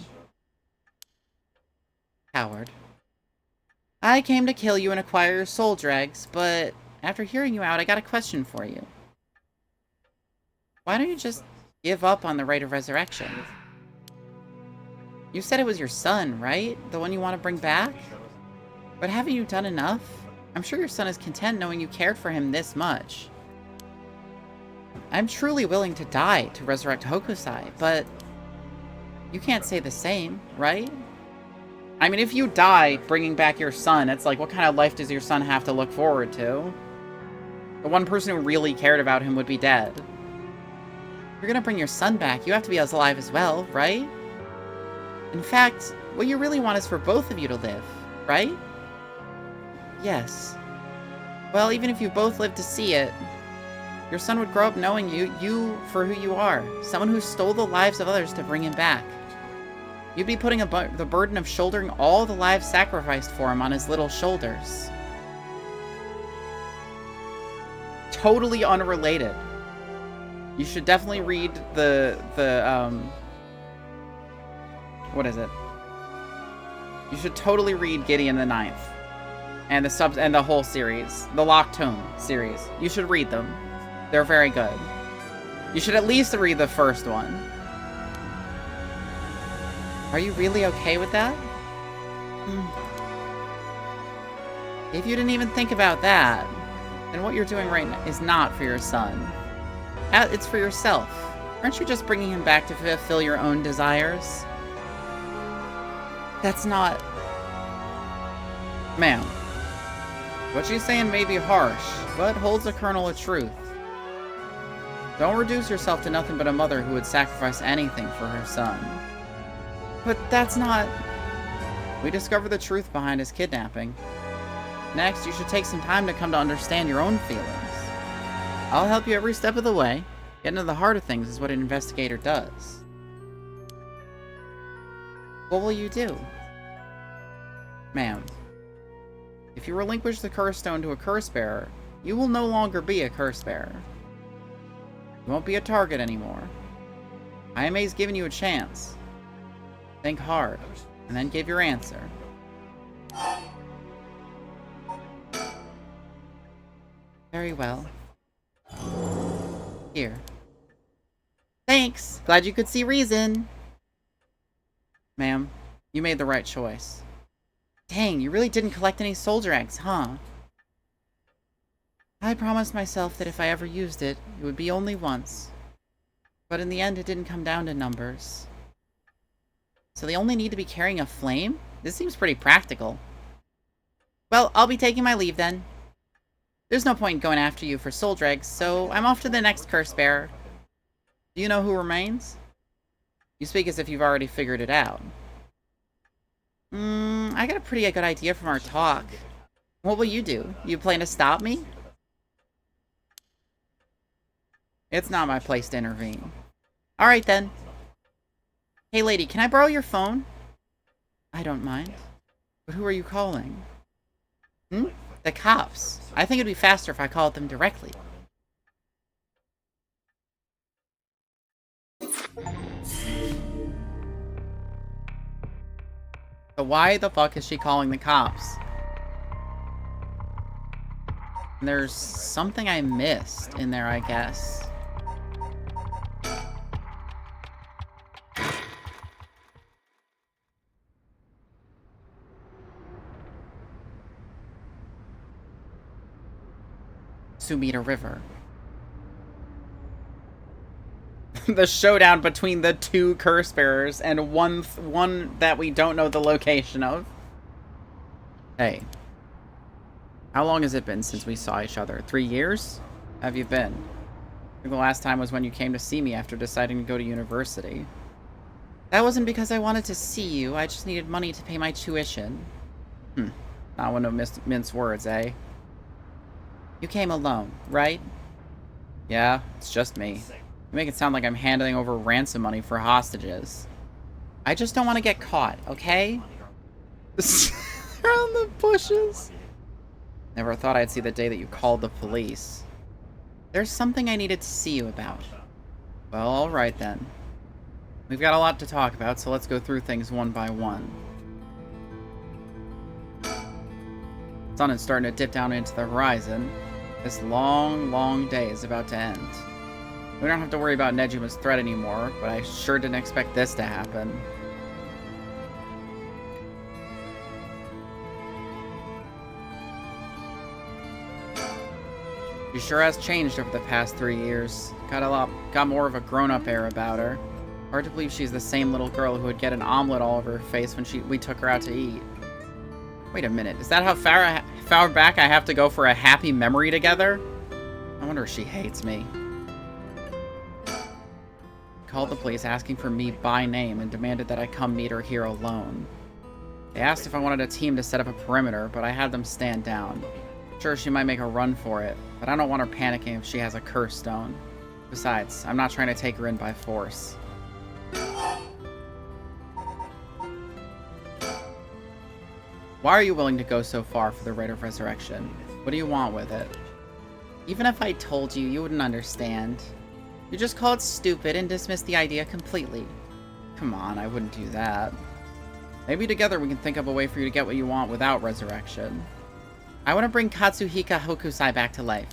Coward. I came to kill you and acquire your soul dregs, but after hearing you out, I got a question for you. Why don't you just give up on the right of resurrection? You said it was your son, right? The one you want to bring back? But haven't you done enough? I'm sure your son is content knowing you cared for him this much. I'm truly willing to die to resurrect Hokusai, but you can't say the same, right? I mean, if you die bringing back your son, it's like, what kind of life does your son have to look forward to? The one person who really cared about him would be dead. If you're gonna bring your son back, you have to be alive as well, right? In fact, what you really want is for both of you to live, right? Yes. Well, even if you both live to see it, your son would grow up knowing you for who you are. Someone who stole the lives of others to bring him back. You'd be putting the burden of shouldering all the lives sacrificed for him on his little shoulders. Totally unrelated. You should definitely read what is it? You should totally read Gideon the Ninth. And the whole series. The Locked Tomb series. You should read them. They're very good. You should at least read the first one. Are you really okay with that? If you didn't even think about that, then what you're doing right now is not for your son. It's for yourself. Aren't you just bringing him back to fulfill your own desires? That's not... Ma'am. What she's saying may be harsh, but holds a kernel of truth. Don't reduce yourself to nothing but a mother who would sacrifice anything for her son. But that's not... We discovered the truth behind his kidnapping. Next, you should take some time to come to understand your own feelings. I'll help you every step of the way. Getting to the heart of things is what an investigator does. What will you do? Ma'am, if you relinquish the curse stone to a curse bearer, you will no longer be a curse bearer. You won't be a target anymore. IMA's given you a chance. Think hard, and then give your answer. Very well. Here. Thanks! Glad you could see reason! Ma'am, you made the right choice. Dang, you really didn't collect any soldier eggs, huh? I promised myself that if I ever used it, it would be only once. But in the end, it didn't come down to numbers. So they only need to be carrying a flame? This seems pretty practical. Well, I'll be taking my leave then. There's no point in going after you for soul dregs, so I'm off to the next curse bearer. Do you know who remains? You speak as if you've already figured it out. I got a pretty good idea from our talk. What will you do? You plan to stop me? It's not my place to intervene. Alright then. Hey lady, can I borrow your phone? I don't mind. But who are you calling? The cops. I think it'd be faster if I called them directly. So why the fuck is she calling the cops? There's something I missed in there, I guess. Sumida River. The showdown between the two curse bearers and one that we don't know the location of. Hey. How long has it been since we saw each other? 3 years? Have you been? I think the last time was when you came to see me after deciding to go to university. That wasn't because I wanted to see you. I just needed money to pay my tuition. Not one to mince words, eh? You came alone, right? Yeah, it's just me. You make it sound like I'm handing over ransom money for hostages. I just don't want to get caught, okay? Around the bushes. Never thought I'd see the day that you called the police. There's something I needed to see you about. Well, alright then. We've got a lot to talk about, so let's go through things one by one. The sun is starting to dip down into the horizon. This long, long day is about to end. We don't have to worry about Nejima's threat anymore, but I sure didn't expect this to happen. She sure has changed over the past 3 years. Got more of a grown-up air about her. Hard to believe she's the same little girl who would get an omelet all over her face when we took her out to eat. Wait a minute, is that how far back I have to go for a happy memory together? I wonder if she hates me. Called the police asking for me by name and demanded that I come meet her here alone. They asked if I wanted a team to set up a perimeter, but I had them stand down. Sure, she might make a run for it, but I don't want her panicking if she has a curse stone. Besides, I'm not trying to take her in by force. Why are you willing to go so far for the Rite of Resurrection? What do you want with it? Even if I told you, you wouldn't understand. You just call it stupid and dismiss the idea completely. Come on, I wouldn't do that. Maybe together we can think of a way for you to get what you want without resurrection. I want to bring Katsuhika Hokusai back to life.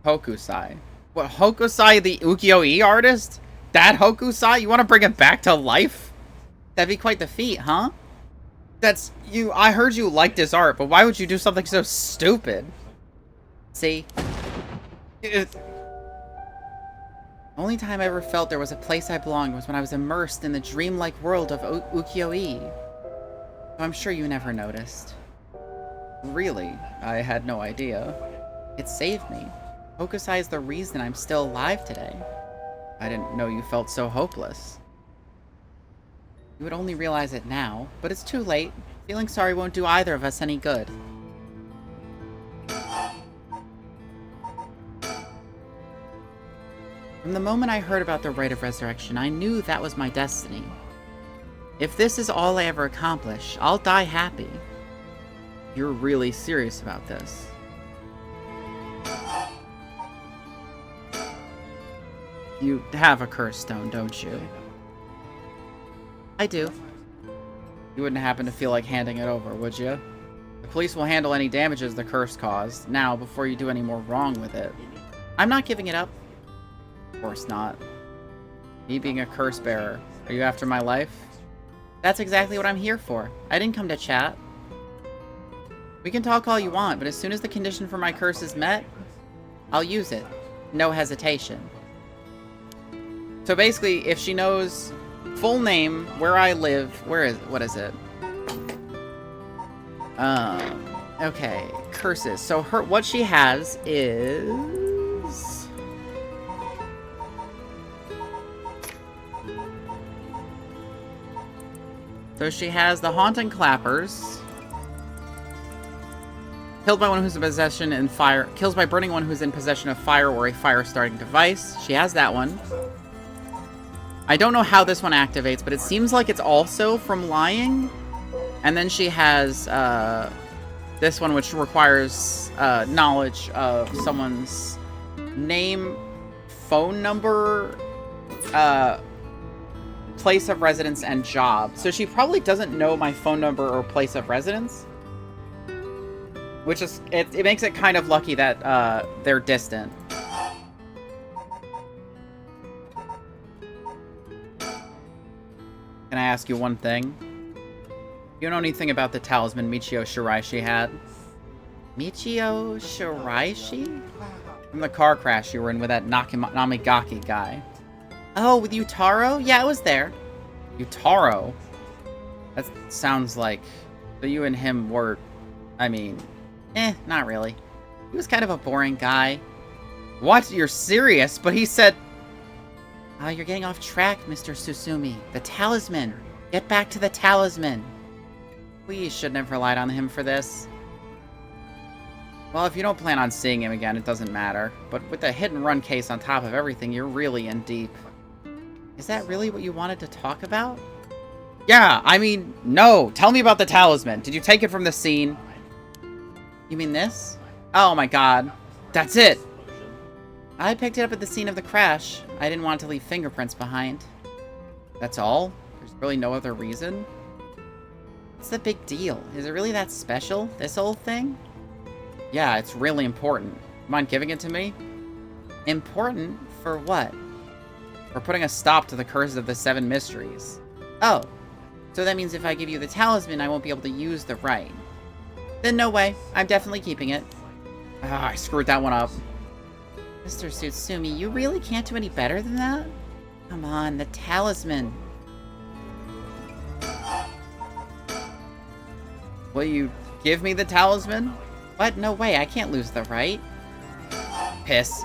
Hokusai? What, Hokusai the ukiyo-e artist? That Hokusai? You want to bring him back to life? That'd be quite the feat, huh? That's you. I heard you liked his art, but why would you do something so stupid? See? Only time I ever felt there was a place I belonged was when I was immersed in the dreamlike world of ukiyo-e. I'm sure you never noticed. Really? I had no idea. It saved me. Hokusai is the reason I'm still alive today. I didn't know you felt so hopeless. You would only realize it now, but it's too late. Feeling sorry won't do either of us any good. From the moment I heard about the Rite of Resurrection, I knew that was my destiny. If this is all I ever accomplish, I'll die happy. You're really serious about this. You have a curse stone, don't you? I do. You wouldn't happen to feel like handing it over, would you? The police will handle any damages the curse caused, now, before you do any more wrong with it. I'm not giving it up. Of course not. Me being a curse bearer, are you after my life? That's exactly what I'm here for. I didn't come to chat. We can talk all you want, but as soon as the condition for my curse is met, I'll use it. No hesitation. So basically, if she knows full name, where I live, what is it? Okay, curses. So what she has is... So she has the Haunting Clappers. Killed by one who's in possession and fire. Kills by burning one who's in possession of fire or a fire-starting device. She has that one. I don't know how this one activates, but it seems like it's also from lying. And then she has this one, which requires knowledge of someone's name, phone number, place of residence, and job. So she probably doesn't know my phone number or place of residence. Which is, it makes it kind of lucky that they're distant. Can I ask you one thing? You know anything about the talisman Michio Shiraishi had? Michio Shiraishi? From the car crash you were in with that Namigaki guy. Oh, with Yutaro? Yeah, it was there. Yutaro? That sounds like... But you and him were... I mean... not really. He was kind of a boring guy. What? You're serious? But he said... you're getting off track, Mr. Susumi. The talisman. Get back to the talisman. We shouldn't have relied on him for this. Well, if you don't plan on seeing him again, it doesn't matter. But with the hit-and-run case on top of everything, you're really in deep. Is that really what you wanted to talk about? Yeah, I mean, no. Tell me about the talisman. Did you take it from the scene? You mean this? Oh my god. That's it! I picked it up at the scene of the crash. I didn't want to leave fingerprints behind. That's all? There's really no other reason? What's the big deal? Is it really that special, this old thing? Yeah, it's really important. Mind giving it to me? Important? For what? For putting a stop to the curses of the 7 mysteries. Oh. So that means if I give you the talisman, I won't be able to use the right. Then no way. I'm definitely keeping it. Ah, I screwed that one up. Mr. Tsutsumi, you really can't do any better than that? Come on, the talisman. Will you give me the talisman? What? No way, I can't lose the right. Piss.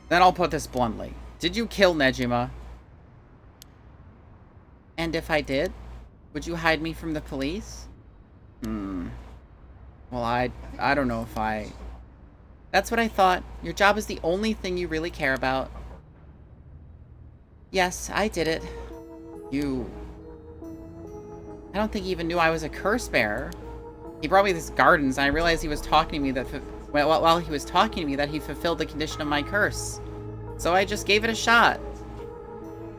Then I'll put this bluntly. Did you kill Nejima? And if I did, would you hide me from the police? Well, I don't know if I... That's what I thought. Your job is the only thing you really care about. Yes, I did it. You... I don't think he even knew I was a curse bearer. He brought me these gardens, and I realized he was talking to me that... while he was talking to me that he fulfilled the condition of my curse. So I just gave it a shot.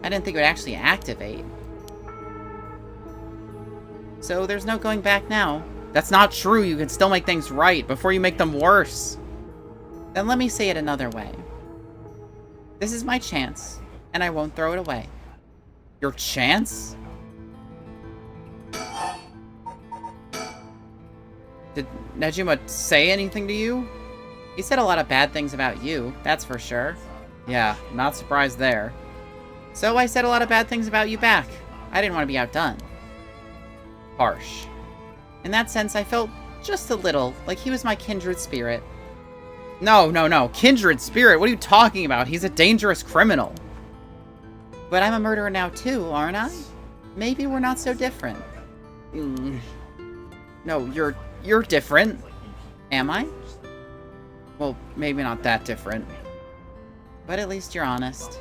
I didn't think it would actually activate. So there's no going back now. That's not true. You can still make things right before you make them worse. Then let me say it another way. This is my chance, and I won't throw it away. Your chance? Did Nejima say anything to you? He said a lot of bad things about you, that's for sure. Yeah, not surprised there. So I said a lot of bad things about you back. I didn't want to be outdone. Harsh. In that sense, I felt just a little like he was my kindred spirit. No. Kindred spirit? What are you talking about? He's a dangerous criminal. But I'm a murderer now too, aren't I? Maybe we're not so different. No, you're different. Am I? Well, maybe not that different. But at least you're honest.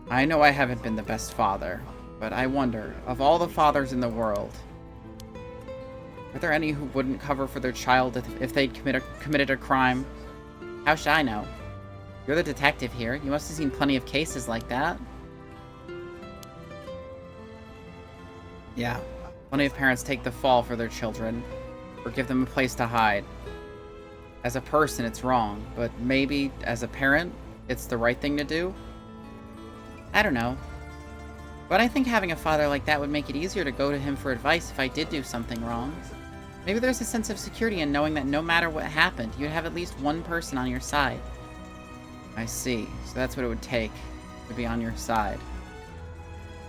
I know I haven't been the best father, but I wonder, of all the fathers in the world, are there any who wouldn't cover for their child if they'd committed a crime? How should I know? You're the detective here. You must have seen plenty of cases like that. Yeah. Plenty of parents take the fall for their children, or give them a place to hide. As a person, it's wrong, but maybe, as a parent, it's the right thing to do? I don't know. But I think having a father like that would make it easier to go to him for advice if I did do something wrong. Maybe there's a sense of security in knowing that no matter what happened, you'd have at least one person on your side. I see. So that's what it would take to be on your side.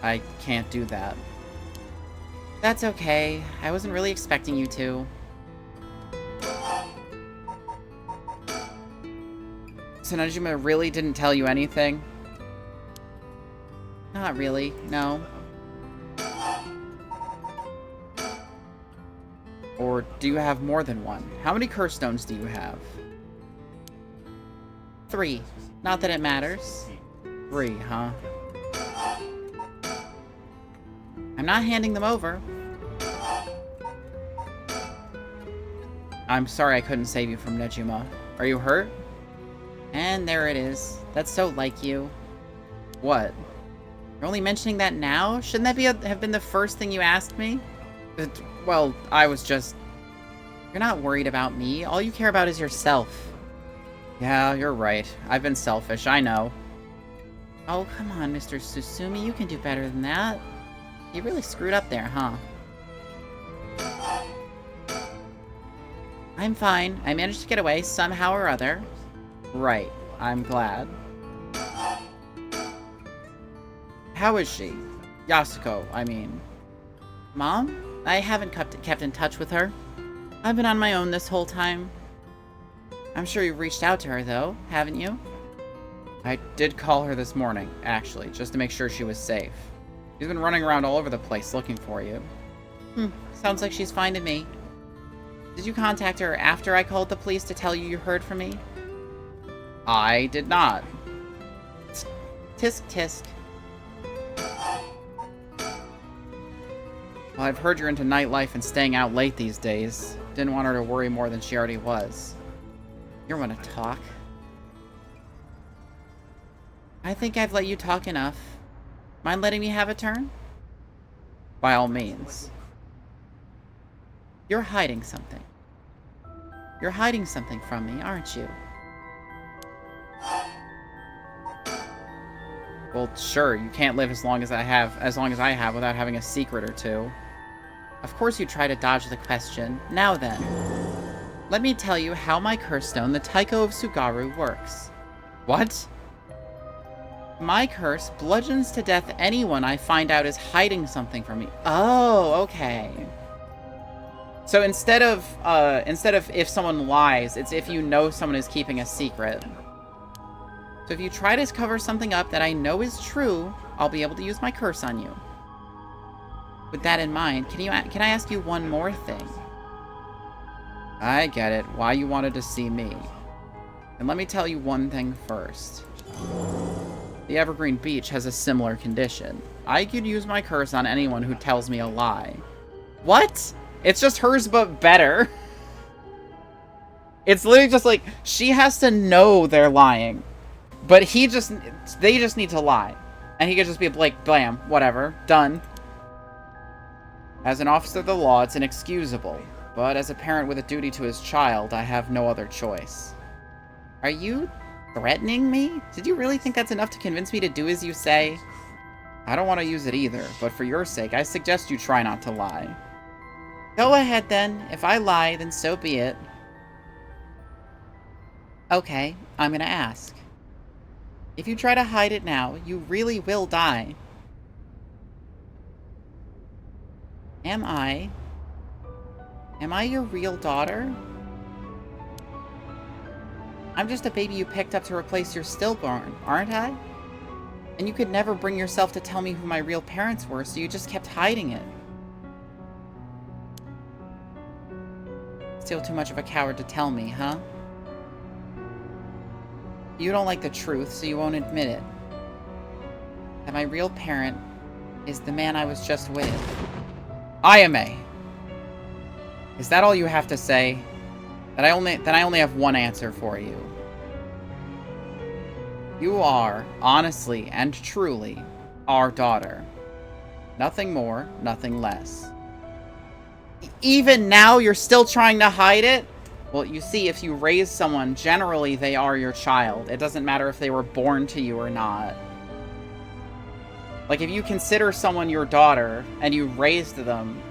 I can't do that. That's okay. I wasn't really expecting you to. So Najima really didn't tell you anything? Not really, no. Or do you have more than one? How many curse stones do you have? 3. Not that it matters. 3, huh? I'm not handing them over. I'm sorry I couldn't save you from Nejima. Are you hurt? And there it is. That's so like you. What? You're only mentioning that now? Shouldn't that have been the first thing you asked me? Well, I was just... You're not worried about me. All you care about is yourself. Yeah, you're right. I've been selfish, I know. Oh, come on, Mr. Tsutsumi. You can do better than that. You really screwed up there, huh? I'm fine. I managed to get away somehow or other. Right. I'm glad. How is she? Yasuko, I mean. Mom? I haven't kept in touch with her. I've been on my own this whole time. I'm sure you've reached out to her, though, haven't you? I did call her this morning, actually, just to make sure she was safe. She's been running around all over the place looking for you. Sounds like she's fine to me. Did you contact her after I called the police to tell you heard from me? I did not. Tisk tisk. Well, I've heard you're into nightlife and staying out late these days. Didn't want her to worry more than she already was. You want to talk? I think I've let you talk enough. Mind letting me have a turn? By all means. You're hiding something. You're hiding something from me, aren't you? Well, sure, you can't live as long as I have without having a secret or two. Of course you try to dodge the question. Now then, let me tell you how my curse stone, the Taiko of Tsugaru, works. What? My curse bludgeons to death anyone I find out is hiding something from me. Oh, okay. So instead of if someone lies, it's if you know someone is keeping a secret. So if you try to cover something up that I know is true, I'll be able to use my curse on you. With that in mind, can I ask you one more thing? I get it, why you wanted to see me. And let me tell you one thing first. The Evergreen Beach has a similar condition. I could use my curse on anyone who tells me a lie. What? It's just hers, but better. It's literally just like, she has to know they're lying. But they just need to lie. And he could just be like, blam, whatever, done. As an officer of the law, it's inexcusable. But as a parent with a duty to his child, I have no other choice. Are you threatening me? Did you really think that's enough to convince me to do as you say? I don't want to use it either, but for your sake, I suggest you try not to lie. Go ahead then. If I lie, then so be it. Okay, I'm gonna ask. If you try to hide it now, you really will die. Am I your real daughter? I'm just a baby you picked up to replace your stillborn, aren't I? And you could never bring yourself to tell me who my real parents were, so you just kept hiding it. Still too much of a coward to tell me, huh? You don't like the truth, so you won't admit it. That my real parent is the man I was just with. Ayame! Is that all you have to say? Then I only have one answer for you. You are, honestly and truly, our daughter. Nothing more, nothing less. Even now, you're still trying to hide it? Well, you see, if you raise someone, generally they are your child. It doesn't matter if they were born to you or not. Like, if you consider someone your daughter, and you raised them,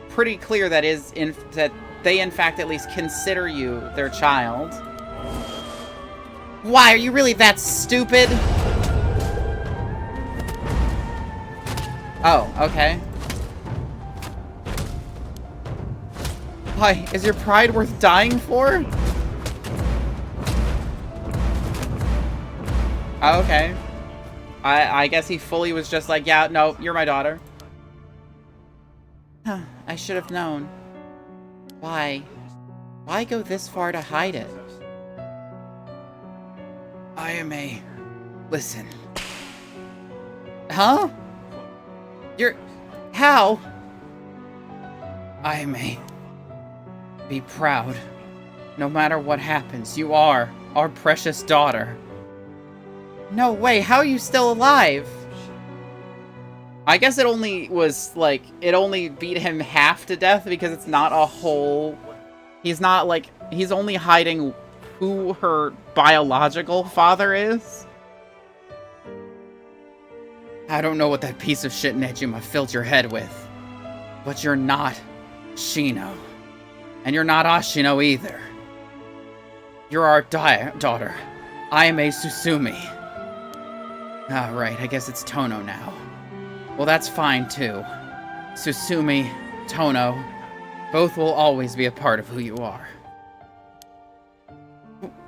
pretty clear that they in fact at least consider you their child. Why, are you really that stupid? Oh, okay. Why, is your pride worth dying for? Oh, okay. I guess he fully was just like, yeah, no, you're my daughter. Huh, I should have known. Why? Why go this far to hide it? Ayame, listen. Huh? How? Ayame, be proud. No matter what happens, you are our precious daughter. No way, how are you still alive? I guess it only was, like, it only beat him half to death because it's not a whole... He's not, like, he's only hiding who her biological father is. I don't know what that piece of shit Nejima filled your head with, but you're not Shino. And you're not Ashino either. You're our daughter, Ayame Susumi. Ah, right, I guess it's Tono now. Well, that's fine, too. Susumi, Tono, both will always be a part of who you are.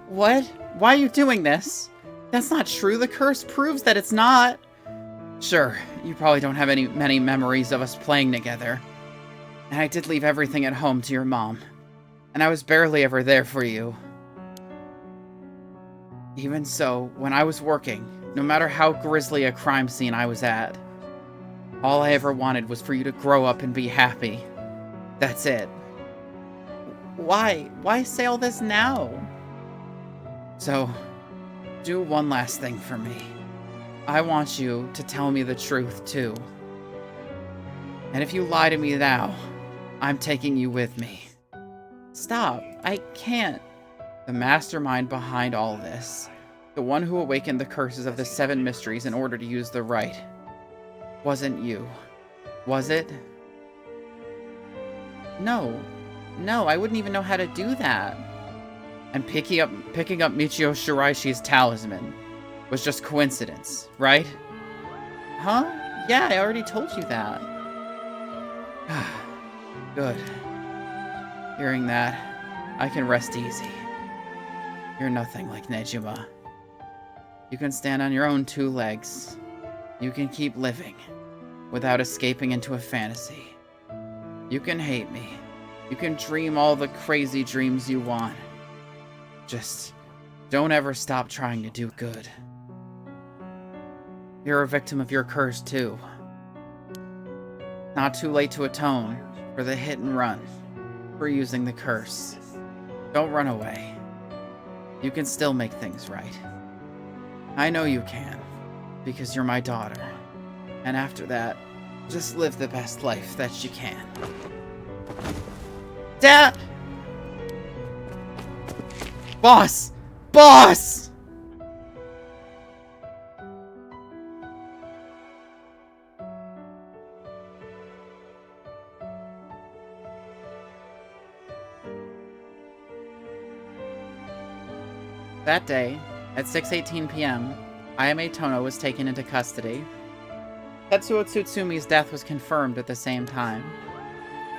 What? Why are you doing this? That's not true. The curse proves that it's not. Sure, you probably don't have many memories of us playing together. And I did leave everything at home to your mom. And I was barely ever there for you. Even so, when I was working, no matter how grisly a crime scene I was at, all I ever wanted was for you to grow up and be happy. That's it. Why? Why say all this now? So, do one last thing for me. I want you to tell me the truth, too. And if you lie to me now, I'm taking you with me. Stop. I can't. The mastermind behind all this. The one who awakened the curses of the 7 mysteries in order to use the rite. Wasn't you. Was it? No. No, I wouldn't even know how to do that. And picking up Michio Shiraishi's talisman was just coincidence, right? Huh? Yeah, I already told you that. Good. Hearing that, I can rest easy. You're nothing like Nejima. You can stand on your own 2 legs. You can keep living without escaping into a fantasy. You can hate me. You can dream all the crazy dreams you want. Just don't ever stop trying to do good. You're a victim of your curse, too. Not too late to atone for the hit and run, for using the curse. Don't run away. You can still make things right. I know you can, because you're my daughter. And after that, just live the best life that you can. Dad! Boss! Boss! That day, at 6:18 p.m., Ayame Tono was taken into custody. Tetsuo Tsutsumi's death was confirmed at the same time.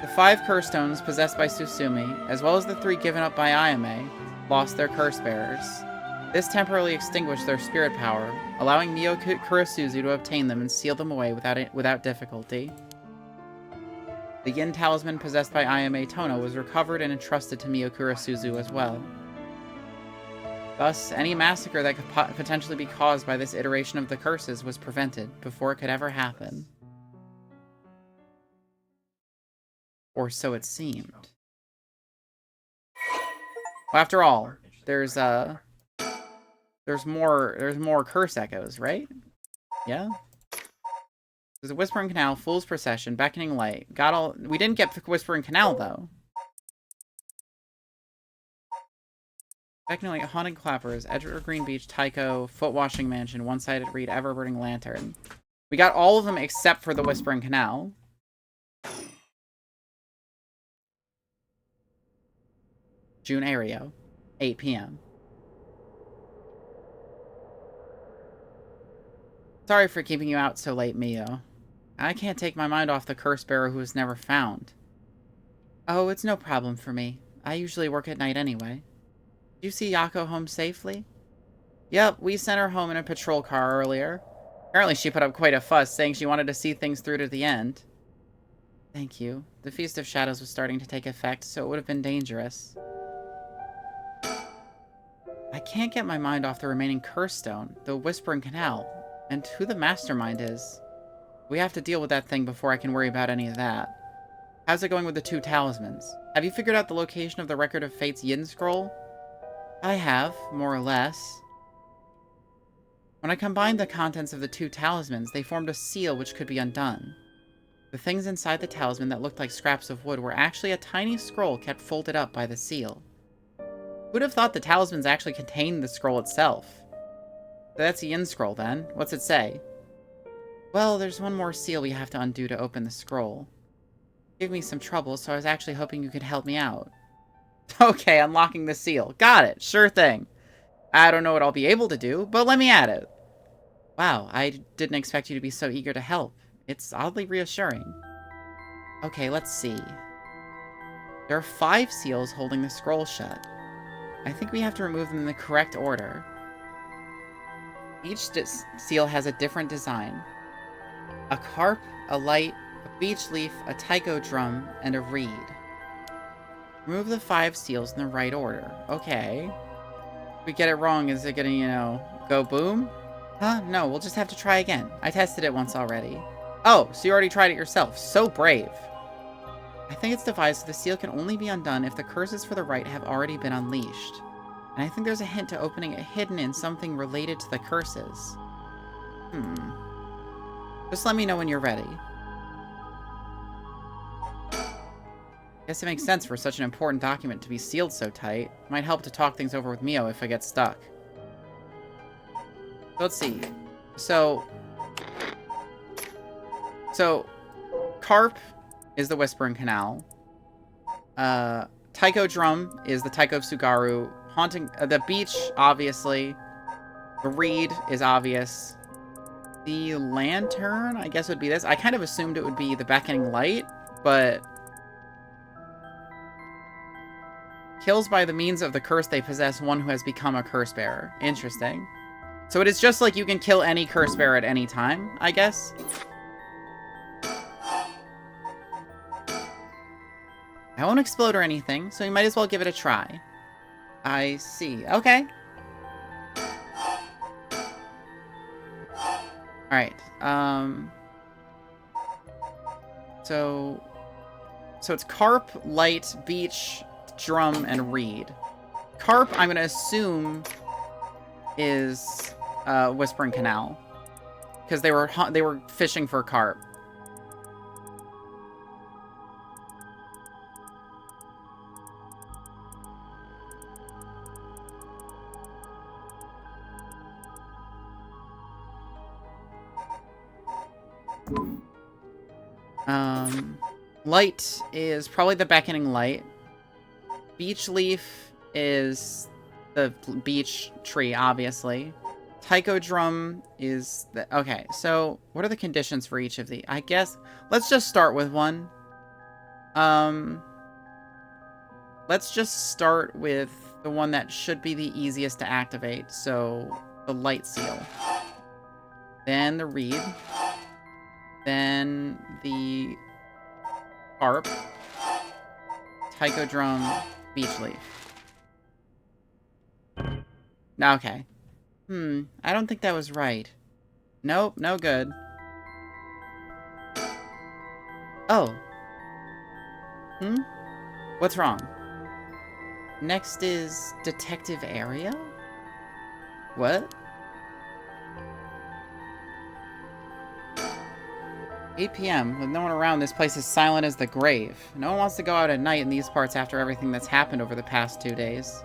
The 5 curse stones possessed by Tsutsumi, as well as the 3 given up by Ayame, lost their curse bearers. This temporarily extinguished their spirit power, allowing Mio Kurasuzu to obtain them and seal them away without difficulty. The Yin talisman possessed by Ayame Tono was recovered and entrusted to Mio Kurasuzu as well. Thus, any massacre that could potentially be caused by this iteration of the curses was prevented before it could ever happen. Or so it seemed. Well, after all, there's more curse echoes, right? Yeah? There's a Whispering Canal, Fool's Procession, Beckoning Light. We didn't get the Whispering Canal, though. Beckoning Light, Haunted Clappers, Green Beach, Tycho, Foot Washing Mansion, One-Sided Read, Ever-Burning Lantern. We got all of them except for the Whispering Canal. June Aereo, 8 p.m. Sorry for keeping you out so late, Mio. I can't take my mind off the curse bearer who was never found. Oh, it's no problem for me. I usually work at night anyway. Did you see Yako home safely? Yep, we sent her home in a patrol car earlier. Apparently she put up quite a fuss, saying she wanted to see things through to the end. Thank you. The Feast of Shadows was starting to take effect, so it would have been dangerous. I can't get my mind off the remaining curse stone, the Whispering Canal, and who the mastermind is. We have to deal with that thing before I can worry about any of that. How's it going with the 2 talismans? Have you figured out the location of the Record of Fate's Yin scroll? I have, more or less. When I combined the contents of the 2 talismans, they formed a seal which could be undone. The things inside the talisman that looked like scraps of wood were actually a tiny scroll kept folded up by the seal. Who'd have thought the talismans actually contained the scroll itself? So that's the Yin scroll, then. What's it say? Well, there's one more seal we have to undo to open the scroll. Give me some trouble, so I was actually hoping you could help me out. Okay, unlocking the seal. Got it. Sure thing. I don't know what I'll be able to do, but let me at it. Wow, I didn't expect you to be so eager to help. It's oddly reassuring. Okay, let's see. There are 5 seals holding the scroll shut. I think we have to remove them in the correct order. Each seal has a different design. A carp, a light, a beech leaf, a taiko drum, and a reed. Remove the 5 seals in the right order. Okay. If we get it wrong, is it gonna, you know, go boom? Huh? No, we'll just have to try again. I tested it once already. Oh, so you already tried it yourself. So brave. I think it's devised so the seal can only be undone if the curses for the right have already been unleashed. And I think there's a hint to opening it hidden in something related to the curses. Just let me know when you're ready. Guess it makes sense for such an important document to be sealed so tight. Might help to talk things over with Mio if I get stuck. Let's see. So, Carp is the Whispering Canal. Taiko Drum is the Taiko of Tsugaru. Haunting... the beach, obviously. The reed is obvious. The lantern, I guess, would be this. I kind of assumed it would be the beckoning light, but... kills by the means of the curse they possess one who has become a curse bearer. Interesting. So it is just like you can kill any curse bearer at any time, I guess? I won't explode or anything, so you might as well give it a try. I see. Okay. Alright, So it's carp, light, beach, drum, and reed. Carp, I'm gonna assume, is Whispering Canal, because they were fishing for carp. Light is probably the beckoning light. Beech leaf is the beech tree, obviously. Taiko drum is the... okay, so what are the conditions for each of the... I guess... let's just start with one. Let's just start with the one that should be the easiest to activate. So, the light seal. Then the reed. Then the harp. Taiko drum. Beech leaf. Okay. I don't think that was right. Nope, no good. Oh. What's wrong? Next is detective area? What? 8 p.m. With no one around, this place is silent as the grave. No one wants to go out at night in these parts after everything that's happened over the past 2 days.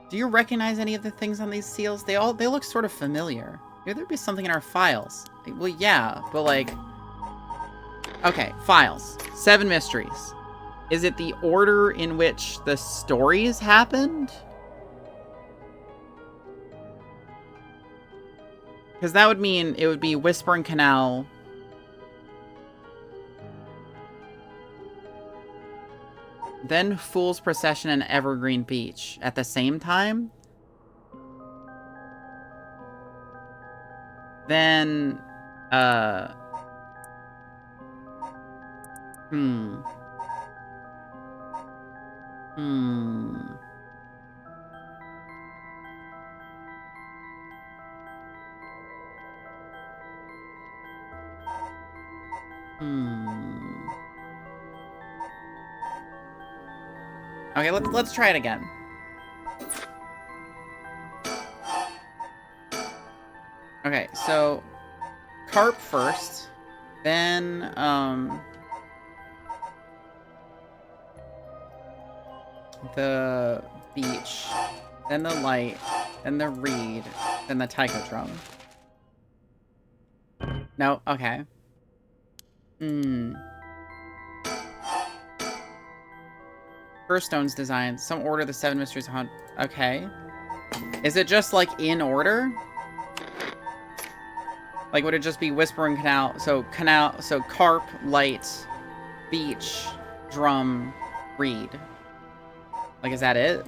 Do you recognize any of the things on these seals? They look sort of familiar. Maybe there'd be something in our files. Well, yeah, but like... okay, files. 7 mysteries. Is it the order in which the stories happened? Because that would mean it would be Whispering Canal... then Fool's Procession and Evergreen Beach at the same time? Then, Okay, let's try it again. Okay, so carp first, then the beach, then the light, then the reed, then the taiko drum. No, okay. First stone's design. Some order the 7 mysteries haunt. Okay. Is it just like in order? Like would it just be Whispering Canal? So carp, light, beach, drum, reed. Like, is that it?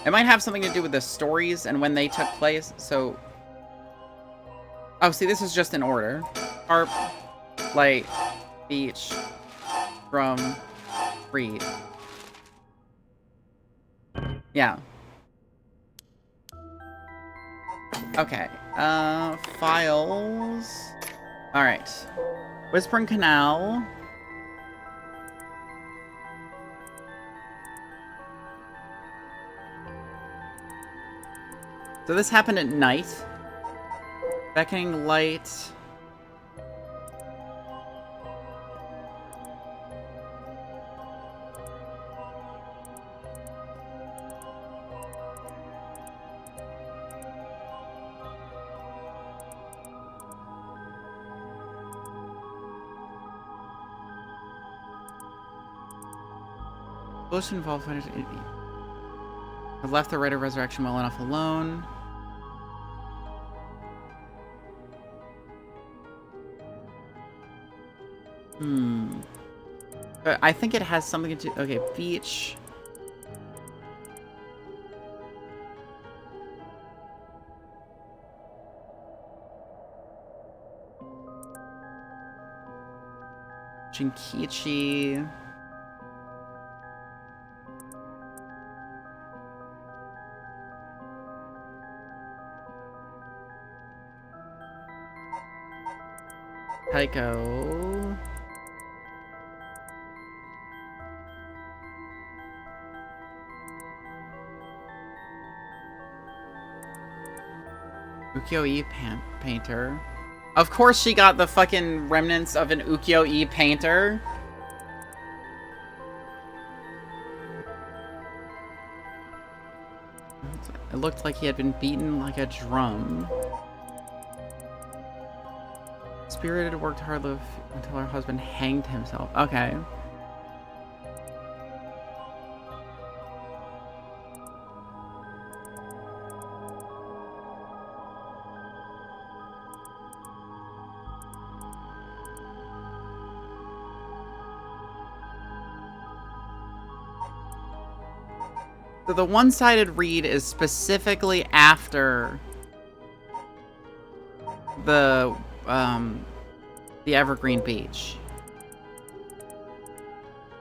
It might have something to do with the stories and when they took place, so... Oh, see, this is just in order. Harp, light, beach, drum, reed. Yeah. Okay. Files. Alright. Whispering Canal. So this happened at night. Beckoning light. Bush involved. I've left the Rite of Resurrection well enough alone. I think it has something to do... Okay, beach. Jinkichi. Taiko. Ukiyo-e painter. Of course she got the fucking remnants of an ukiyo-e painter. It looked like he had been beaten like a drum. Spirited worked hard until her husband hanged himself. Okay. So the one-sided read is specifically after the Evergreen Beach.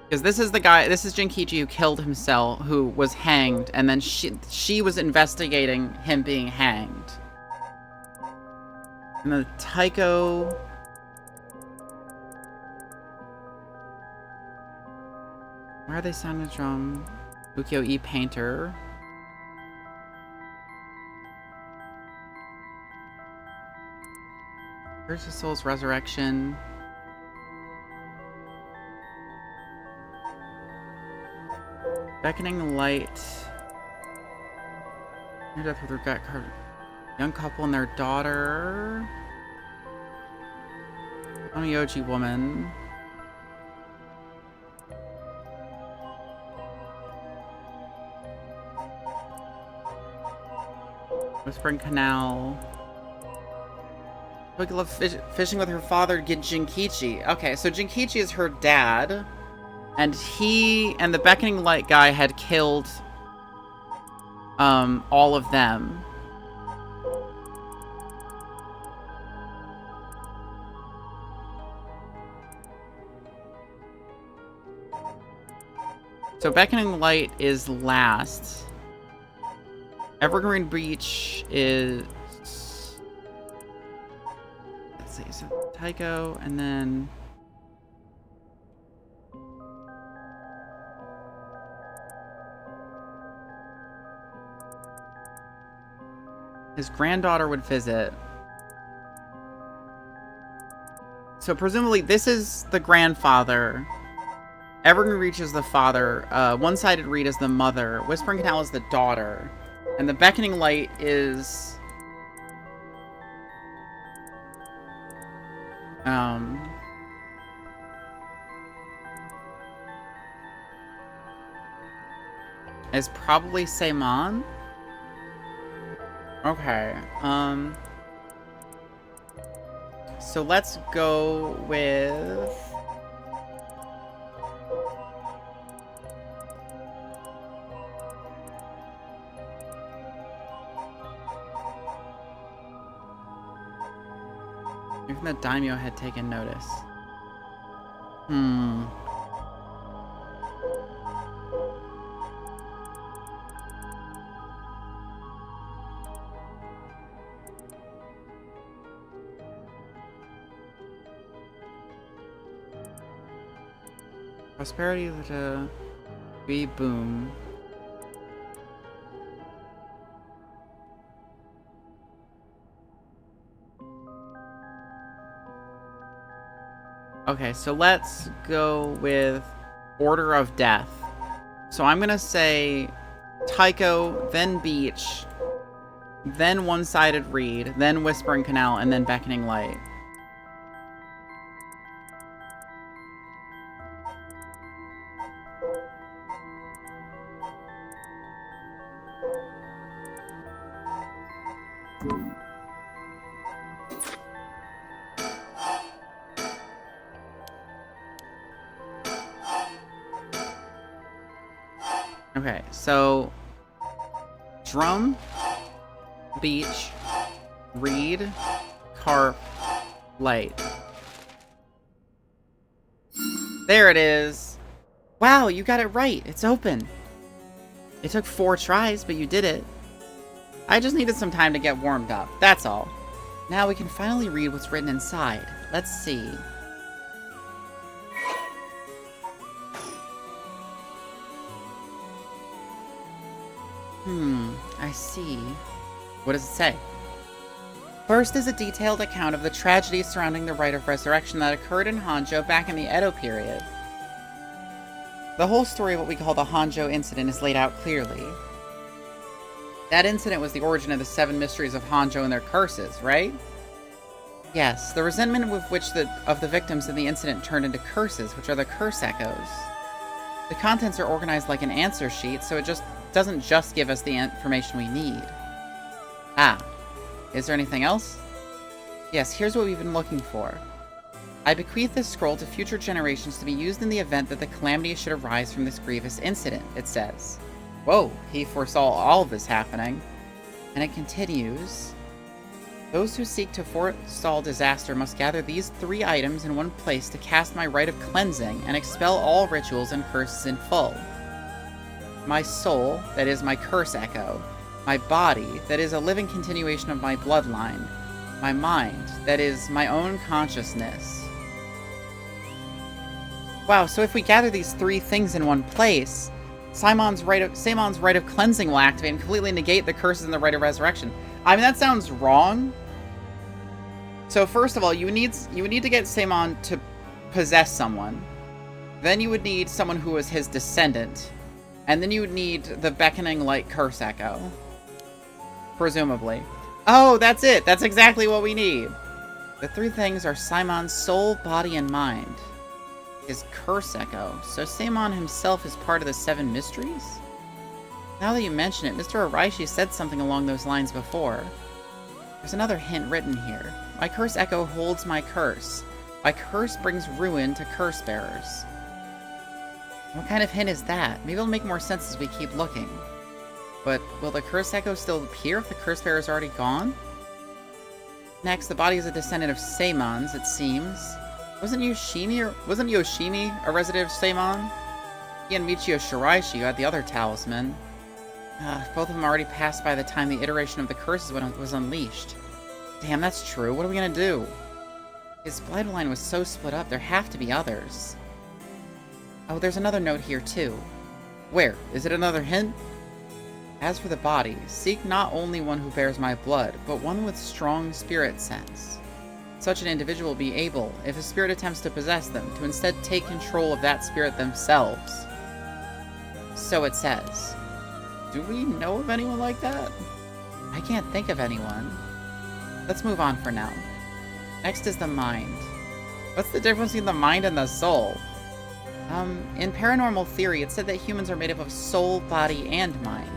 Because this is the guy, this is Jinkichi who killed himself, who was hanged, and then she was investigating him being hanged. And then Taiko... Why are they sounding a drum? Ukiyo-e painter. Where's the soul's resurrection? Beckoning light. Near death with regret card. Young couple and their daughter. Onyoji woman. Whispering Canal. Look, love fishing with her father, get Jinkichi. Okay, so Jinkichi is her dad, and he and the Beckoning Light guy had killed all of them. So Beckoning Light is last. Evergreen Beach is... Let's see, so Taiko, and then... His granddaughter would visit. So presumably this is the grandfather. Evergreen Reach is the father. One-sided Reed is the mother. Whispering Canal is the daughter. And the Beckoning Light is... is probably Seimon. Okay, so let's go with... Even the daimyo had taken notice. Prosperity to be boom. Okay, so let's go with order of death. So I'm gonna say Tycho, then Beach, then One-Sided Reed, then Whispering Canal, and then Beckoning Light. Okay, so Drum, Beach, Reed, Carp, Light. There it is. Wow, you got it right. It's open. It took 4 tries, but you did it. I just needed some time to get warmed up. That's all. Now we can finally read what's written inside. Let's see. I see. What does it say? First is a detailed account of the tragedy surrounding the rite of resurrection that occurred in Hanzhou back in the Edo period. The whole story of what we call the Hanzhou incident is laid out clearly. That incident was the origin of the 7 mysteries of Hanzhou and their curses, right? Yes, the resentment with which the victims in the incident turned into curses, which are the curse echoes. The contents are organized like an answer sheet, so it just doesn't just give us the information we need. Ah, is there anything else? Yes, here's what we've been looking for. I bequeath this scroll to future generations to be used in the event that the calamity should arise from this grievous incident, it says. Whoa, he foresaw all of this happening. And it continues. Those who seek to forestall disaster must gather these 3 items in one place to cast my rite of cleansing and expel all rituals and curses in full. My soul, that is my curse echo. My body, that is a living continuation of my bloodline. My mind, that is my own consciousness. Wow, so if we gather these 3 things in one place, Seimon's rite of cleansing will activate and completely negate the curses in the rite of resurrection. I mean, that sounds wrong. So first of all, you would need to get Seimon to possess someone. Then you would need someone who was his descendant. And then you would need the Beckoning Light Curse Echo. Presumably. Oh, that's it! That's exactly what we need! The 3 things are Seimon's soul, body, and mind. His Curse Echo. So Seimon himself is part of the 7 mysteries? Now that you mention it, Mr. Araishi said something along those lines before. There's another hint written here. My Curse Echo holds my curse. My curse brings ruin to curse bearers. What kind of hint is that? Maybe it'll make more sense as we keep looking. But will the Curse Echo still appear if the curse bearer is already gone? Next, the body is a descendant of Seimon's, it seems. Wasn't Yoshimi a resident of Seimon? He and Michio Shiraishi had the other talisman. Both of them already passed by the time the iteration of the curses was unleashed. Damn, that's true. What are we gonna do? His bloodline was so split up, there have to be others. Oh, there's another note here, too. Where? Is it another hint? As for the body, seek not only one who bears my blood, but one with strong spirit sense. Such an individual will be able, if a spirit attempts to possess them, to instead take control of that spirit themselves. So it says. Do we know of anyone like that? I can't think of anyone. Let's move on for now. Next is the mind. What's the difference between the mind and the soul? In paranormal theory, it's said that humans are made up of soul, body, and mind.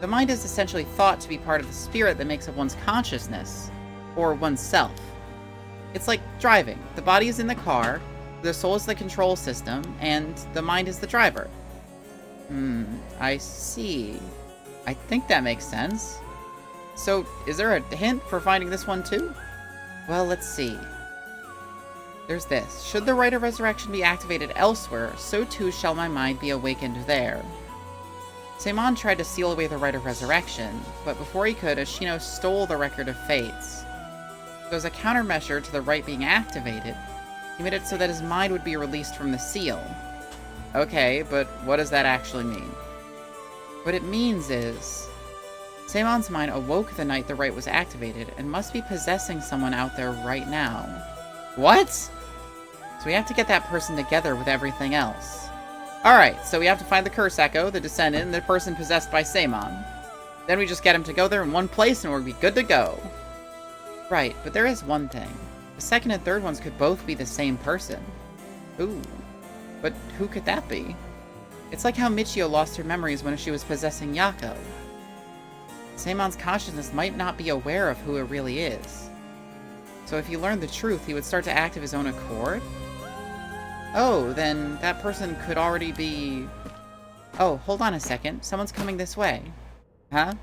The mind is essentially thought to be part of the spirit that makes up one's consciousness, or oneself. It's like driving. The body is in the car, the soul is the control system, and the mind is the driver. I see. I think that makes sense. So, is there a hint for finding this one too? Well, let's see. There's this. Should the Rite of Resurrection be activated elsewhere, so too shall my mind be awakened there. Seimon tried to seal away the Rite of Resurrection, but before he could, Ashino stole the Record of Fates. So as a countermeasure to the rite being activated, he made it so that his mind would be released from the seal. Okay, but what does that actually mean? What it means is, Seimon's mind awoke the night the rite was activated and must be possessing someone out there right now. What? So we have to get that person together with everything else. Alright, so we have to find the Curse Echo, the Descendant, and the person possessed by Seimon. Then we just get them to go there in one place and we'll be good to go. Right, but there is one thing. The second and third ones could both be the same person. Ooh. But who could that be? It's like how Michio lost her memories when she was possessing Yako. Seimon's consciousness might not be aware of who it really is. So if he learned the truth, he would start to act of his own accord? Oh, then that person could already be... Oh, hold on a second. Someone's coming this way. Huh?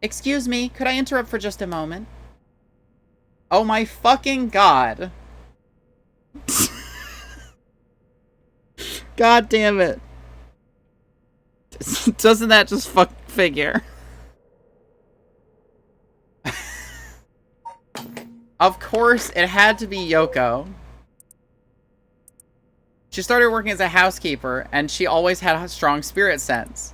Excuse me, could I interrupt for just a moment? Oh my fucking god. God damn it. Doesn't that just figure? Of course, it had to be Yoko. She started working as a housekeeper, and she always had a strong spirit sense.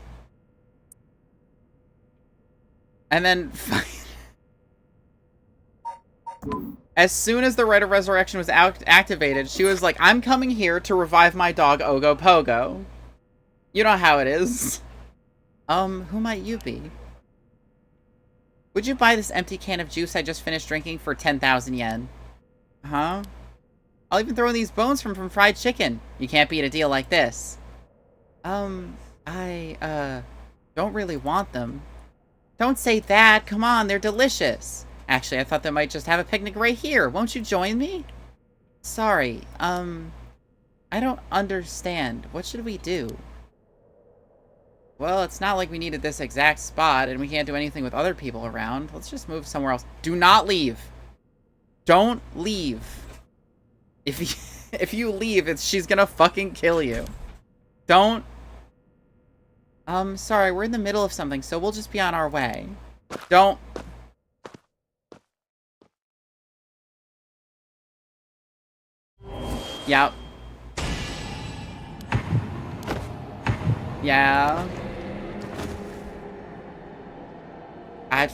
And then... as soon as the Rite of Resurrection was activated, she was like, I'm coming here to revive my dog, Ogo Pogo. You know how it is. Who might you be? Would you buy this empty can of juice I just finished drinking for 10,000 yen? Huh? I'll even throw in these bones from fried chicken. You can't beat a deal like this. I don't really want them. Don't say that. Come on, they're delicious. Actually, I thought they might just have a picnic right here. Won't you join me? Sorry, I don't understand. What should we do? Well, it's not like we needed this exact spot, and we can't do anything with other people around. Let's just move somewhere else. Do not leave. Don't leave. If you leave, she's gonna fucking kill you. Don't. Sorry, we're in the middle of something, so we'll just be on our way. Don't. Yep. Yeah. I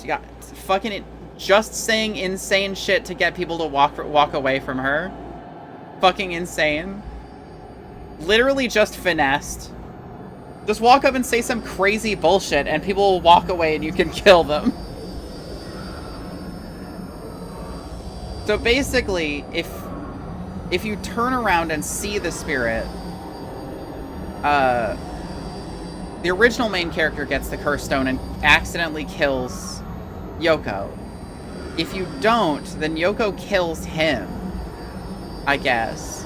got fucking just saying insane shit to get people to walk away from her. Fucking insane. Literally just finessed. Just walk up and say some crazy bullshit and people will walk away and you can kill them. So basically, if you turn around and see the spirit, the original main character gets the Curse Stone and accidentally kills Yoko. If you don't, then Yoko kills him, I guess.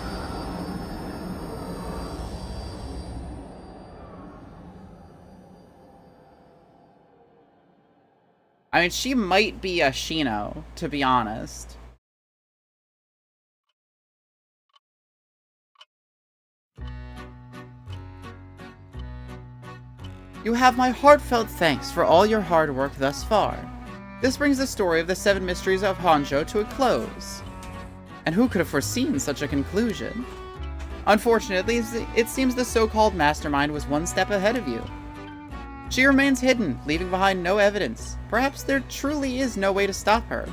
I mean, she might be a Shino, to be honest. You have my heartfelt thanks for all your hard work thus far. This brings the story of the 7 mysteries of Honjo to a close. And who could have foreseen such a conclusion? Unfortunately, it seems the so-called mastermind was one step ahead of you. She remains hidden, leaving behind no evidence. Perhaps there truly is no way to stop her.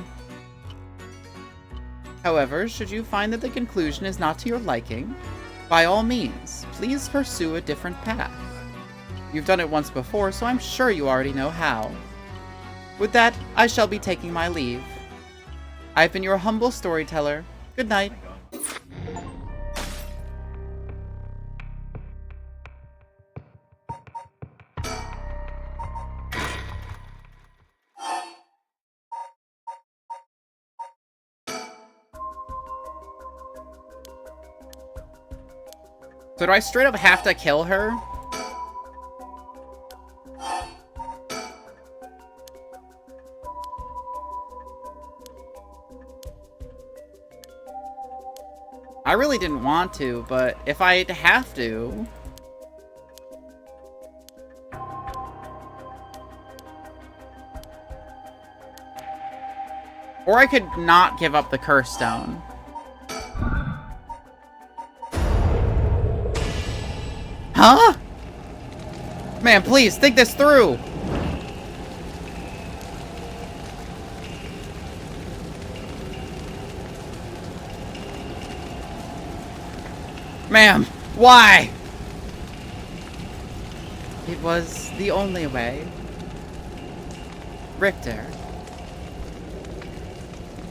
However, should you find that the conclusion is not to your liking, by all means, please pursue a different path. You've done it once before, so I'm sure you already know how. With that, I shall be taking my leave. I've been your humble storyteller. Good night. So do I straight up have to kill her? I really didn't want to, but if I have to... Or I could not give up the curse stone. Huh? Man, please, think this through! Ma'am, why? It was the only way. Richter.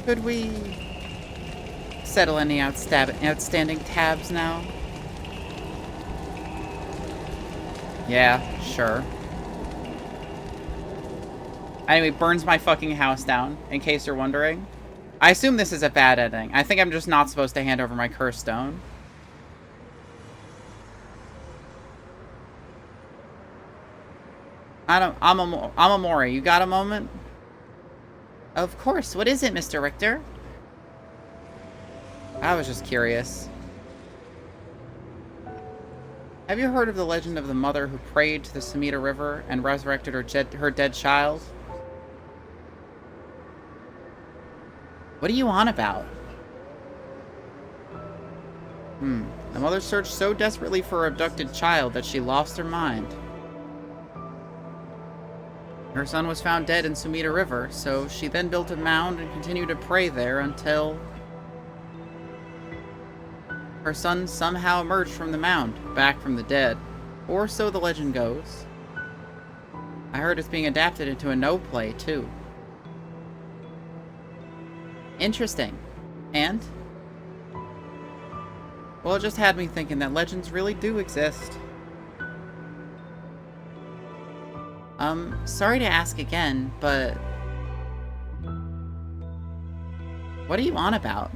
Could we settle any outstanding tabs now? Yeah, sure. Anyway, burns my fucking house down, in case you're wondering. I assume this is a bad ending. I think I'm just not supposed to hand over my curse stone. Amamori, you got a moment? Of course. What is it, Mr. Richter? I was just curious. Have you heard of the legend of the mother who prayed to the Sumida River and resurrected her dead child? What are you on about? The mother searched so desperately for her abducted child that she lost her mind. Her son was found dead in Sumida River, so she then built a mound and continued to pray there until her son somehow emerged from the mound, back from the dead. Or so the legend goes. I heard it's being adapted into a no play, too. Interesting. And? Well, it just had me thinking that legends really do exist. Sorry to ask again, but... what are you on about?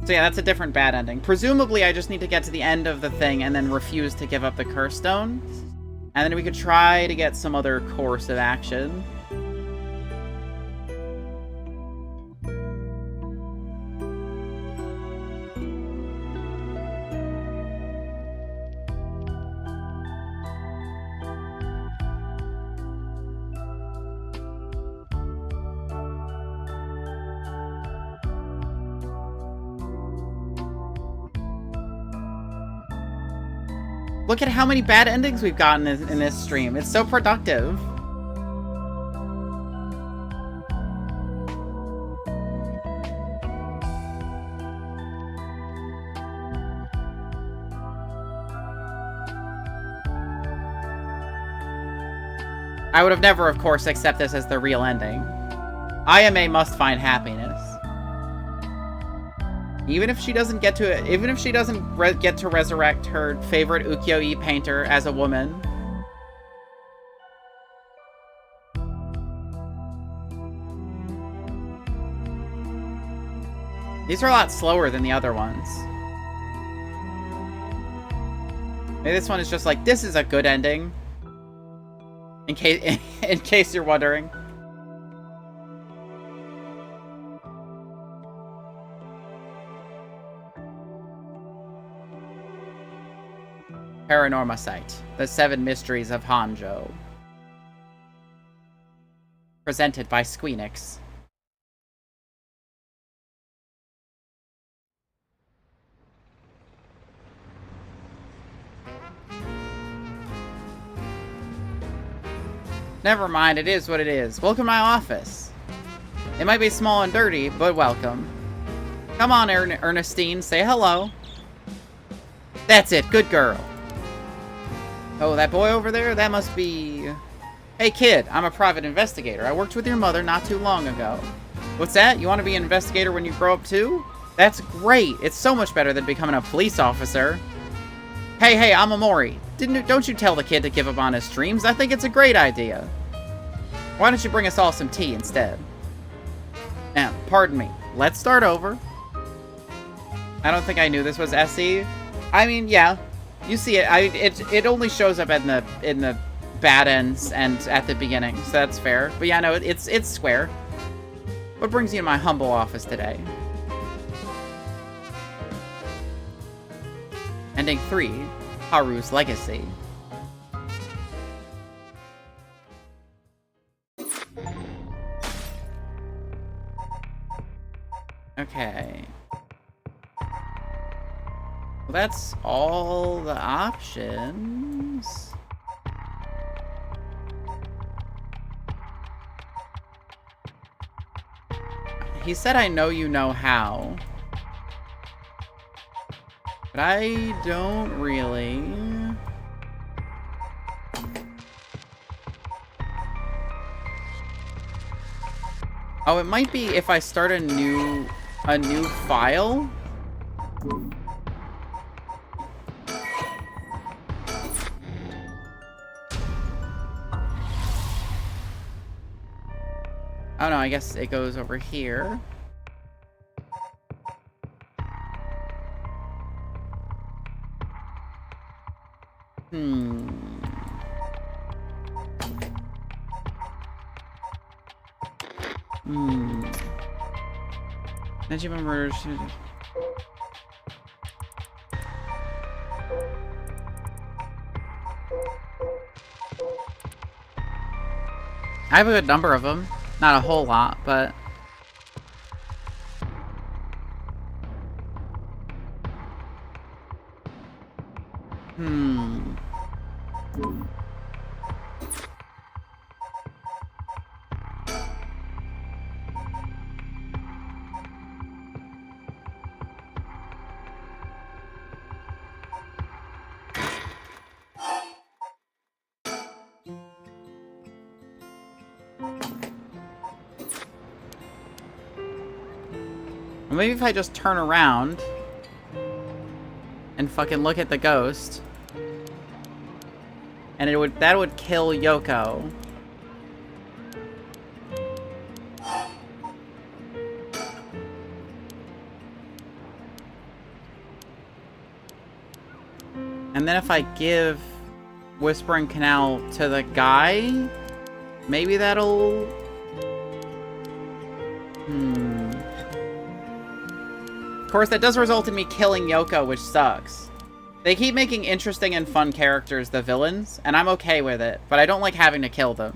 So yeah, that's a different bad ending. Presumably, I just need to get to the end of the thing and then refuse to give up the curse stone. And then we could try to get some other course of action. Look at how many bad endings we've gotten in this stream. It's so productive. I would have never, of course, accept this as the real ending. IMA must find happiness. Even if she doesn't get to get to resurrect her favorite ukiyo-e painter as a woman. These are a lot slower than the other ones. Maybe this one is just like, this is a good ending. In case you're wondering. PARANORMASIGHT, The 7 Mysteries of Hanjo. Presented by Squeenix. Never mind, it is what it is. Welcome to my office. It might be small and dirty, but welcome. Come on, Ernestine, say hello. That's it, good girl. Oh, that boy over there? That must be... Hey, kid, I'm a private investigator. I worked with your mother not too long ago. What's that? You want to be an investigator when you grow up, too? That's great. It's so much better than becoming a police officer. Hey, I'm Amori. Don't you tell the kid to give up on his dreams. I think it's a great idea. Why don't you bring us all some tea instead? Now, pardon me. Let's start over. I don't think I knew this was SE. I mean, yeah. You see it. It only shows up in the bad ends and at the beginning, so that's fair. But yeah, no, it's square. What brings you to my humble office today? Ending 3, Haru's Legacy. Okay. Well, that's all the options. He said, I know you know how. But I don't really. Oh, it might be if I start a new file. Oh no, I guess it goes over here. Najima murders. I have a good number of them. Not a whole lot, but... Maybe if I just turn around and fucking look at the ghost, and that would kill Yoko. And then if I give Whispering Canal to the guy, maybe that'll... Of course, that does result in me killing Yoko, which sucks. They keep making interesting and fun characters the villains, and I'm okay with it, but I don't like having to kill them.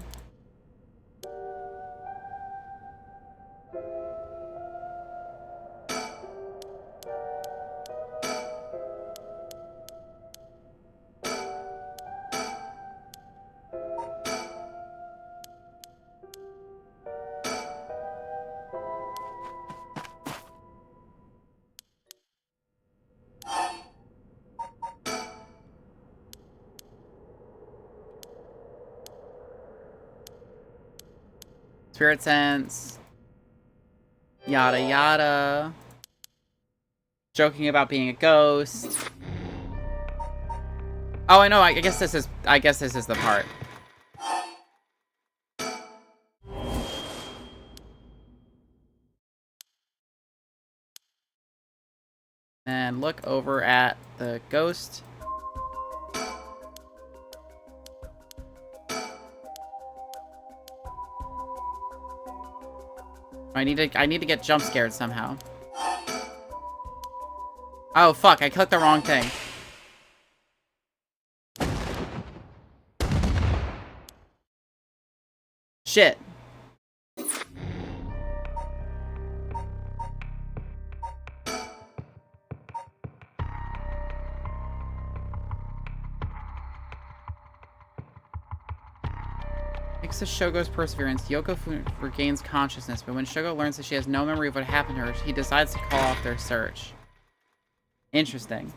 Spirit sense. Yada yada. Joking about being a ghost. Oh, I know. I guess this is the part. And look over at the ghost. I need to get jump scared somehow. Oh fuck, I clicked the wrong thing. Shit. Thanks to Shogo's perseverance, Yoko regains consciousness, but when Shogo learns that she has no memory of what happened to her, he decides to call off their search. Interesting.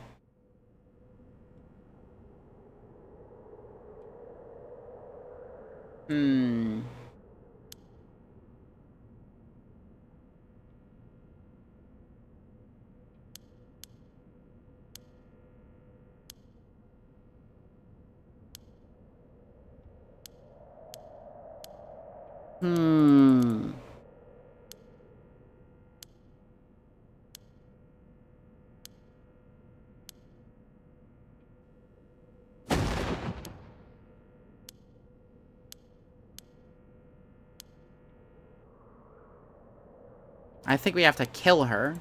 I think we have to kill her.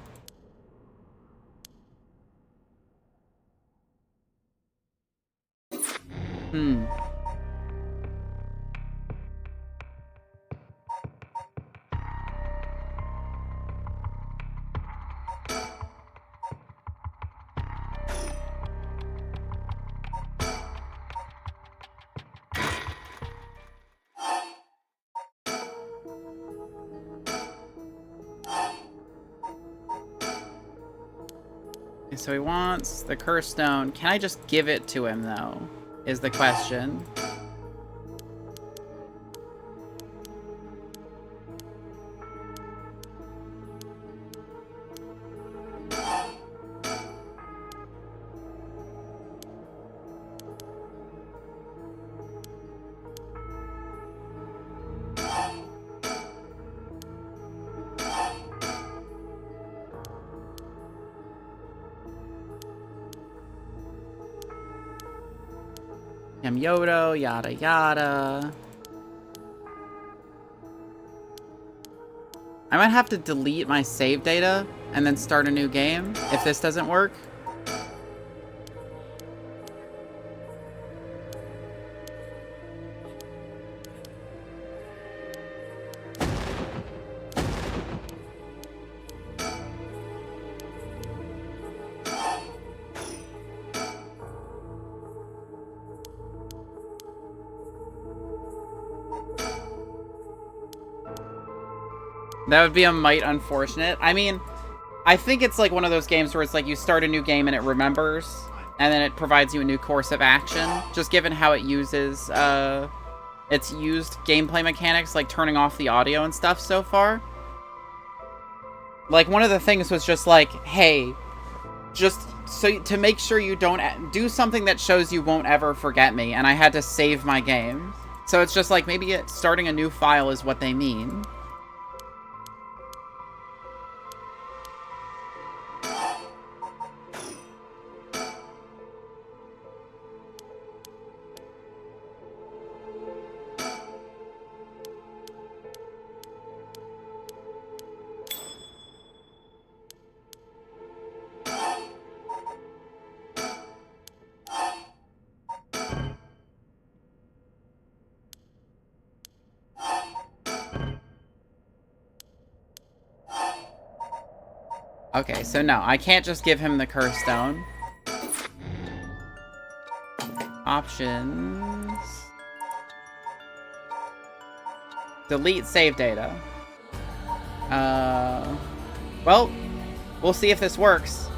Hmm. Okay, so he wants the curse stone. Can I just give it to him, though? Is the question. Yodo, yada yada. I might have to delete my save data and then start a new game if this doesn't work. That would be a mite unfortunate. I mean, I think it's like one of those games where it's like you start a new game and it remembers, and then it provides you a new course of action. Just given how it uses, it's used gameplay mechanics, like turning off the audio and stuff so far. Like, one of the things was just like, hey, just so to make sure you don't do something that shows you won't ever forget me, and I had to save my game. So it's just like, maybe starting a new file is what they mean. Okay, so no, I can't just give him the curse stone. Options. Delete save data. Well, we'll see if this works.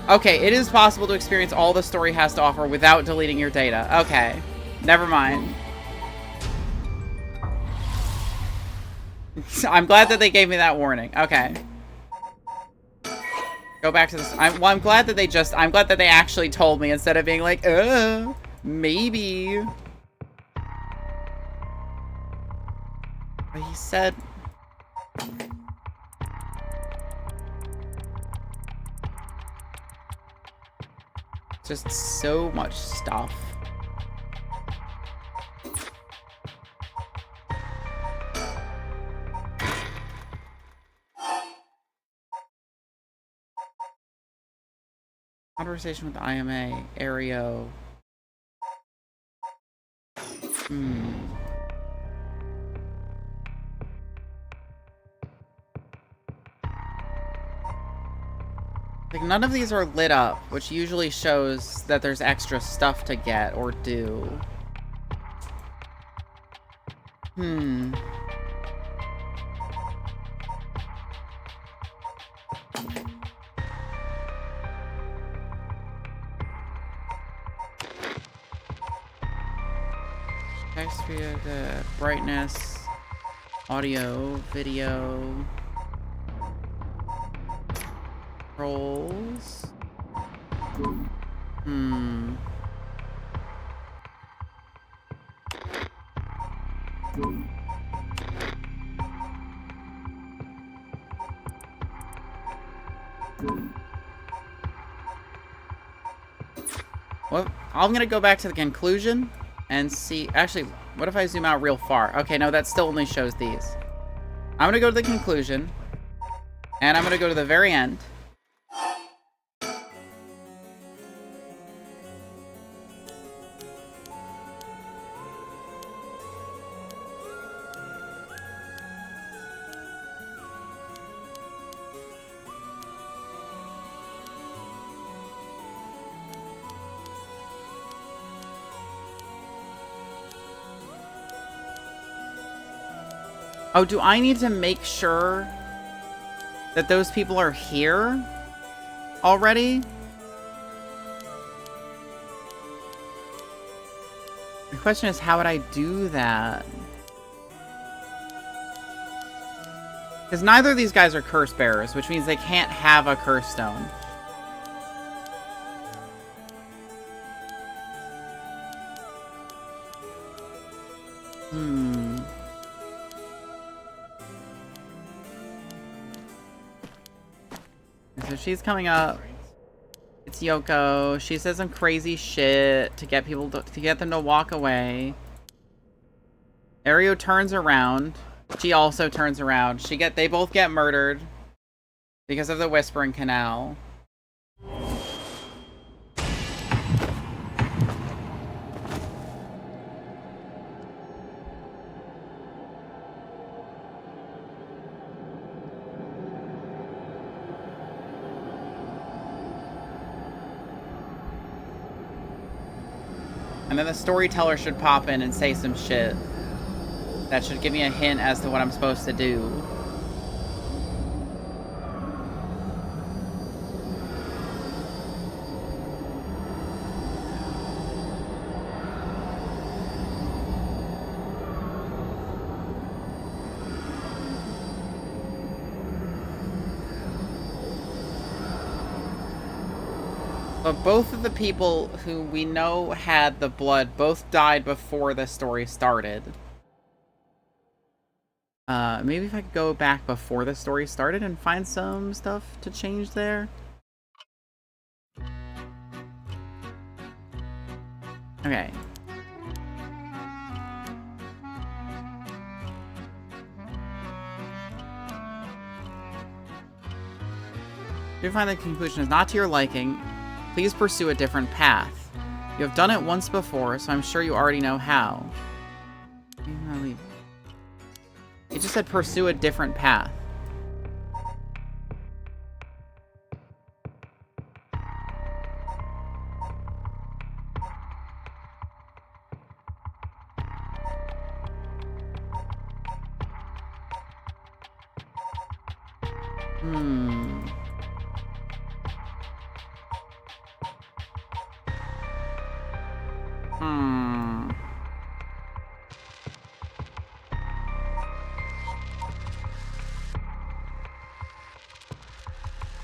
Okay, it is possible to experience all the story has to offer without deleting your data. Okay, never mind. I'm glad that they gave me that warning. Okay. Go back to this. I'm glad that I'm glad that they actually told me instead of being like, maybe. But he said... Just so much stuff. Conversation with IMA, Aereo. Like, none of these are lit up, which usually shows that there's extra stuff to get or do. Text via the brightness, audio, video, controls. Well, I'm gonna go back to the conclusion and see. Actually, What if I zoom out real far? Okay, no, that still only shows these. I'm gonna go to the conclusion. And I'm gonna go to the very end. Oh, do I need to make sure that those people are here already? The question is, how would I do that? Because neither of these guys are curse bearers, which means they can't have a curse stone. So she's coming up. It's Yoko. She says some crazy shit to get people to get them to walk away. Ario turns around. She also turns around. They both get murdered because of the Whispering Canal. And then the storyteller should pop in and say some shit. That should give me a hint as to what I'm supposed to do. But both of the people who we know had the blood both died before the story started. Maybe if I could go back before the story started and find some stuff to change there. Okay. If you find the conclusion is not to your liking, please pursue a different path. You have done it once before, so I'm sure you already know how. It just said pursue a different path.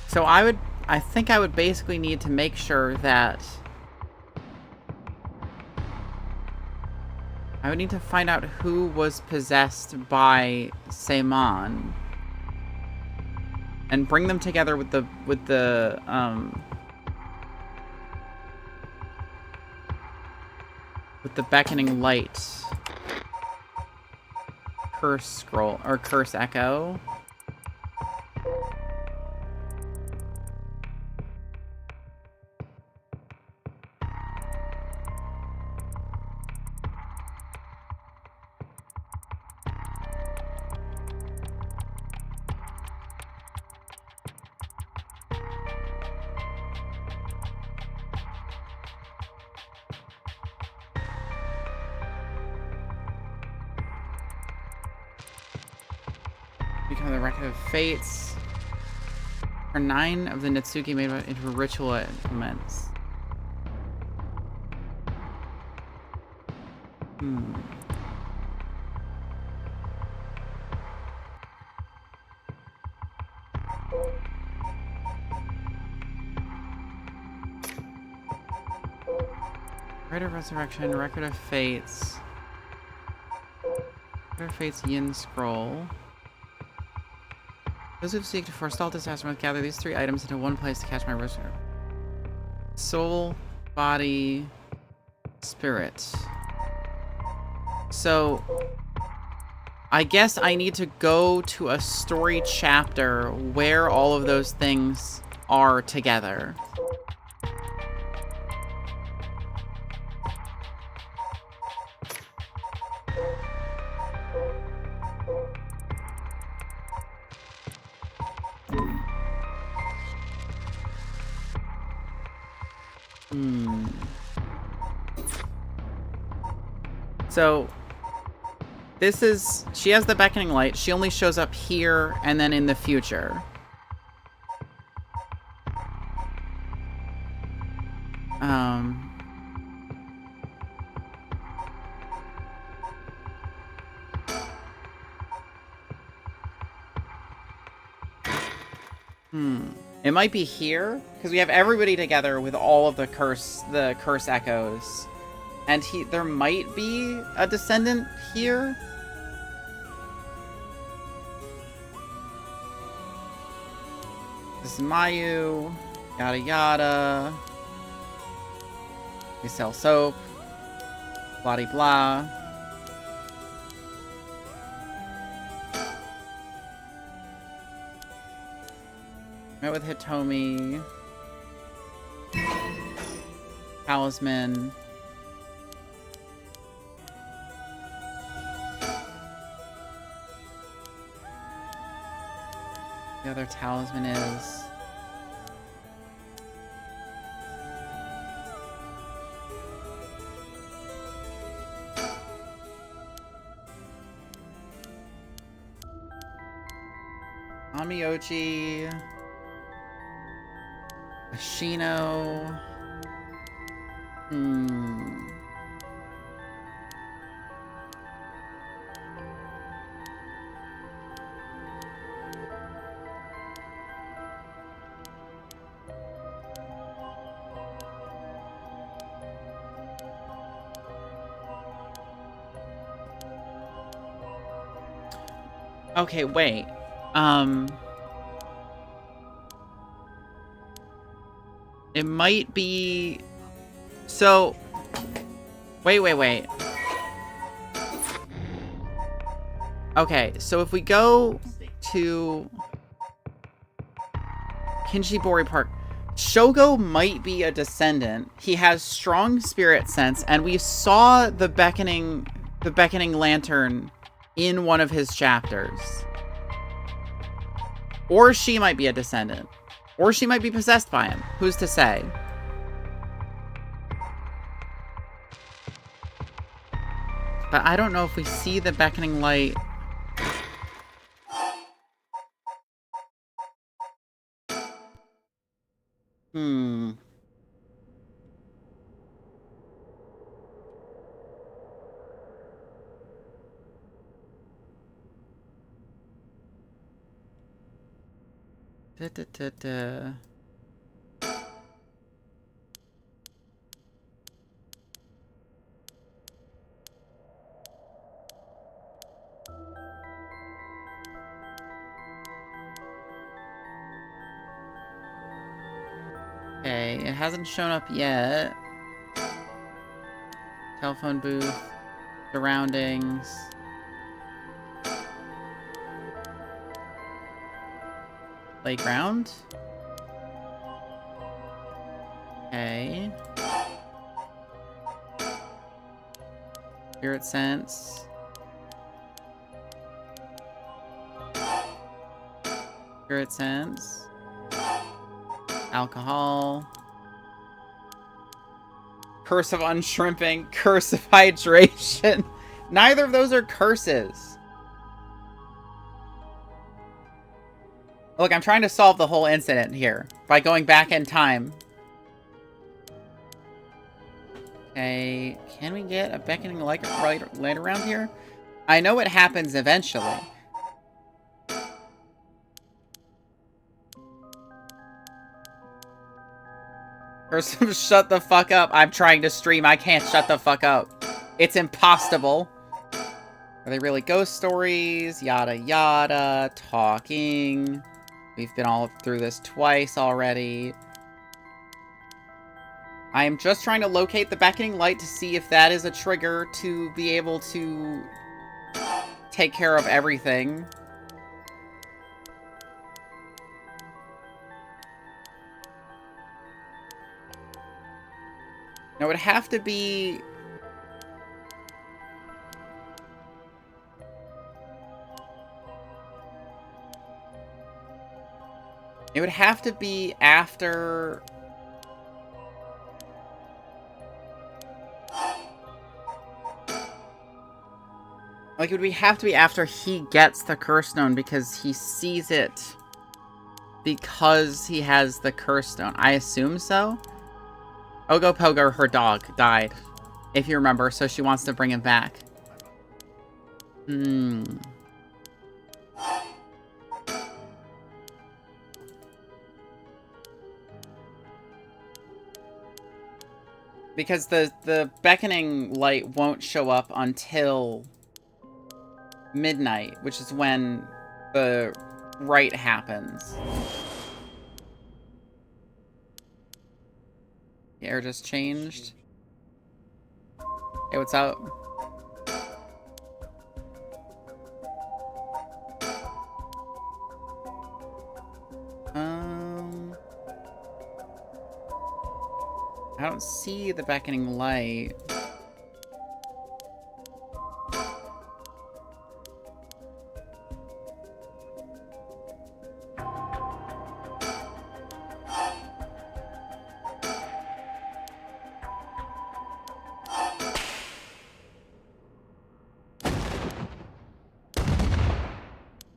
So I think I would basically need to make sure that I would need to find out who was possessed by Seimon and bring them together with the beckoning light curse scroll or curse echo. Become the record of fates. For 9 of the Natsuki made into a ritual implements. Record of Resurrection, Record of Fates. Record of Fates Yin Scroll. Those who seek to forestall disaster must gather these 3 items into one place to catch my reserve. Soul, body, spirit. So, I guess I need to go to a story chapter where all of those things are together. So, this is... She has the beckoning light. She only shows up here and then in the future. It might be here, because we have everybody together with all of the curse echoes. And there might be a descendant here. This is Mayu, yada yada. We sell soap, blah de blah. Met with Hitomi. Talisman. The other talisman is... Amioji... Ashino... Okay, wait. It might be... So... Wait. Okay, so if we go to... Kinshibori Park... Shogo might be a descendant. He has strong spirit sense, and we saw the beckoning lantern in one of his chapters. Or she might be a descendant. Or she might be possessed by him. Who's to say? But I don't know if we see the beckoning light. Okay, it hasn't shown up yet. Telephone booth, surroundings. Playground. Okay. Spirit sense. Spirit sense. Alcohol. Curse of unshrimping. Curse of hydration. Neither of those are curses. Look, I'm trying to solve the whole incident here by going back in time. Okay, can we get a beckoning light right around here? I know it happens eventually. Person, shut the fuck up. I'm trying to stream. I can't shut the fuck up. It's impossible. Are they really ghost stories? Yada yada. Talking. We've been all through this twice already. I am just trying to locate the beckoning light to see if that is a trigger to be able to take care of everything. No, it would have to be... It would have to be after... Like, it would have to be after he gets the Curse Stone, because he sees it because he has the Curse Stone. I assume so. Ogopogo, her dog, died, if you remember, so she wants to bring him back. Because the beckoning light won't show up until midnight, which is when the rite happens. The air just changed. Hey, what's up? I don't see the beckoning light.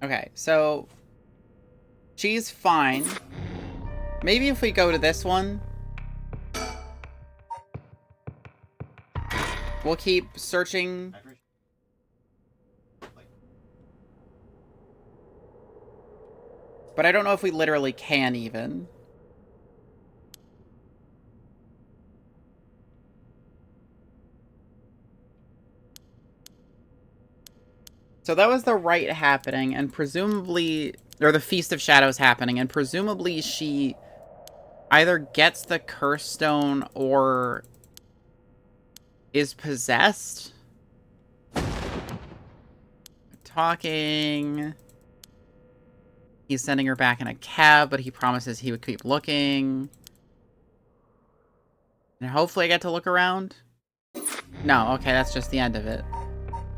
Okay, so she's fine. Maybe if we go to this one, we'll keep searching. But I don't know if we literally can even. So that was the rite happening, and presumably, or the Feast of Shadows happening, and presumably she either gets the Curse Stone or is possessed. Talking. He's sending her back in a cab, but he promises he would keep looking. And hopefully I get to look around. No, okay, that's just the end of it.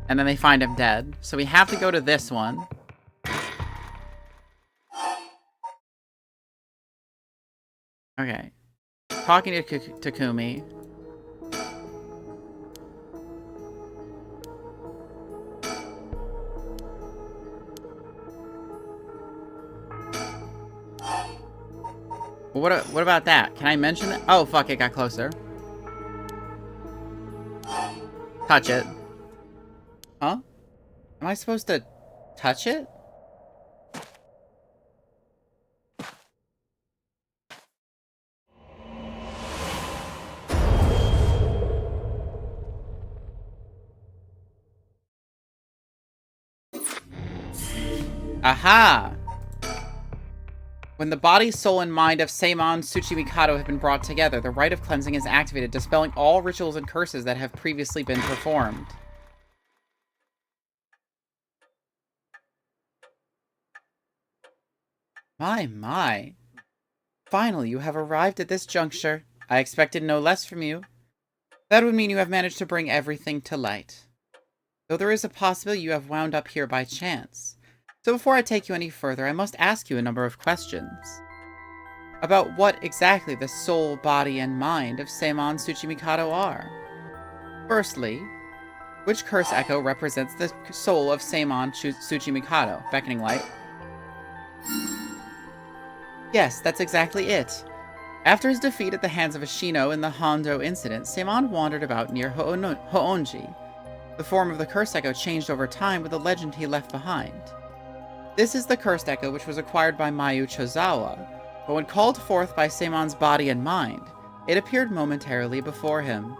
And then they find him dead. So we have to go to this one. Okay. Talking to Takumi. What about that? Can I mention that? Oh, fuck, it got closer. Touch it. Huh? Am I supposed to touch it? Aha! When the body, soul, and mind of Seimon Tsuchimikado have been brought together, the rite of cleansing is activated, dispelling all rituals and curses that have previously been performed. My. Finally, you have arrived at this juncture. I expected no less from you. That would mean you have managed to bring everything to light. Though there is a possibility you have wound up here by chance. So before I take you any further, I must ask you a number of questions. About what exactly the soul, body, and mind of Seimon Tsuchimikado are. Firstly, which curse echo represents the soul of Seimon Tsuchimikado? Beckoning light. Yes, that's exactly it. After his defeat at the hands of Ashino in the Hondo incident, Seimon wandered about near Hoonji. The form of the curse echo changed over time with the legend he left behind. This is the cursed echo which was acquired by Mayu Chozawa, but when called forth by Seimon's body and mind, it appeared momentarily before him.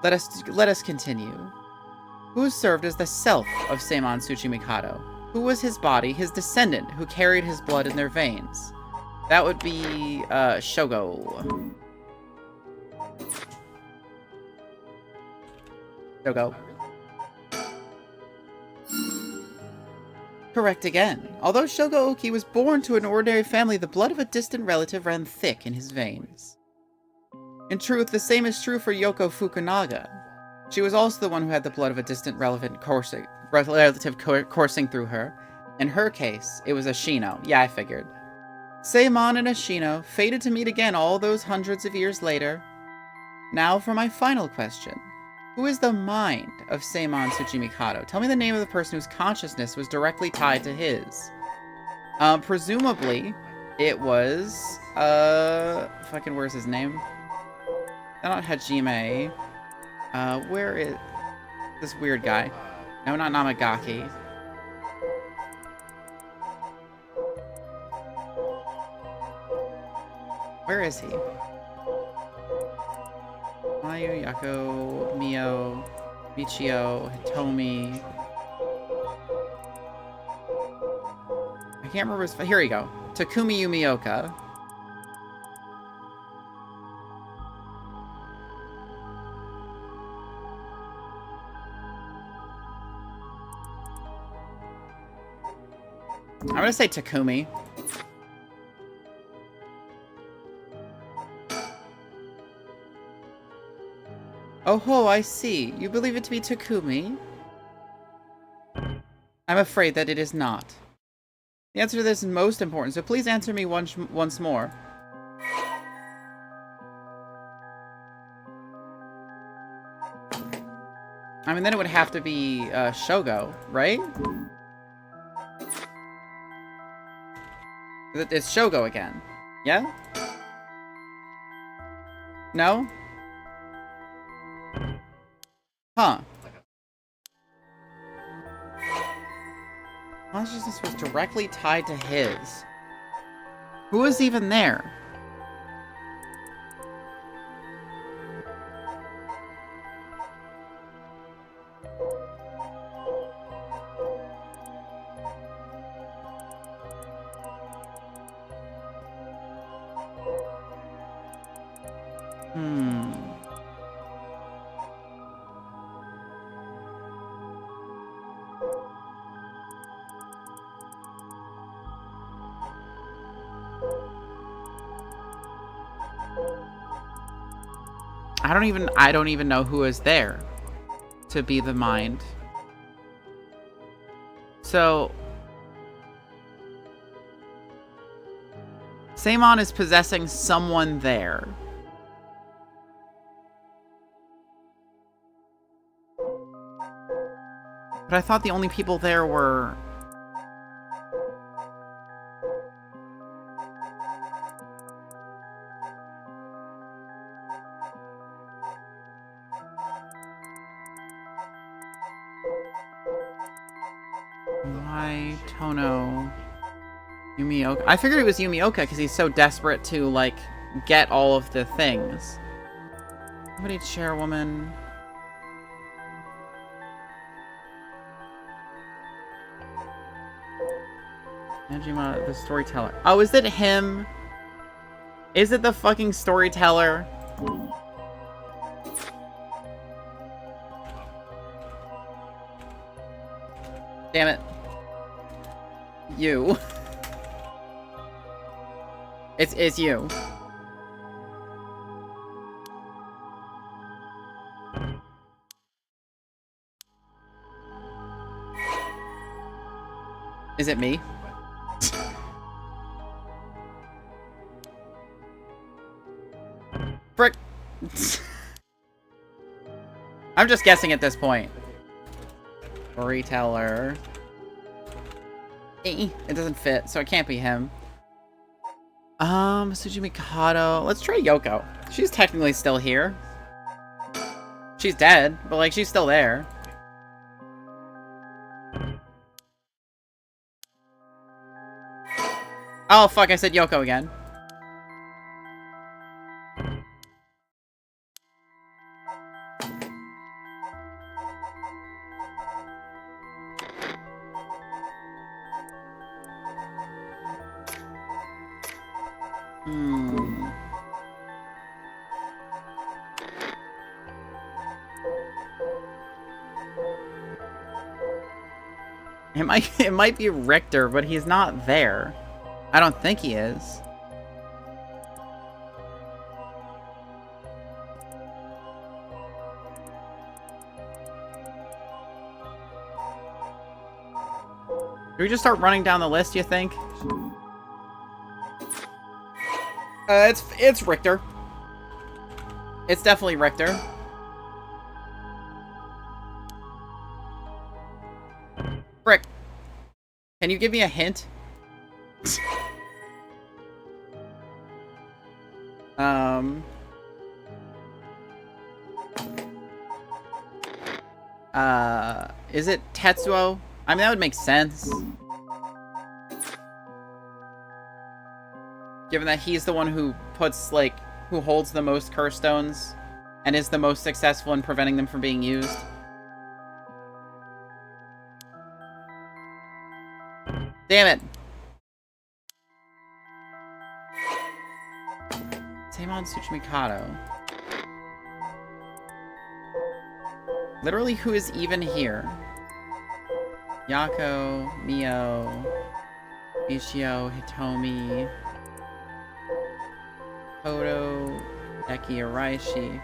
Let us continue. Who served as the self of Seimon Tsuchimikado? Who was his body, his descendant, who carried his blood in their veins? That would be, Shogo. Shogo. Correct again. Although Shogo Oki was born to an ordinary family, the blood of a distant relative ran thick in his veins. In truth, the same is true for Yoko Fukunaga. She was also the one who had the blood of a distant relative coursing through her. In her case, it was Ashino. Yeah, I figured. Seimon and Ashino, fated to meet again all those hundreds of years later. Now for my final question. Who is the mind of Seimon Tsuchimikado? Tell me the name of the person whose consciousness was directly tied to his. Presumably, it was, where's his name? Not Hajime. Where is this weird guy? No, not Namagaki. Where is he? Mayu, Yako, Mio, Michio, Hitomi. I can't remember his... Here we go. Takumi Yumioka. I'm gonna say Takumi. Oh ho, I see. You believe it to be Takumi? I'm afraid that it is not. The answer to this is most important, so please answer me once more. I mean, then it would have to be Shogo, right? It's Shogo again. Yeah? No? Huh. Consciousness was directly tied to his. Who was even there? I don't even know who is there to be the mind. So Seimon is possessing someone there. But I thought the only people there were... Why Tono... Yumioka. I figured it was Yumioka because he's so desperate to, like, get all of the things. Somebody chairwoman... Najima, the storyteller. Oh, is it him? Is it the fucking storyteller? Damn it. You. It's you. Is it me? Frick. I'm just guessing at this point. Storyteller. It doesn't fit, so it can't be him. Suji Mikado. Let's try Yoko. She's technically still here. She's dead, but like she's still there. Oh fuck, I said Yoko again. It might be Richter, but he's not there. I don't think he is. Do we just start running down the list, you think? It's Richter. It's definitely Richter. Frick. Can you give me a hint? Is it Tetsuo? I mean, that would make sense. Given that he's the one who puts, like, who holds the most curse stones and is the most successful in preventing them from being used. Damn it! Seimon Tsuchimikado. Literally, who is even here? Yako, Mio, Ishio, Hitomi, Kodo, Eki Araishi.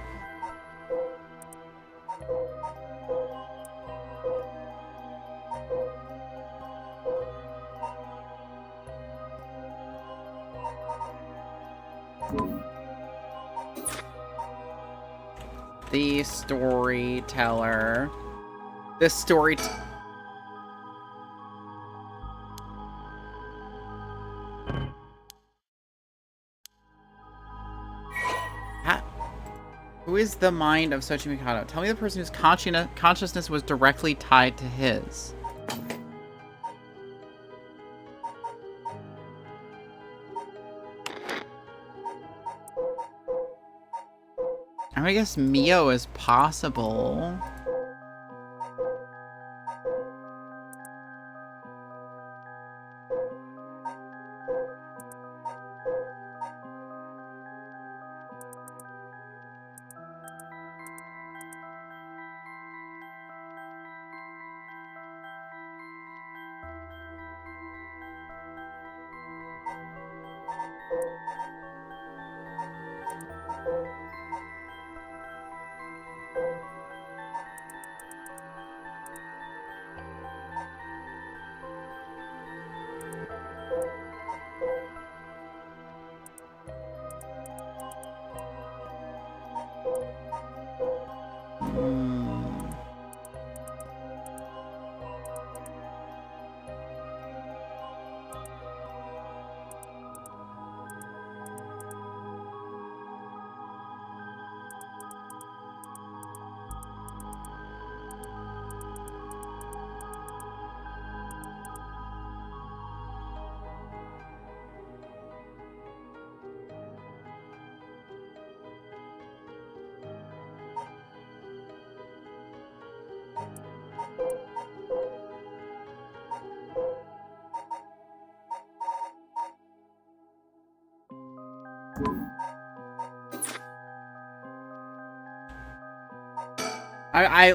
The storyteller. The story. Who is the mind of Soichi Mikado? Tell me the person whose consciousness was directly tied to his. I mean, I guess Mio is possible.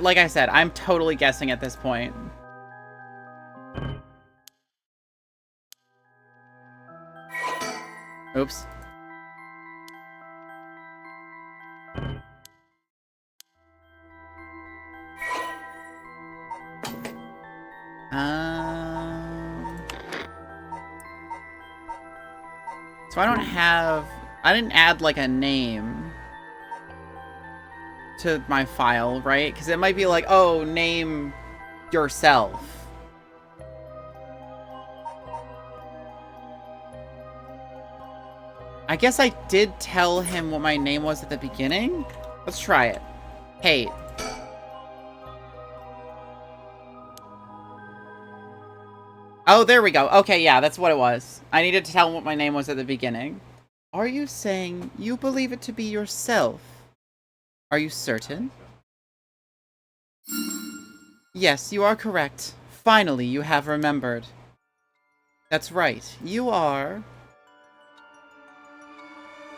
Like I said, I'm totally guessing at this point. Oops. So I didn't add like a name to my file, right? Because it might be like, oh, name yourself. I guess I did tell him what my name was at the beginning. Let's try it. Hate. Oh, there we go. Okay, yeah, that's what it was. I needed to tell him what my name was at the beginning. Are you saying you believe it to be yourself? Are you certain? Yes, you are correct. Finally, you have remembered. That's right. You are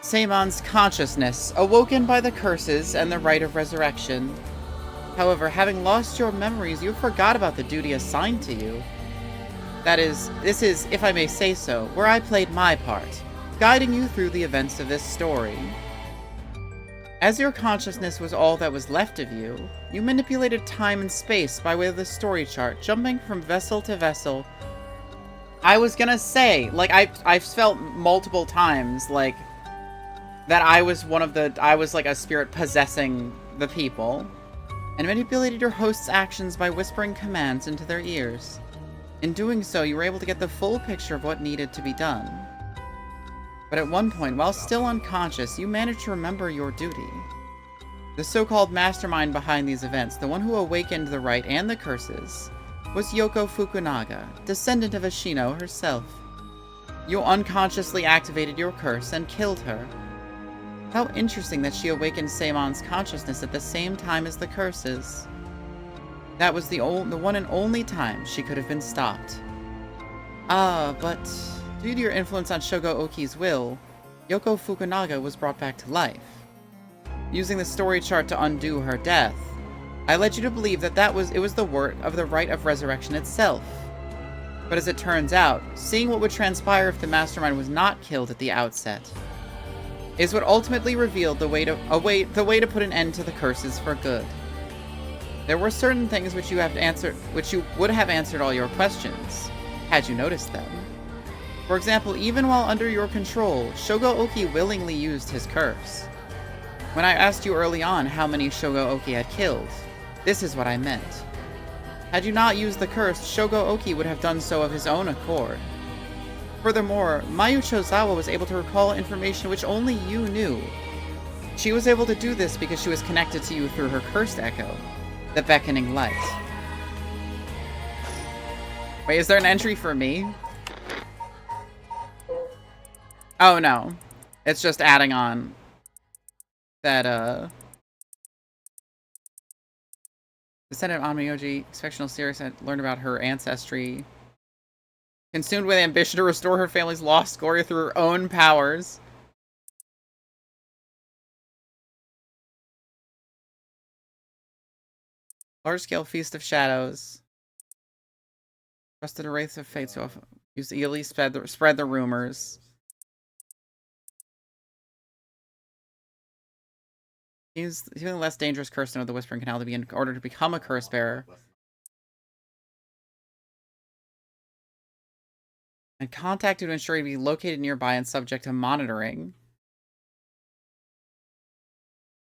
Seimon's consciousness, awoken by the curses and the rite of resurrection. However, having lost your memories, you forgot about the duty assigned to you. this is, if I may say so, where I played my part, guiding you through the events of this story. As your consciousness was all that was left of you, you manipulated time and space by way of the story chart, jumping from vessel to vessel. I was gonna say, like, I've felt multiple times, like, that I was like a spirit possessing the people, and manipulated your host's actions by whispering commands into their ears. In doing so, you were able to get the full picture of what needed to be done. But at one point, while still unconscious, you managed to remember your duty. The so-called mastermind behind these events, the one who awakened the rite and the curses, was Yoko Fukunaga, descendant of Ashino herself. You unconsciously activated your curse and killed her. How interesting that she awakened Seimon's consciousness at the same time as the curses. That was the one and only time she could have been stopped. But due to your influence on Shogo Oki's will, Yoko Fukunaga was brought back to life. Using the story chart to undo her death, I led you to believe that it was the work of the rite of resurrection itself. But as it turns out, seeing what would transpire if the mastermind was not killed at the outset is what ultimately revealed the way to put an end to the curses for good. There were certain things which you would have answered all your questions, had you noticed them. For example, even while under your control, Shogo Oki willingly used his curse. When I asked you early on how many Shogo Oki had killed, this is what I meant. Had you not used the curse, Shogo Oki would have done so of his own accord. Furthermore, Mayu Chozawa was able to recall information which only you knew. She was able to do this because she was connected to you through her cursed echo, the beckoning light. Wait, is there an entry for me? Oh no. It's just adding on that, descendant of Onmyoji, fictional series had learned about her ancestry. Consumed with ambition to restore her family's lost glory through her own powers. Large-scale Feast of Shadows. Trusted a wraith of fate to use to easily spread the rumors. He's even a less dangerous curse than of the Whispering Canal to be in order to become a curse bearer. And contacted to ensure he'd be located nearby and subject to monitoring.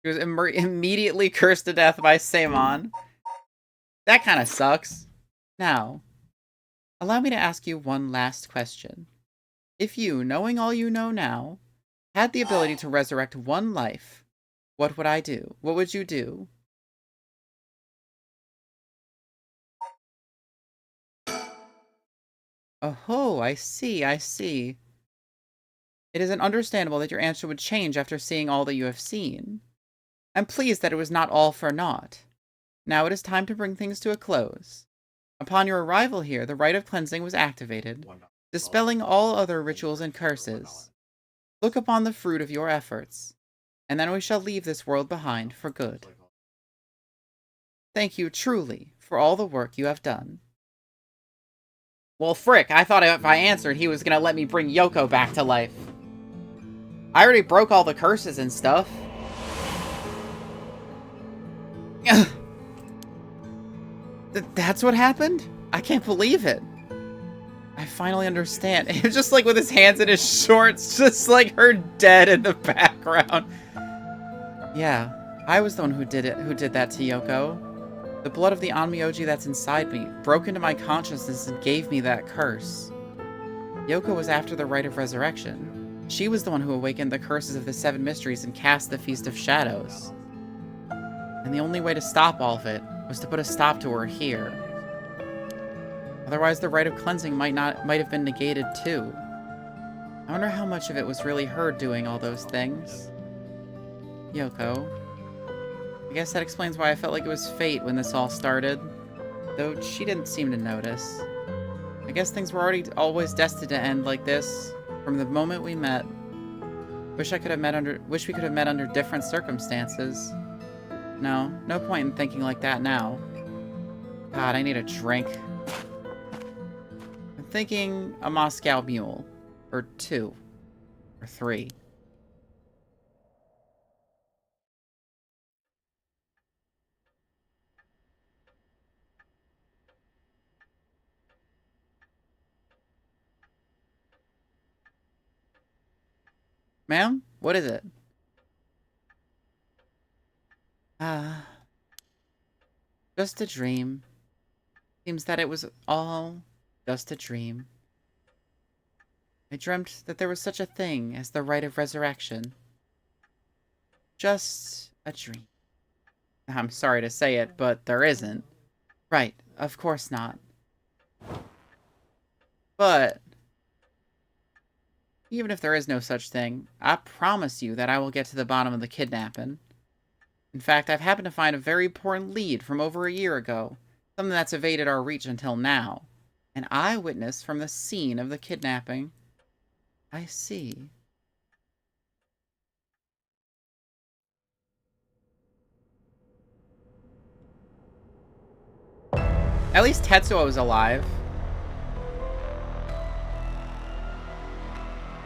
He was immediately cursed to death by Seimon. That kind of sucks. Now, allow me to ask you one last question. If you, knowing all you know now, had the ability to resurrect one life, what would I do? What would you do? Oh, I see, I see. It is understandable that your answer would change after seeing all that you have seen. I'm pleased that it was not all for naught. Now it is time to bring things to a close. Upon your arrival here, the rite of cleansing was activated, dispelling all other rituals and curses. Look upon the fruit of your efforts, and then we shall leave this world behind for good. Thank you truly for all the work you have done. Well, frick, I thought if I answered, he was gonna let me bring Yoko back to life. I already broke all the curses and stuff. That's what happened? I can't believe it. I finally understand. It was just like with his hands in his shorts, just like her dead in the background. Yeah, I was the one who did that to Yoko. The blood of the Onmyoji that's inside me broke into my consciousness and gave me that curse. Yoko was after the rite of resurrection. She was the one who awakened the curses of the 7 mysteries and cast the Feast of Shadows. And the only way to stop all of it was to put a stop to her here. Otherwise, the rite of cleansing might have been negated too. I wonder how much of it was really her doing all those things. Yoko. I guess that explains why I felt like it was fate when this all started. Though she didn't seem to notice. I guess things were always destined to end like this from the moment we met. Wish we could have met under different circumstances. No point in thinking like that now. God, I need a drink. thinking a Moscow mule. Or 2. Or 3. Ma'am? What is it? Just a dream. Seems that it was all just a dream. I dreamt that there was such a thing as the rite of resurrection. Just a dream. I'm sorry to say it, but there isn't. Right, of course not. But even if there is no such thing, I promise you that I will get to the bottom of the kidnapping. In fact, I've happened to find a very important lead from over a year ago. Something that's evaded our reach until now. An eyewitness from the scene of the kidnapping. I see. At least Tetsuo is alive.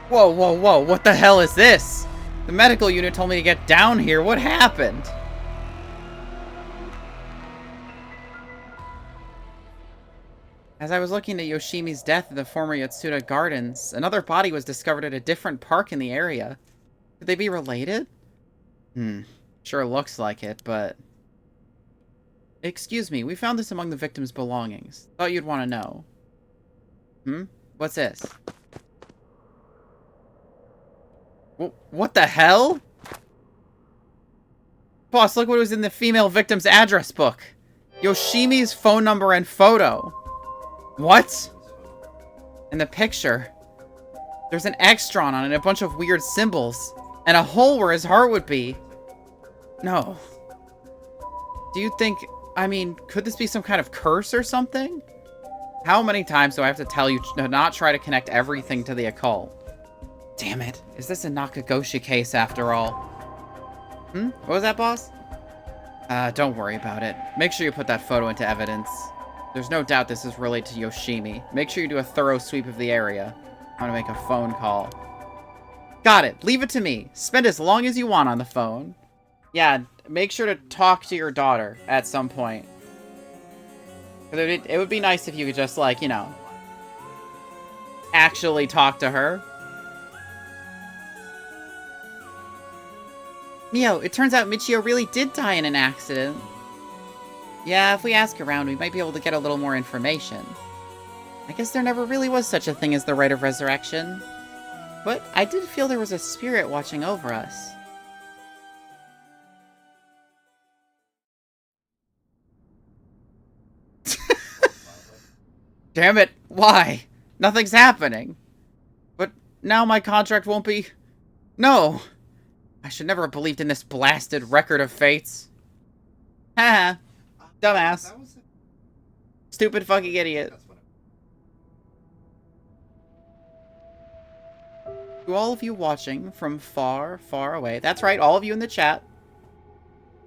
Whoa, whoa, whoa, what the hell is this? The medical unit told me to get down here. What happened? As I was looking at Yoshimi's death at the former Yatsuda Gardens, another body was discovered at a different park in the area. Could they be related? Sure looks like it, but... Excuse me, we found this among the victim's belongings. Thought you'd want to know. What's this? What the hell? Boss, look what was in the female victim's address book. Yoshimi's phone number and photo. What? In the picture, there's an X drawn on it and a bunch of weird symbols. And a hole where his heart would be. No. Do you think... I mean, could this be some kind of curse or something? How many times do I have to tell you to not try to connect everything to the occult? Damn it. Is this a Nakagoshi case after all? What was that, boss? Don't worry about it. Make sure you put that photo into evidence. There's no doubt this is related to Yoshimi. Make sure you do a thorough sweep of the area. I'm gonna make a phone call. Got it. Leave it to me. Spend as long as you want on the phone. Yeah, make sure to talk to your daughter at some point. It would be nice if you could just, like, you know, actually talk to her. Mio, it turns out Michio really did die in an accident. Yeah, if we ask around, we might be able to get a little more information. I guess there never really was such a thing as the rite of resurrection. But I did feel there was a spirit watching over us. Damn it, why? Nothing's happening. But now my contract won't be... No! I should never have believed in this blasted record of fates. Haha. Dumbass. Stupid fucking idiot. To all of you watching from far, far away, that's right, all of you in the chat,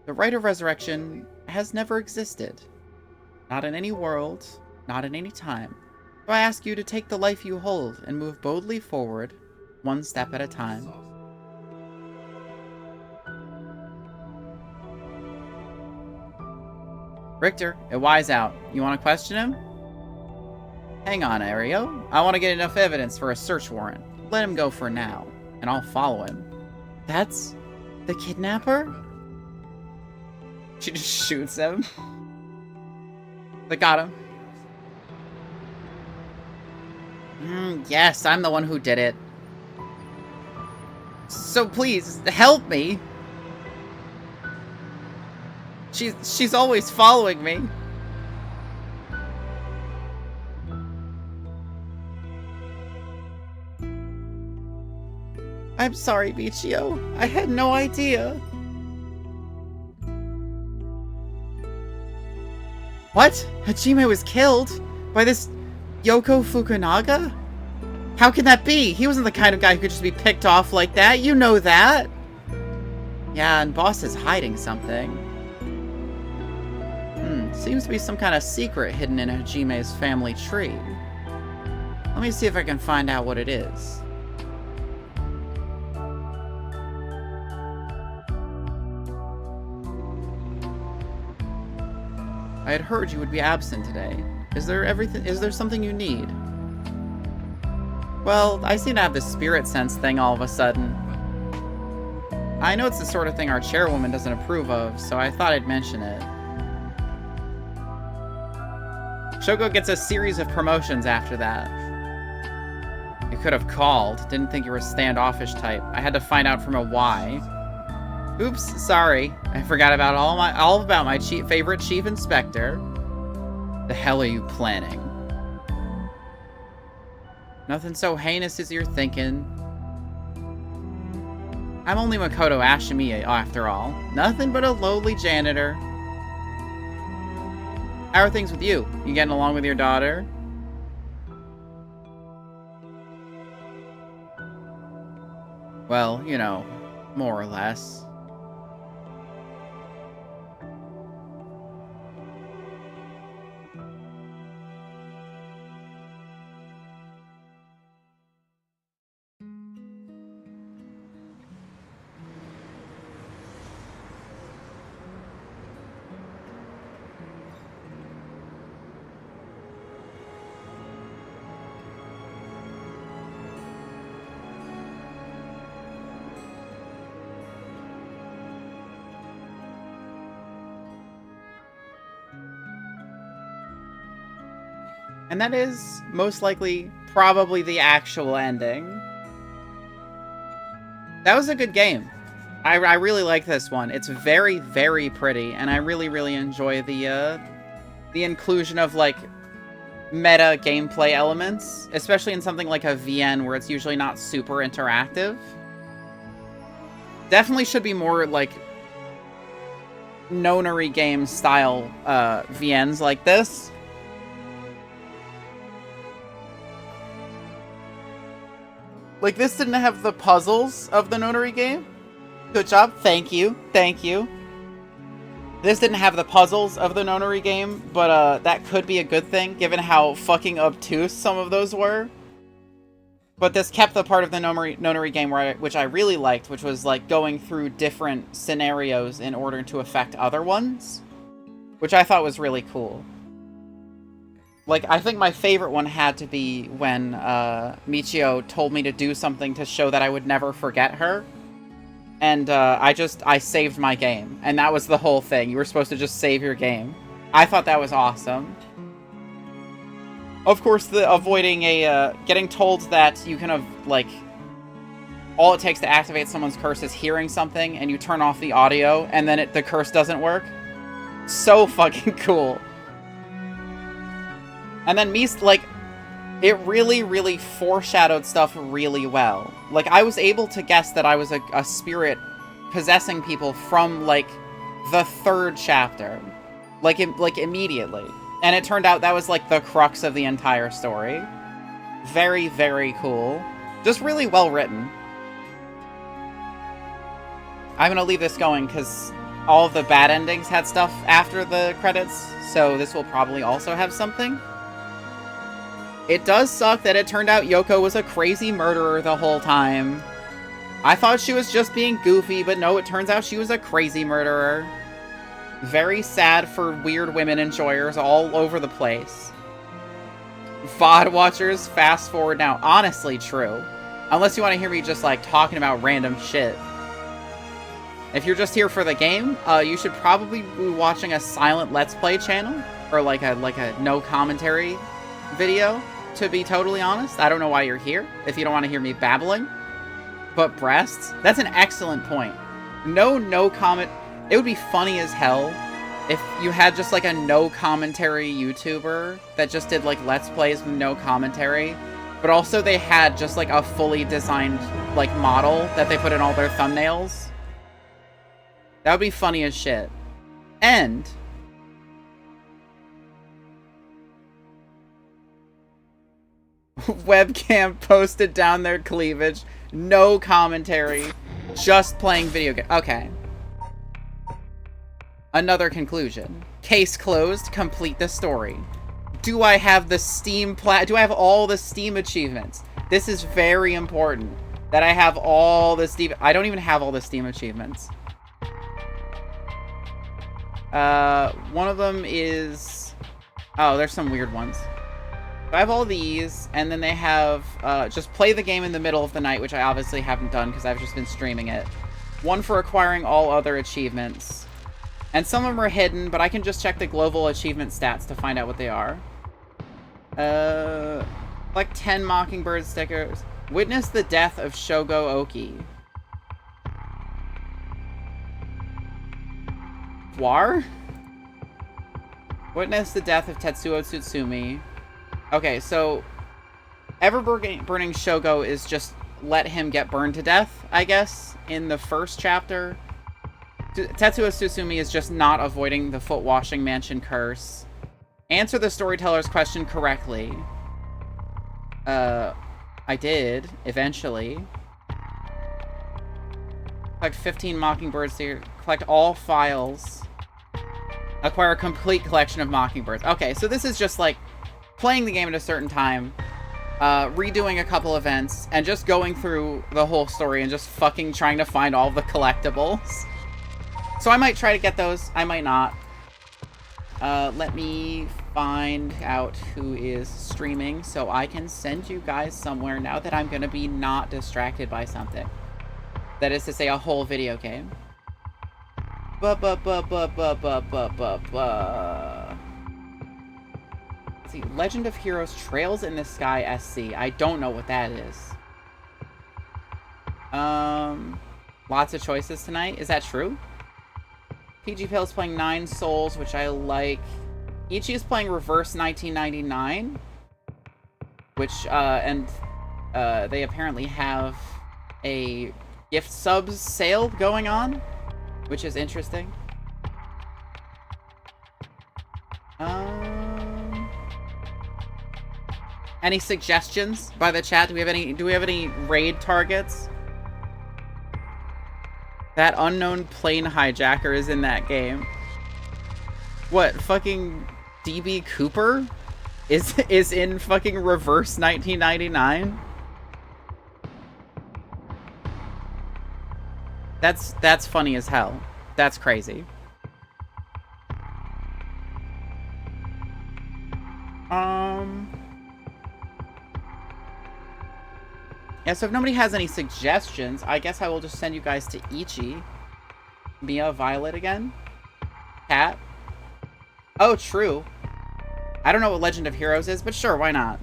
the rite of resurrection has never existed. Not in any world, not in any time. So I ask you to take the life you hold and move boldly forward, one step at a time. Richter, it wise out. You want to question him? Hang on, Ario. I want to get enough evidence for a search warrant. Let him go for now, and I'll follow him. That's the kidnapper? She just shoots him. They got him. Yes, I'm the one who did it. So please, help me. She's always following me. I'm sorry, Michio. I had no idea. What? Hajime was killed? By this Yoko Fukunaga? How can that be? He wasn't the kind of guy who could just be picked off like that. You know that. Yeah, and boss is hiding something. Seems to be some kind of secret hidden in Hajime's family tree. Let me see if I can find out what it is. I had heard you would be absent today. Is there something you need? Well, I seem to have this spirit sense thing all of a sudden. I know it's the sort of thing our chairwoman doesn't approve of, so I thought I'd mention it. Shoko gets a series of promotions after that. You could have called. Didn't think you were a standoffish type. I had to find out from a why. Oops, sorry. I forgot about all about my favorite chief inspector. The hell are you planning? Nothing so heinous as you're thinking. I'm only Makoto Ashimiya, after all. Nothing but a lowly janitor. How are things with you? You getting along with your daughter? Well, you know, more or less. And that is, most likely, probably the actual ending. That was a good game. I really like this one. It's very, very pretty, and I really, really enjoy the inclusion of, like, meta gameplay elements, especially in something like a VN where it's usually not super interactive. Definitely should be more, like, nonary game style VNs like this. Like, this didn't have the puzzles of the nonary game. Good job. Thank you. Thank you. This didn't have the puzzles of the nonary game, but that could be a good thing, given how fucking obtuse some of those were. But this kept the part of the nonary game which I really liked, which was, like, going through different scenarios in order to affect other ones. Which I thought was really cool. Like, I think my favorite one had to be when Michio told me to do something to show that I would never forget her. And I saved my game. And that was the whole thing. You were supposed to just save your game. I thought that was awesome. Of course, avoiding getting told that you can all it takes to activate someone's curse is hearing something, and you turn off the audio, and then the curse doesn't work. So fucking cool. And then it really, really foreshadowed stuff really well. Like, I was able to guess that I was a spirit possessing people from, like, the 3rd chapter. Like, immediately. And it turned out that was, like, the crux of the entire story. Very, very cool. Just really well written. I'm gonna leave this going, because all of the bad endings had stuff after the credits, so this will probably also have something. It does suck that it turned out Yoko was a crazy murderer the whole time. I thought she was just being goofy, but no, it turns out she was a crazy murderer. Very sad for weird women enjoyers all over the place. VOD watchers, fast forward now. Honestly, true. Unless you want to hear me just, like, talking about random shit. If you're just here for the game, you should probably be watching a silent Let's Play channel. Or, like a no commentary video. To be totally honest, I don't know why you're here, if you don't want to hear me babbling. But breasts? That's an excellent point. No comment. It would be funny as hell if you had just, like, a no commentary YouTuber that just did, like, Let's Plays with no commentary, but also they had just, like, a fully designed, like, model that they put in all their thumbnails. That would be funny as shit. And webcam posted down their cleavage. No commentary. Just playing video games. Okay. Another conclusion. Case closed. Complete the story. do I have the Steam do I have all the Steam achievements? This is very important. That I have all the Steam... I don't even have all the Steam achievements. One of them is... Oh, there's some weird ones. I have all these, and then they have, just play the game in the middle of the night, which I obviously haven't done because I've just been streaming it. One for acquiring all other achievements. And some of them are hidden, but I can just check the global achievement stats to find out what they are. Like 10 Mockingbird stickers. Witness the death of Shogo Oki. War? Witness the death of Tetsuo Tsutsumi. Okay, so ever-burning Shogo is just let him get burned to death, I guess, in the first chapter. Tetsuo Tsutsumi is just not avoiding the foot-washing mansion curse. Answer the storyteller's question correctly. I did, eventually. Collect 15 Mockingbirds to collect all files. Acquire a complete collection of Mockingbirds. Okay, so this is just like playing the game at a certain time, redoing a couple events, and just going through the whole story and just fucking trying to find all the collectibles. So I might try to get those, I might not. Let me find out who is streaming so I can send you guys somewhere now that I'm gonna be not distracted by something. That is to say, a whole video game. Let's see, Legend of Heroes Trails in the Sky SC. I don't know what that is. Lots of choices tonight. Is that true? PG Pill's playing 9 Souls, which I like. Ichi is playing Reverse 1999, which, they apparently have a gift subs sale going on, which is interesting. Any suggestions by the chat? Do we have any raid targets? That unknown plane hijacker is in that game. What, fucking DB Cooper is in fucking Reverse 1999? That's funny as hell. That's crazy. Yeah, so if nobody has any suggestions, I guess I will just send you guys to Ichi. Mia, Violet again? Cat? Oh, true. I don't know what Legend of Heroes is, but sure, why not?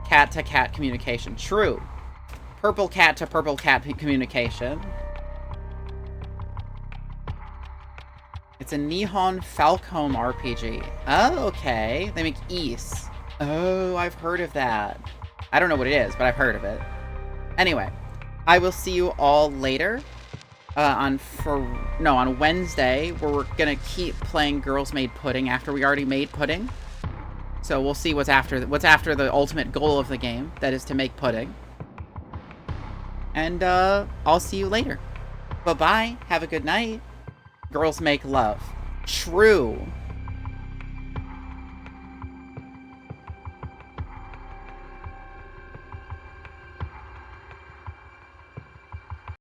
Cat-to-cat communication. True. Purple cat to purple cat communication. It's a Nihon Falcom RPG. Oh, okay. They make Ys. Oh, I've heard of that. I don't know what it is, but I've heard of it. Anyway, I will see you all later. On Wednesday, where we're gonna keep playing Girls Made Pudding after we already made pudding. So we'll see what's after the ultimate goal of the game, that is to make pudding. And I'll see you later. Bye-bye. Have a good night. Girls make love. True.